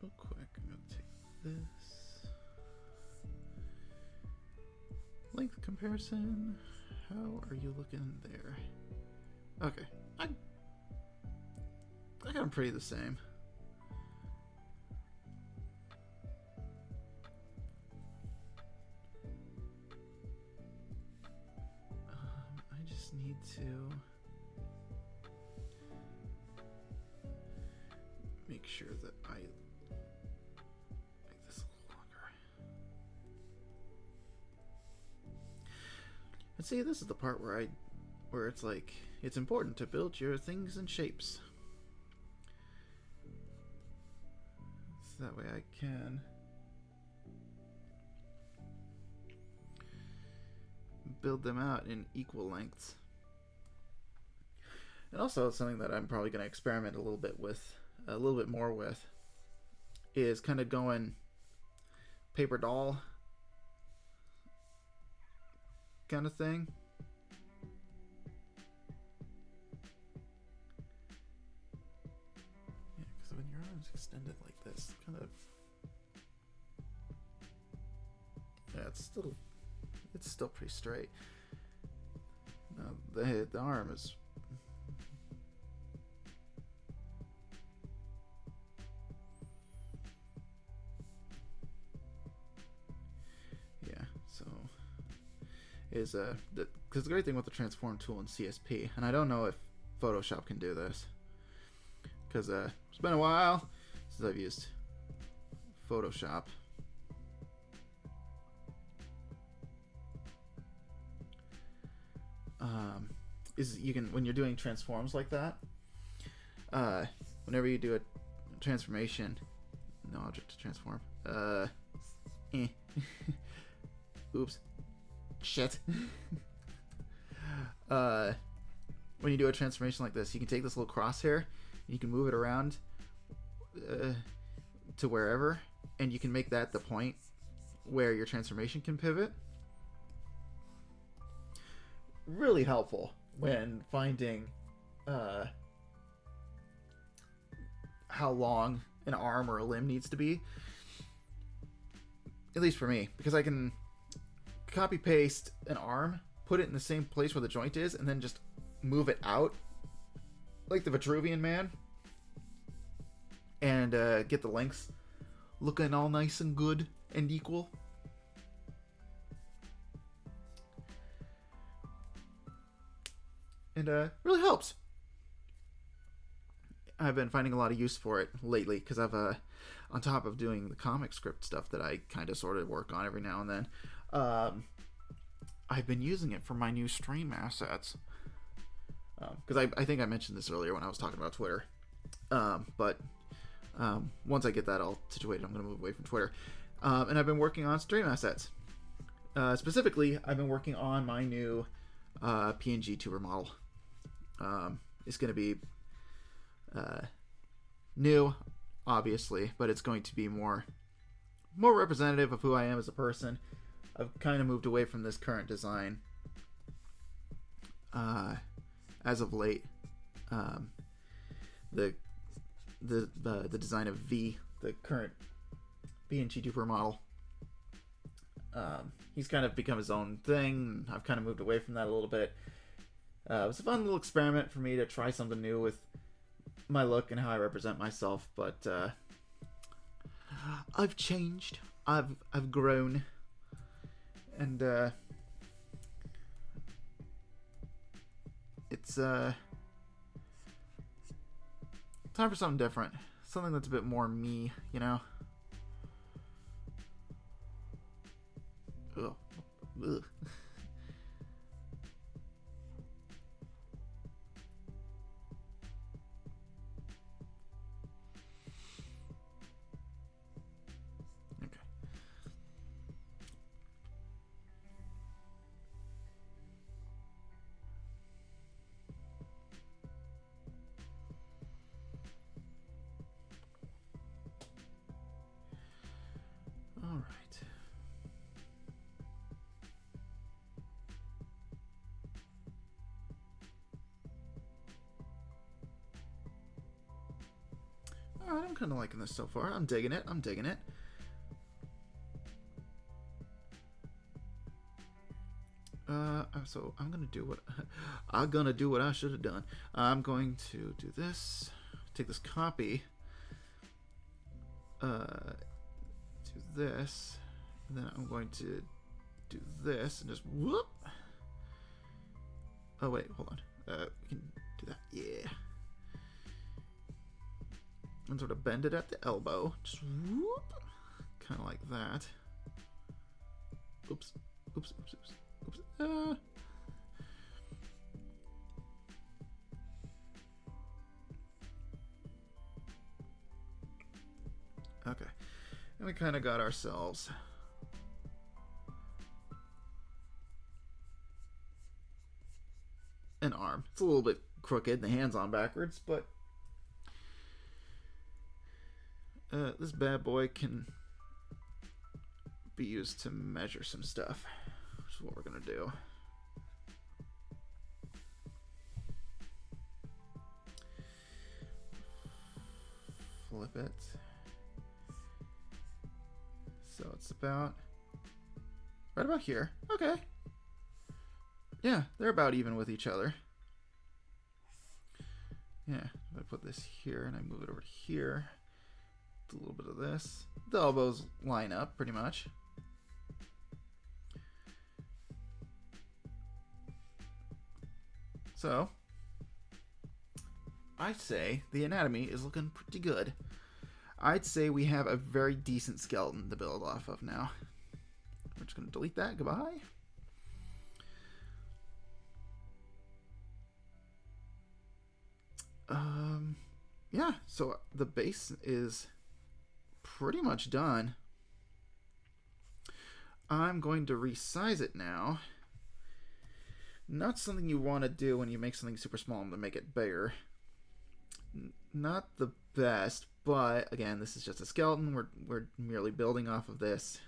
Real quick, I'm going to take this. Length comparison. How are you looking there? Okay. I got them pretty the same. I just need to make sure that I make this a little longer. And see, this is the part where it's like, it's important to build your things in shapes. So that way I can build them out in equal lengths. And also something that I'm probably going to experiment a little bit more with is kind of going paper doll kind of thing. Yeah, because when your arms extended like this, kind of, yeah, it's still pretty straight. Now the arm is because the great thing with the transform tool in CSP, and I don't know if Photoshop can do this, because it's been a while since I've used Photoshop. Is you can, when you're doing transforms like that, whenever you do a transformation, no object to transform, oops, shit. When you do a transformation like this, you can take this little crosshair and you can move it around to wherever, and you can make that the point where your transformation can pivot. Really helpful when finding how long an arm or a limb needs to be, at least for me, because I can copy paste an arm, put it in the same place where the joint is, and then just move it out like the Vitruvian Man, and get the lengths looking all nice and good and equal. And really helps. I've been finding a lot of use for it lately, because I've on top of doing the comic script stuff that I kind of sort of work on every now and then, I've been using it for my new stream assets. Because I think I mentioned this earlier when I was talking about Twitter. But once I get that all situated, I'm going to move away from Twitter. And I've been working on stream assets. Specifically, I've been working on my new PNG tuber model. It's going to be new, obviously, but it's going to be more representative of who I am as a person. I've kind of moved away from this current design as of late. The design of V, the current PNG tuber model. He's kind of become his own thing. I've kind of moved away from that a little bit. It was a fun little experiment for me to try something new with my look and how I represent myself, but I've changed. I've grown, and it's time for something different, something that's a bit more me, you know. Ugh. Ugh. Okay. All right. Alright, I'm kind of liking this so far. I'm digging it. I'm digging it. So I'm gonna do what I should have done. I'm going to do this. Take this copy. Do this, and then I'm going to do this and just whoop. Oh wait, hold on. We can do that. Yeah. And sort of bend it at the elbow. Just whoop. Kind of like that. Oops. Oops. Oops. Oops. Oops. Okay. And we kind of got ourselves an arm. It's a little bit crooked, the hand's on backwards, but this bad boy can be used to measure some stuff, which is what we're gonna do. Flip it. So it's about right about here. Okay. Yeah, they're about even with each other. Yeah, if I put this here and I move it over here, a little bit of this. The elbows line up pretty much. So, I'd say the anatomy is looking pretty good. I'd say we have a very decent skeleton to build off of now. We're just going to delete that. Goodbye. Yeah, so the base is pretty much done. I'm going to resize it now. Not something you want to do when you make something super small to make it bigger. Not the best, but again, this is just a skeleton. We're merely building off of this.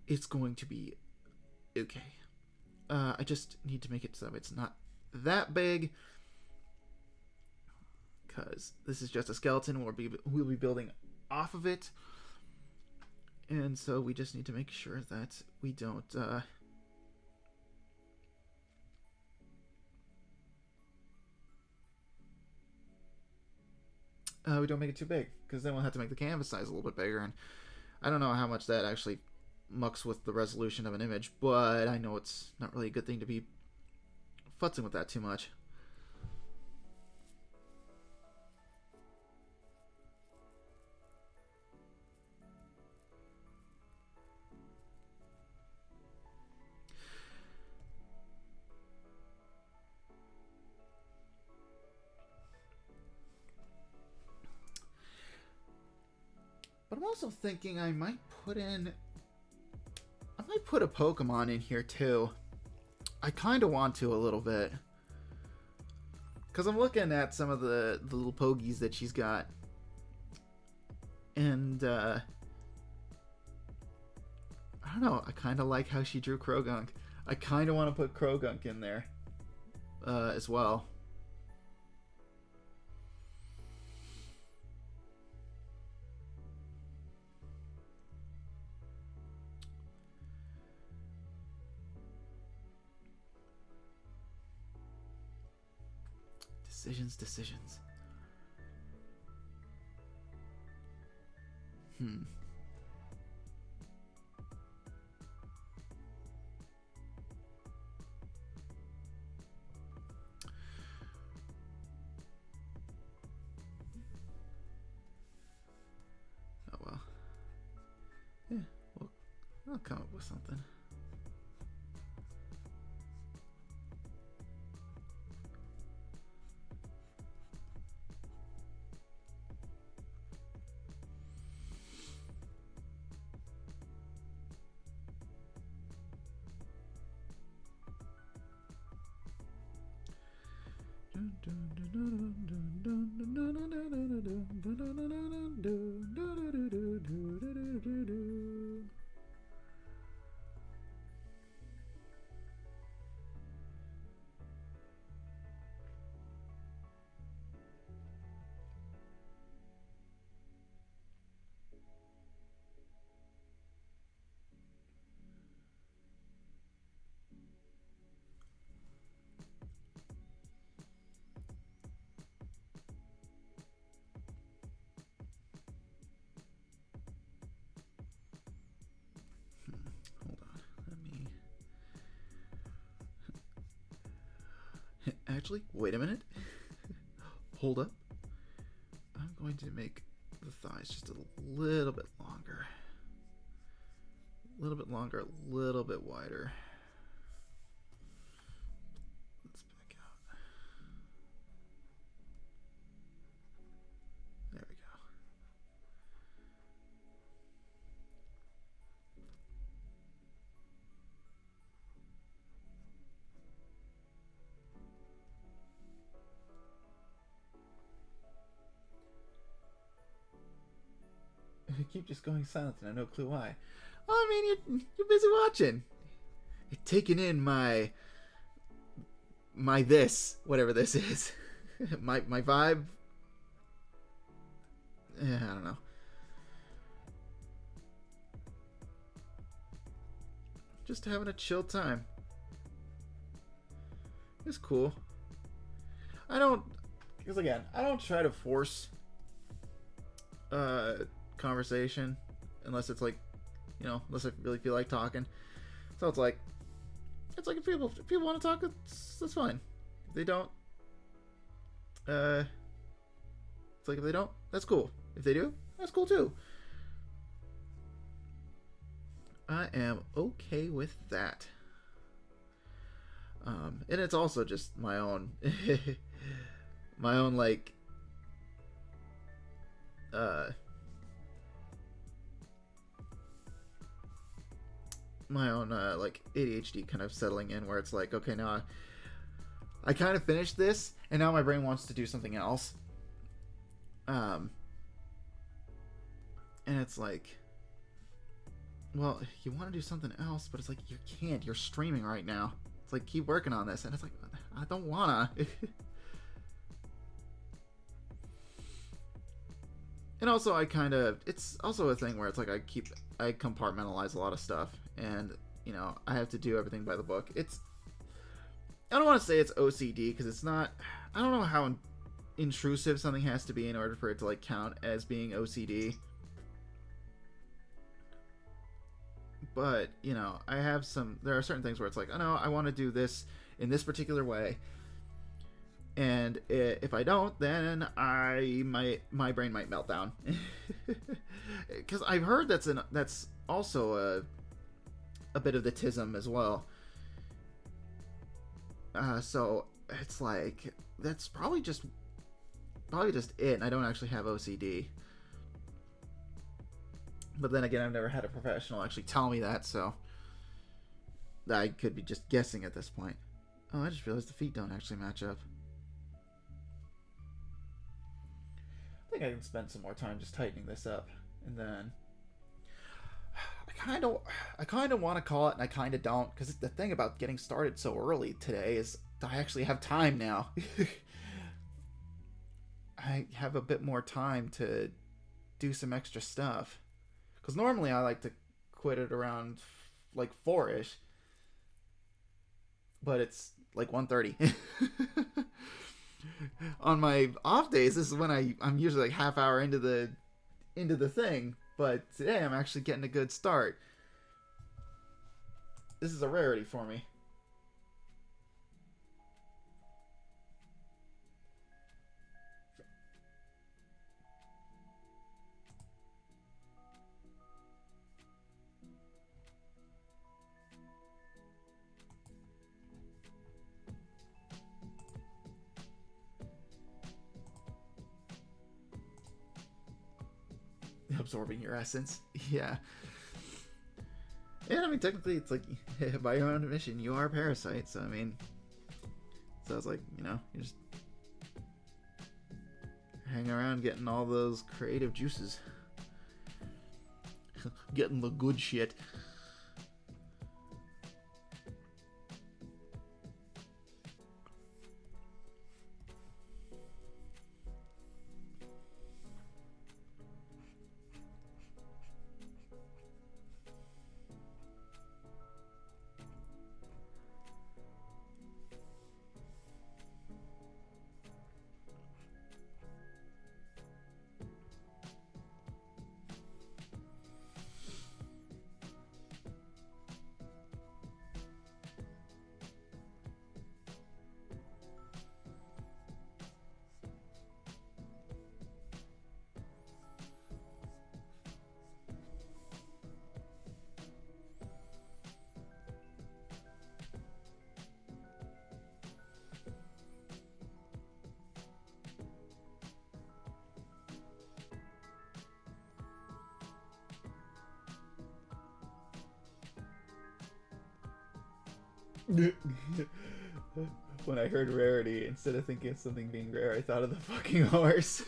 It's going to be okay. I just need to make it so it's not that big, because this is just a skeleton. We'll be building off of it, and so we just need to make sure that we don't we don't make it too big, because then we'll have to make the canvas size a little bit bigger, and I don't know how much that actually mucks with the resolution of an image, but I know it's not really a good thing to be futzing with that too much. But I'm also thinking I might put a Pokemon in here too. I kind of want to a little bit, because I'm looking at some of the little Pogies that she's got, and I don't know, I kind of like how she drew Krogunk. I kind of want to put Krogunk in there as well. Decisions. Oh well. Yeah, well, I'll come up with something. Hold on. Let me. Actually, wait a minute. Hold up. I'm going to make the thighs just a little bit longer. A little bit longer, a little bit wider. Let's back out. There we go. I keep just going silent and I have no clue why. Oh, I mean, you're busy watching. You're taking in my this, whatever this is. my vibe. Yeah, I don't know. Just having a chill time. It's cool. Because again, I don't try to force conversation unless it's like, unless I really feel like talking. So it's like if people want to talk, that's fine. If they don't, it's like if they don't, that's cool. If they do, that's cool too. I am okay with that. And it's also just my own like my own like ADHD kind of settling in, where it's like, okay, now I kind of finished this and now my brain wants to do something else. And it's like, well, you want to do something else, but it's like, you can't, you're streaming right now. It's like, keep working on this. And it's like, I don't wanna. And also it's also a thing where it's like, I compartmentalize a lot of stuff, and I have to do everything by the book. I don't want to say it's OCD, because it's not. I don't know how intrusive something has to be in order for it to like count as being OCD. But there are certain things where it's like, oh no, I want to do this in this particular way, and if I don't, then my brain might melt down. Because I've heard that's also a bit of the tism as well. So it's like, that's probably just it, and I don't actually have OCD. But then again, I've never had a professional actually tell me that, so I could be just guessing at this point. Oh, I just realized the feet don't actually match up. I think I can spend some more time just tightening this up, and then I kind of want to call it, and I kind of don't, because the thing about getting started so early today is I actually have time now. I have a bit more time to do some extra stuff. Because normally I like to quit it around like 4-ish. But it's like 1:30. On my off days, this is when I'm usually like half hour into the thing. But today I'm actually getting a good start. This is a rarity for me. Absorbing your essence. Yeah. Yeah, I mean, technically, it's like, by your own admission, you are a parasite, so I mean, so it's like, you just hang around getting all those creative juices. Getting the good shit. When I heard rarity, instead of thinking of something being rare, I thought of the fucking horse.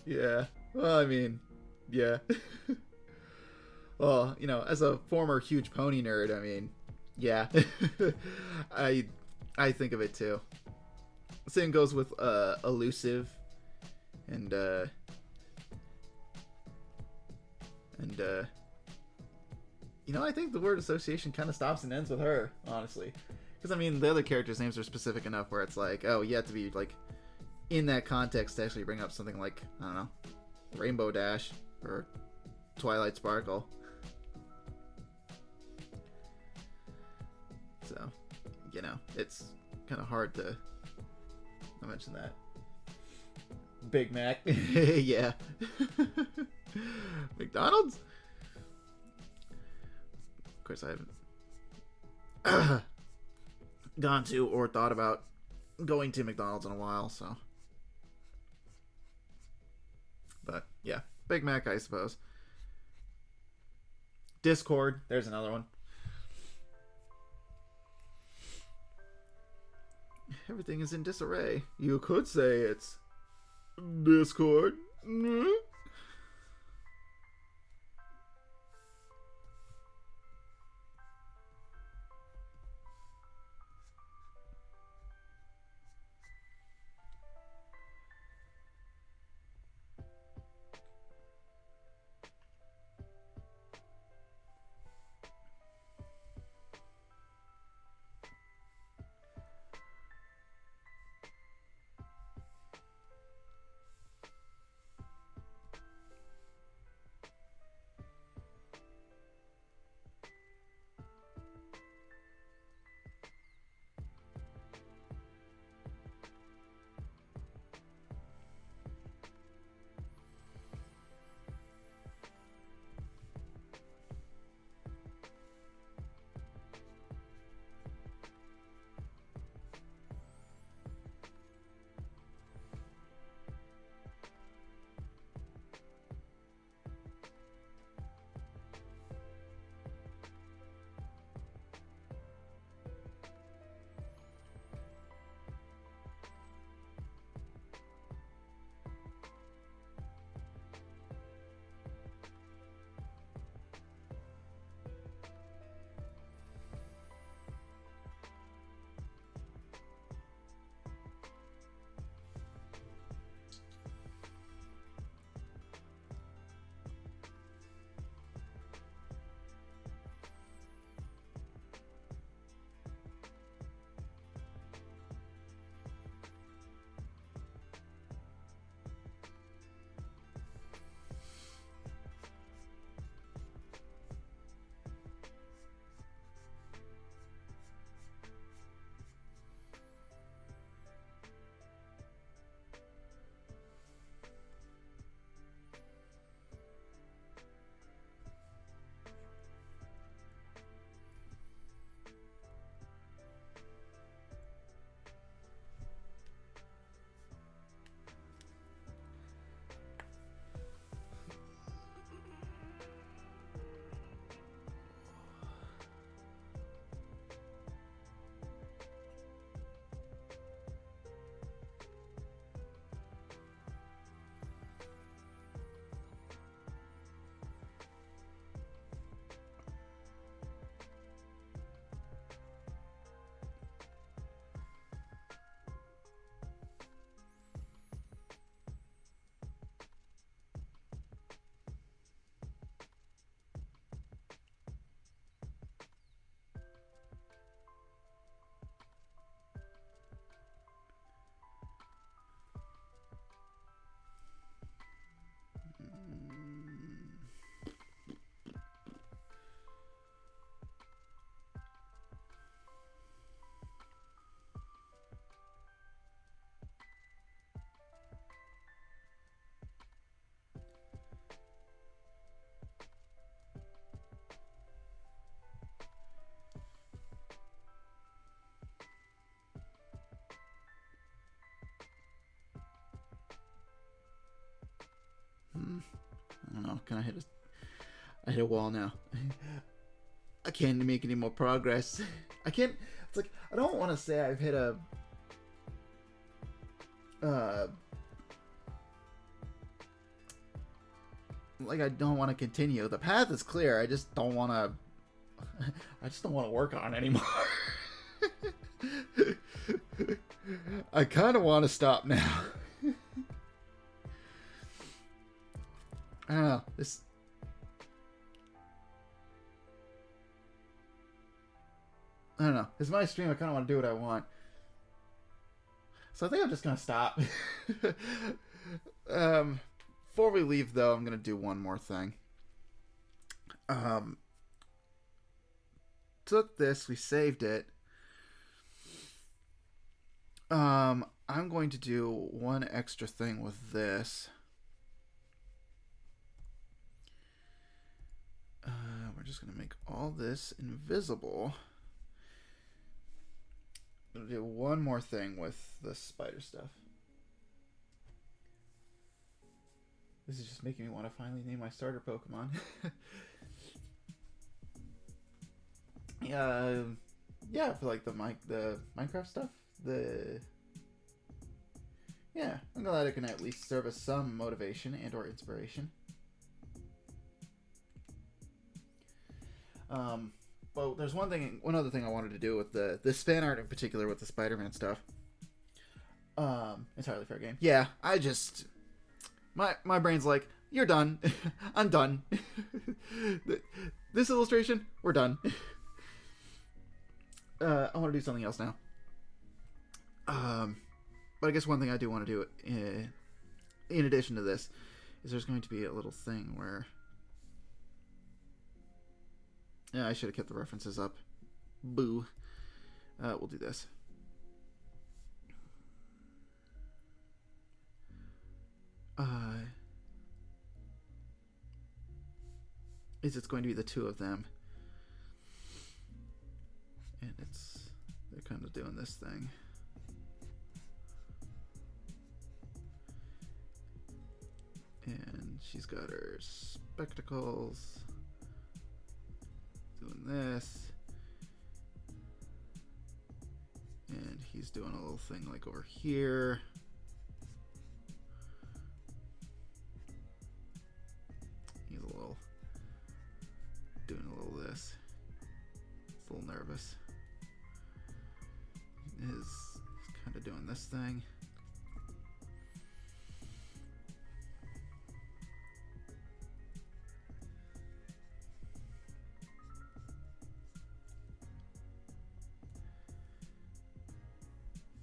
Yeah. Well, I mean, yeah. Well, as a former huge pony nerd, I mean, yeah. I think of it too. Same goes with elusive and I think the word association kind of stops and ends with her, honestly. Because, I mean, the other characters' names are specific enough where it's like, oh, you have to be, like, in that context to actually bring up something like, I don't know, Rainbow Dash or Twilight Sparkle. So, it's kind of hard to mention that. Big Mac. Yeah. McDonald's? Of course, I haven't gone to or thought about going to McDonald's in a while, so. But, yeah. Big Mac, I suppose. Discord. There's another one. Everything is in disarray. You could say it's Discord. I don't know. Can I hit a wall now? I can't make any more progress. I can't. It's like I don't want to say I've hit a. Like I don't want to continue. The path is clear. I just don't want to. I just don't want to work on it anymore. I kind of want to stop now. I don't know. This. I don't know. It's my stream. I kind of want to do what I want. So I think I'm just going to stop. Before we leave, though, I'm going to do one more thing. Took this. We saved it. I'm going to do one extra thing with this. We're just going to make all this invisible. I'm going to do one more thing with the spider stuff. This is just making me want to finally name my starter Pokemon. Yeah, for like the Minecraft stuff. I'm glad it can at least serve as some motivation and or inspiration. But there's one other thing I wanted to do with this fan art in particular with the Spider-Man stuff. Entirely fair game. Yeah, I just my brain's like, you're done. I'm done. This illustration, we're done. I want to do something else now. But I guess one thing I do want to do in addition to this is there's going to be a little thing where. Yeah, I should have kept the references up. Boo. We'll do this. It's going to be the two of them. And they're kind of doing this thing. And she's got her spectacles. Doing this. And he's doing a little thing like over here. He's doing a little this. He's a little nervous. He's kind of doing this thing.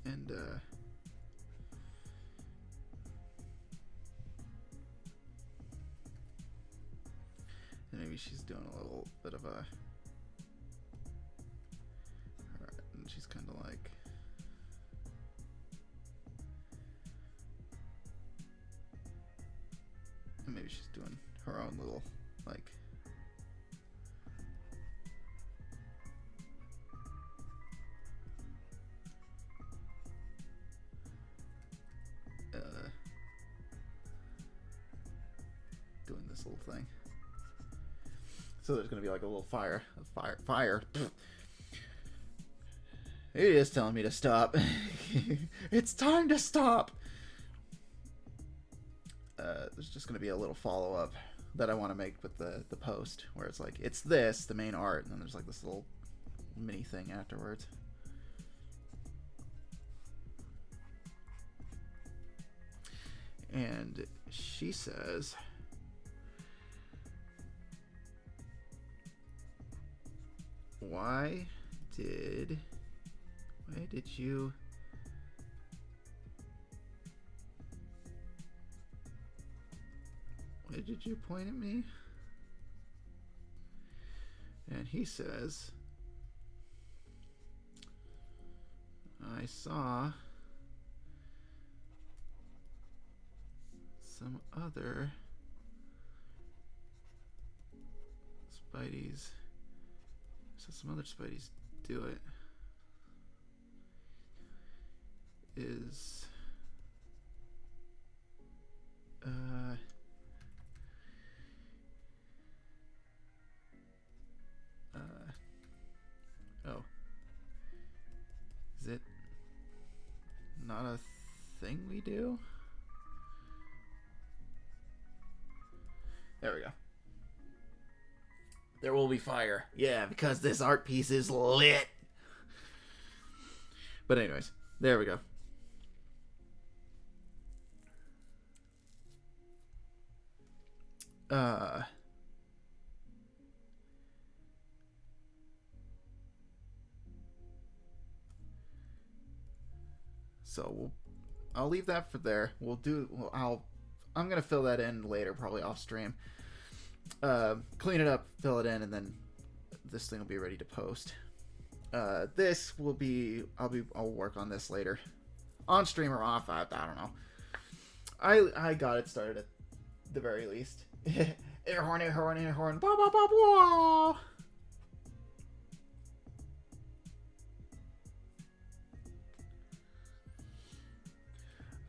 And maybe she's doing a little bit of a. Alright, and she's kind of like. And maybe she's doing her own little, like. Doing this little thing. So there's going to be like a little fire. It is telling me to stop. It's time to stop. There's just going to be a little follow-up that I want to make with the post where it's like, it's this, the main art, and then there's like this little mini thing afterwards. And she says, why did you point at me? And he says, I saw some other Spideys. So some other Spideys do it. do? There we go. There will be fire. Yeah, because this art piece is lit. But anyways, there we go. So I'll leave that for there. I'm gonna fill that in later, probably off stream. Clean it up, fill it in, and then this thing will be ready to post. This will be I'll work on this later, on stream or off. I don't know. I got it started at the very least. Air horn, air horn, air horn. Blah, blah, blah, blah.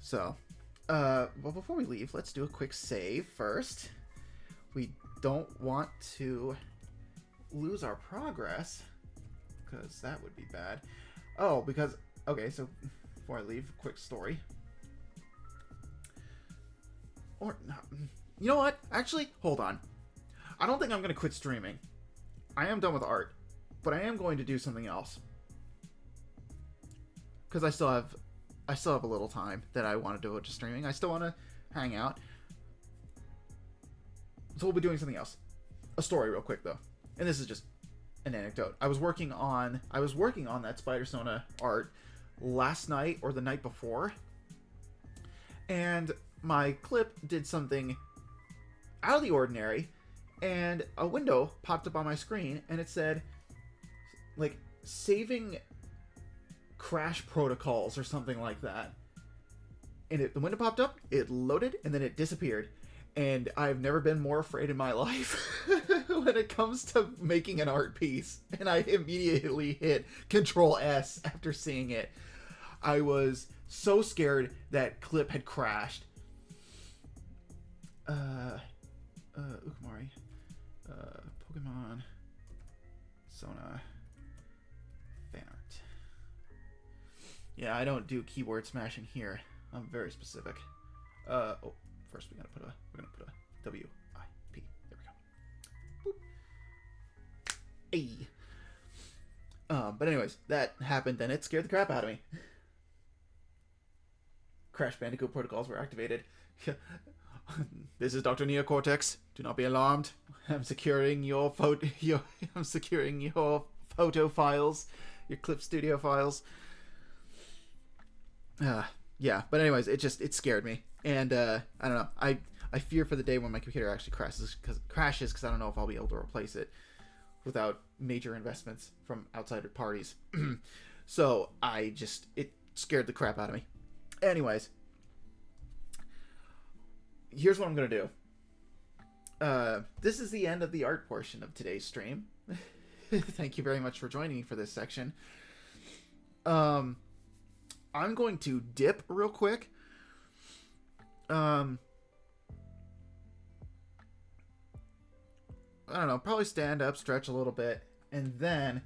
So, well, before we leave, let's do a quick save first. We don't want to lose our progress, because that would be bad. Oh, because, okay, so before I leave, quick story. Or, not. You know what? Actually, hold on. I don't think I'm going to quit streaming. I am done with art, but I am going to do something else. Because I still have a little time that I want to devote to streaming. I still want to hang out. So we'll be doing something else. A story real quick, though. And this is just an anecdote. I was working on that Spider-Sona art last night or the night before. And my clip did something out of the ordinary, and a window popped up on my screen, and it said, like, saving crash protocols or something like that. And the window popped up, it loaded, and then it disappeared. And I've never been more afraid in my life when it comes to making an art piece. And I immediately hit Control S after seeing it. I was so scared that clip had crashed. Ukumari. Pokemon. Sona. Fan art. Yeah, I don't do keyboard smashing here. I'm very specific. First we're gonna put a W-I-P. There we go. Boop. Hey. But anyways, that happened and it scared the crap out of me. Crash Bandicoot protocols were activated. This is Dr. Neocortex. Do not be alarmed. I'm securing your photo files, your Clip Studio files. Yeah, but anyways, it scared me, and I don't know. I fear for the day when my computer actually crashes because I don't know if I'll be able to replace it without major investments from outside parties. So it scared the crap out of me. Anyways, here's what I'm gonna do. This is the end of the art portion of today's stream. Thank you very much for joining me for this section. I'm going to dip real quick. I don't know, probably stand up, stretch a little bit, and then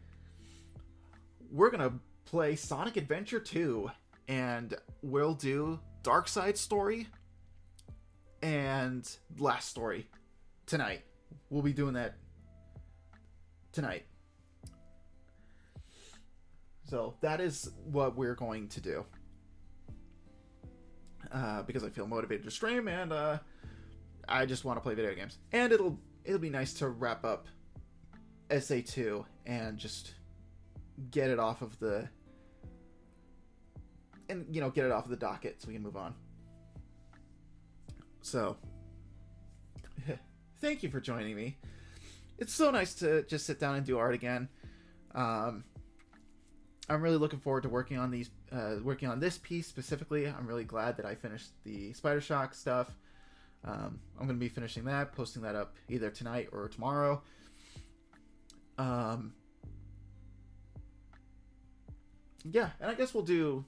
we're gonna play Sonic Adventure 2, and we'll do Dark Side Story and Last Story tonight. We'll be doing that tonight. So that is what we're going to do. Because I feel motivated to stream, and I just want to play video games. And it'll be nice to wrap up SA2 and just get it off of the docket so we can move on. So thank you for joining me. It's so nice to just sit down and do art again. I'm really looking forward to working on this piece specifically. I'm really glad that I finished the Spider Shock stuff. I'm going to be finishing that, posting that up either tonight or tomorrow. Yeah, and I guess we'll do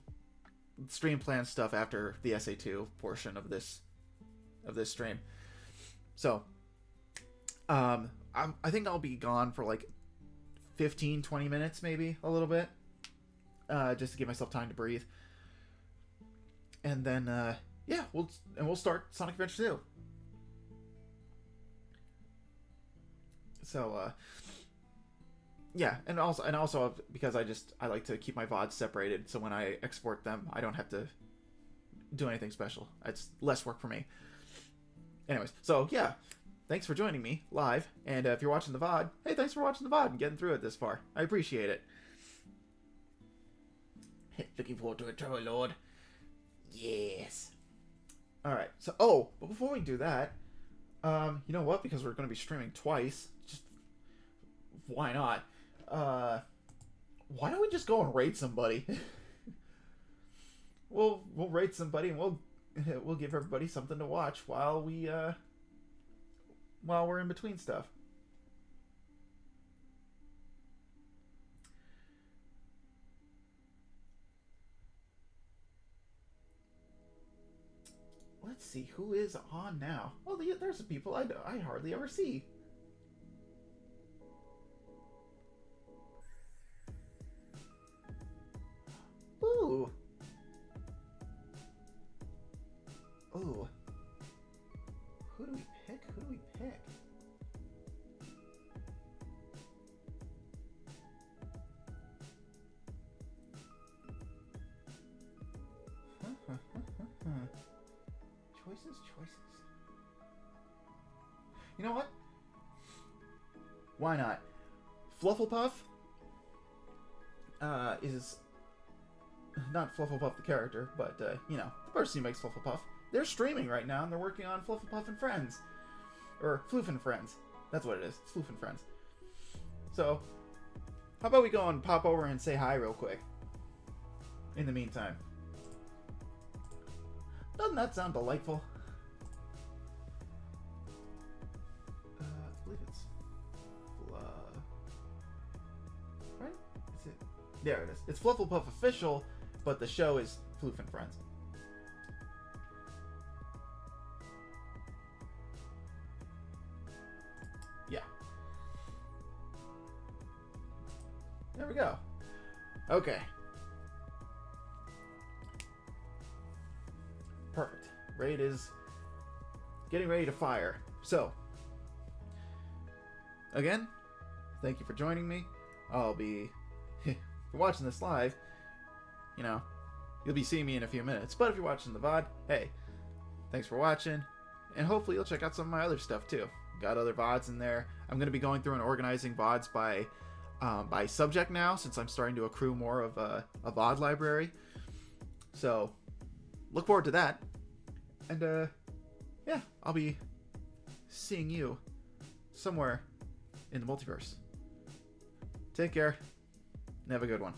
stream plan stuff after the SA2 portion of this stream. So, I think I'll be gone for like 15-20 minutes, maybe a little bit. Just to give myself time to breathe. And then yeah, we'll start Sonic Adventure 2. So yeah, and also because I like to keep my VODs separated, so when I export them, I don't have to do anything special. It's less work for me. Anyways, so yeah, thanks for joining me live, and if you're watching the VOD, hey, thanks for watching the VOD and getting through it this far. I appreciate it. Looking forward to it, Turbo Lord. Yes. Alright, so, but before we do that, you know what? Because we're going to be streaming twice, just, why not? Why don't we just go and raid somebody? we'll raid somebody, and we'll give everybody something to watch while we're in between stuff. Let's see, who is on now? Well, there's some people I hardly ever see. Ooh. Ooh. Who do we pick? Who do we pick? Choices. You know what? Why not? Flufflepuff is not Flufflepuff the character, but you know, the person who makes Flufflepuff. They're streaming right now, and they're working on Flufflepuff and Friends, or Floof and Friends. That's what it is. It's Floof and Friends. So, how about we go and pop over and say hi real quick? In the meantime, doesn't that sound delightful? I believe it's right? Is it? There it is. It's Flufflepuff official, but the show is Floof and Friends. Yeah. There we go. Okay. Perfect. Raid is getting ready to fire. So, again, thank you for joining me. I'll be, if you're watching this live, you know, you'll be seeing me in a few minutes. But if you're watching the VOD, hey, thanks for watching. And hopefully you'll check out some of my other stuff too. Got other VODs in there. I'm going to be going through and organizing VODs by subject now, since I'm starting to accrue more of a VOD library. So, look forward to that. And, yeah, I'll be seeing you somewhere in the multiverse. Take care, and have a good one.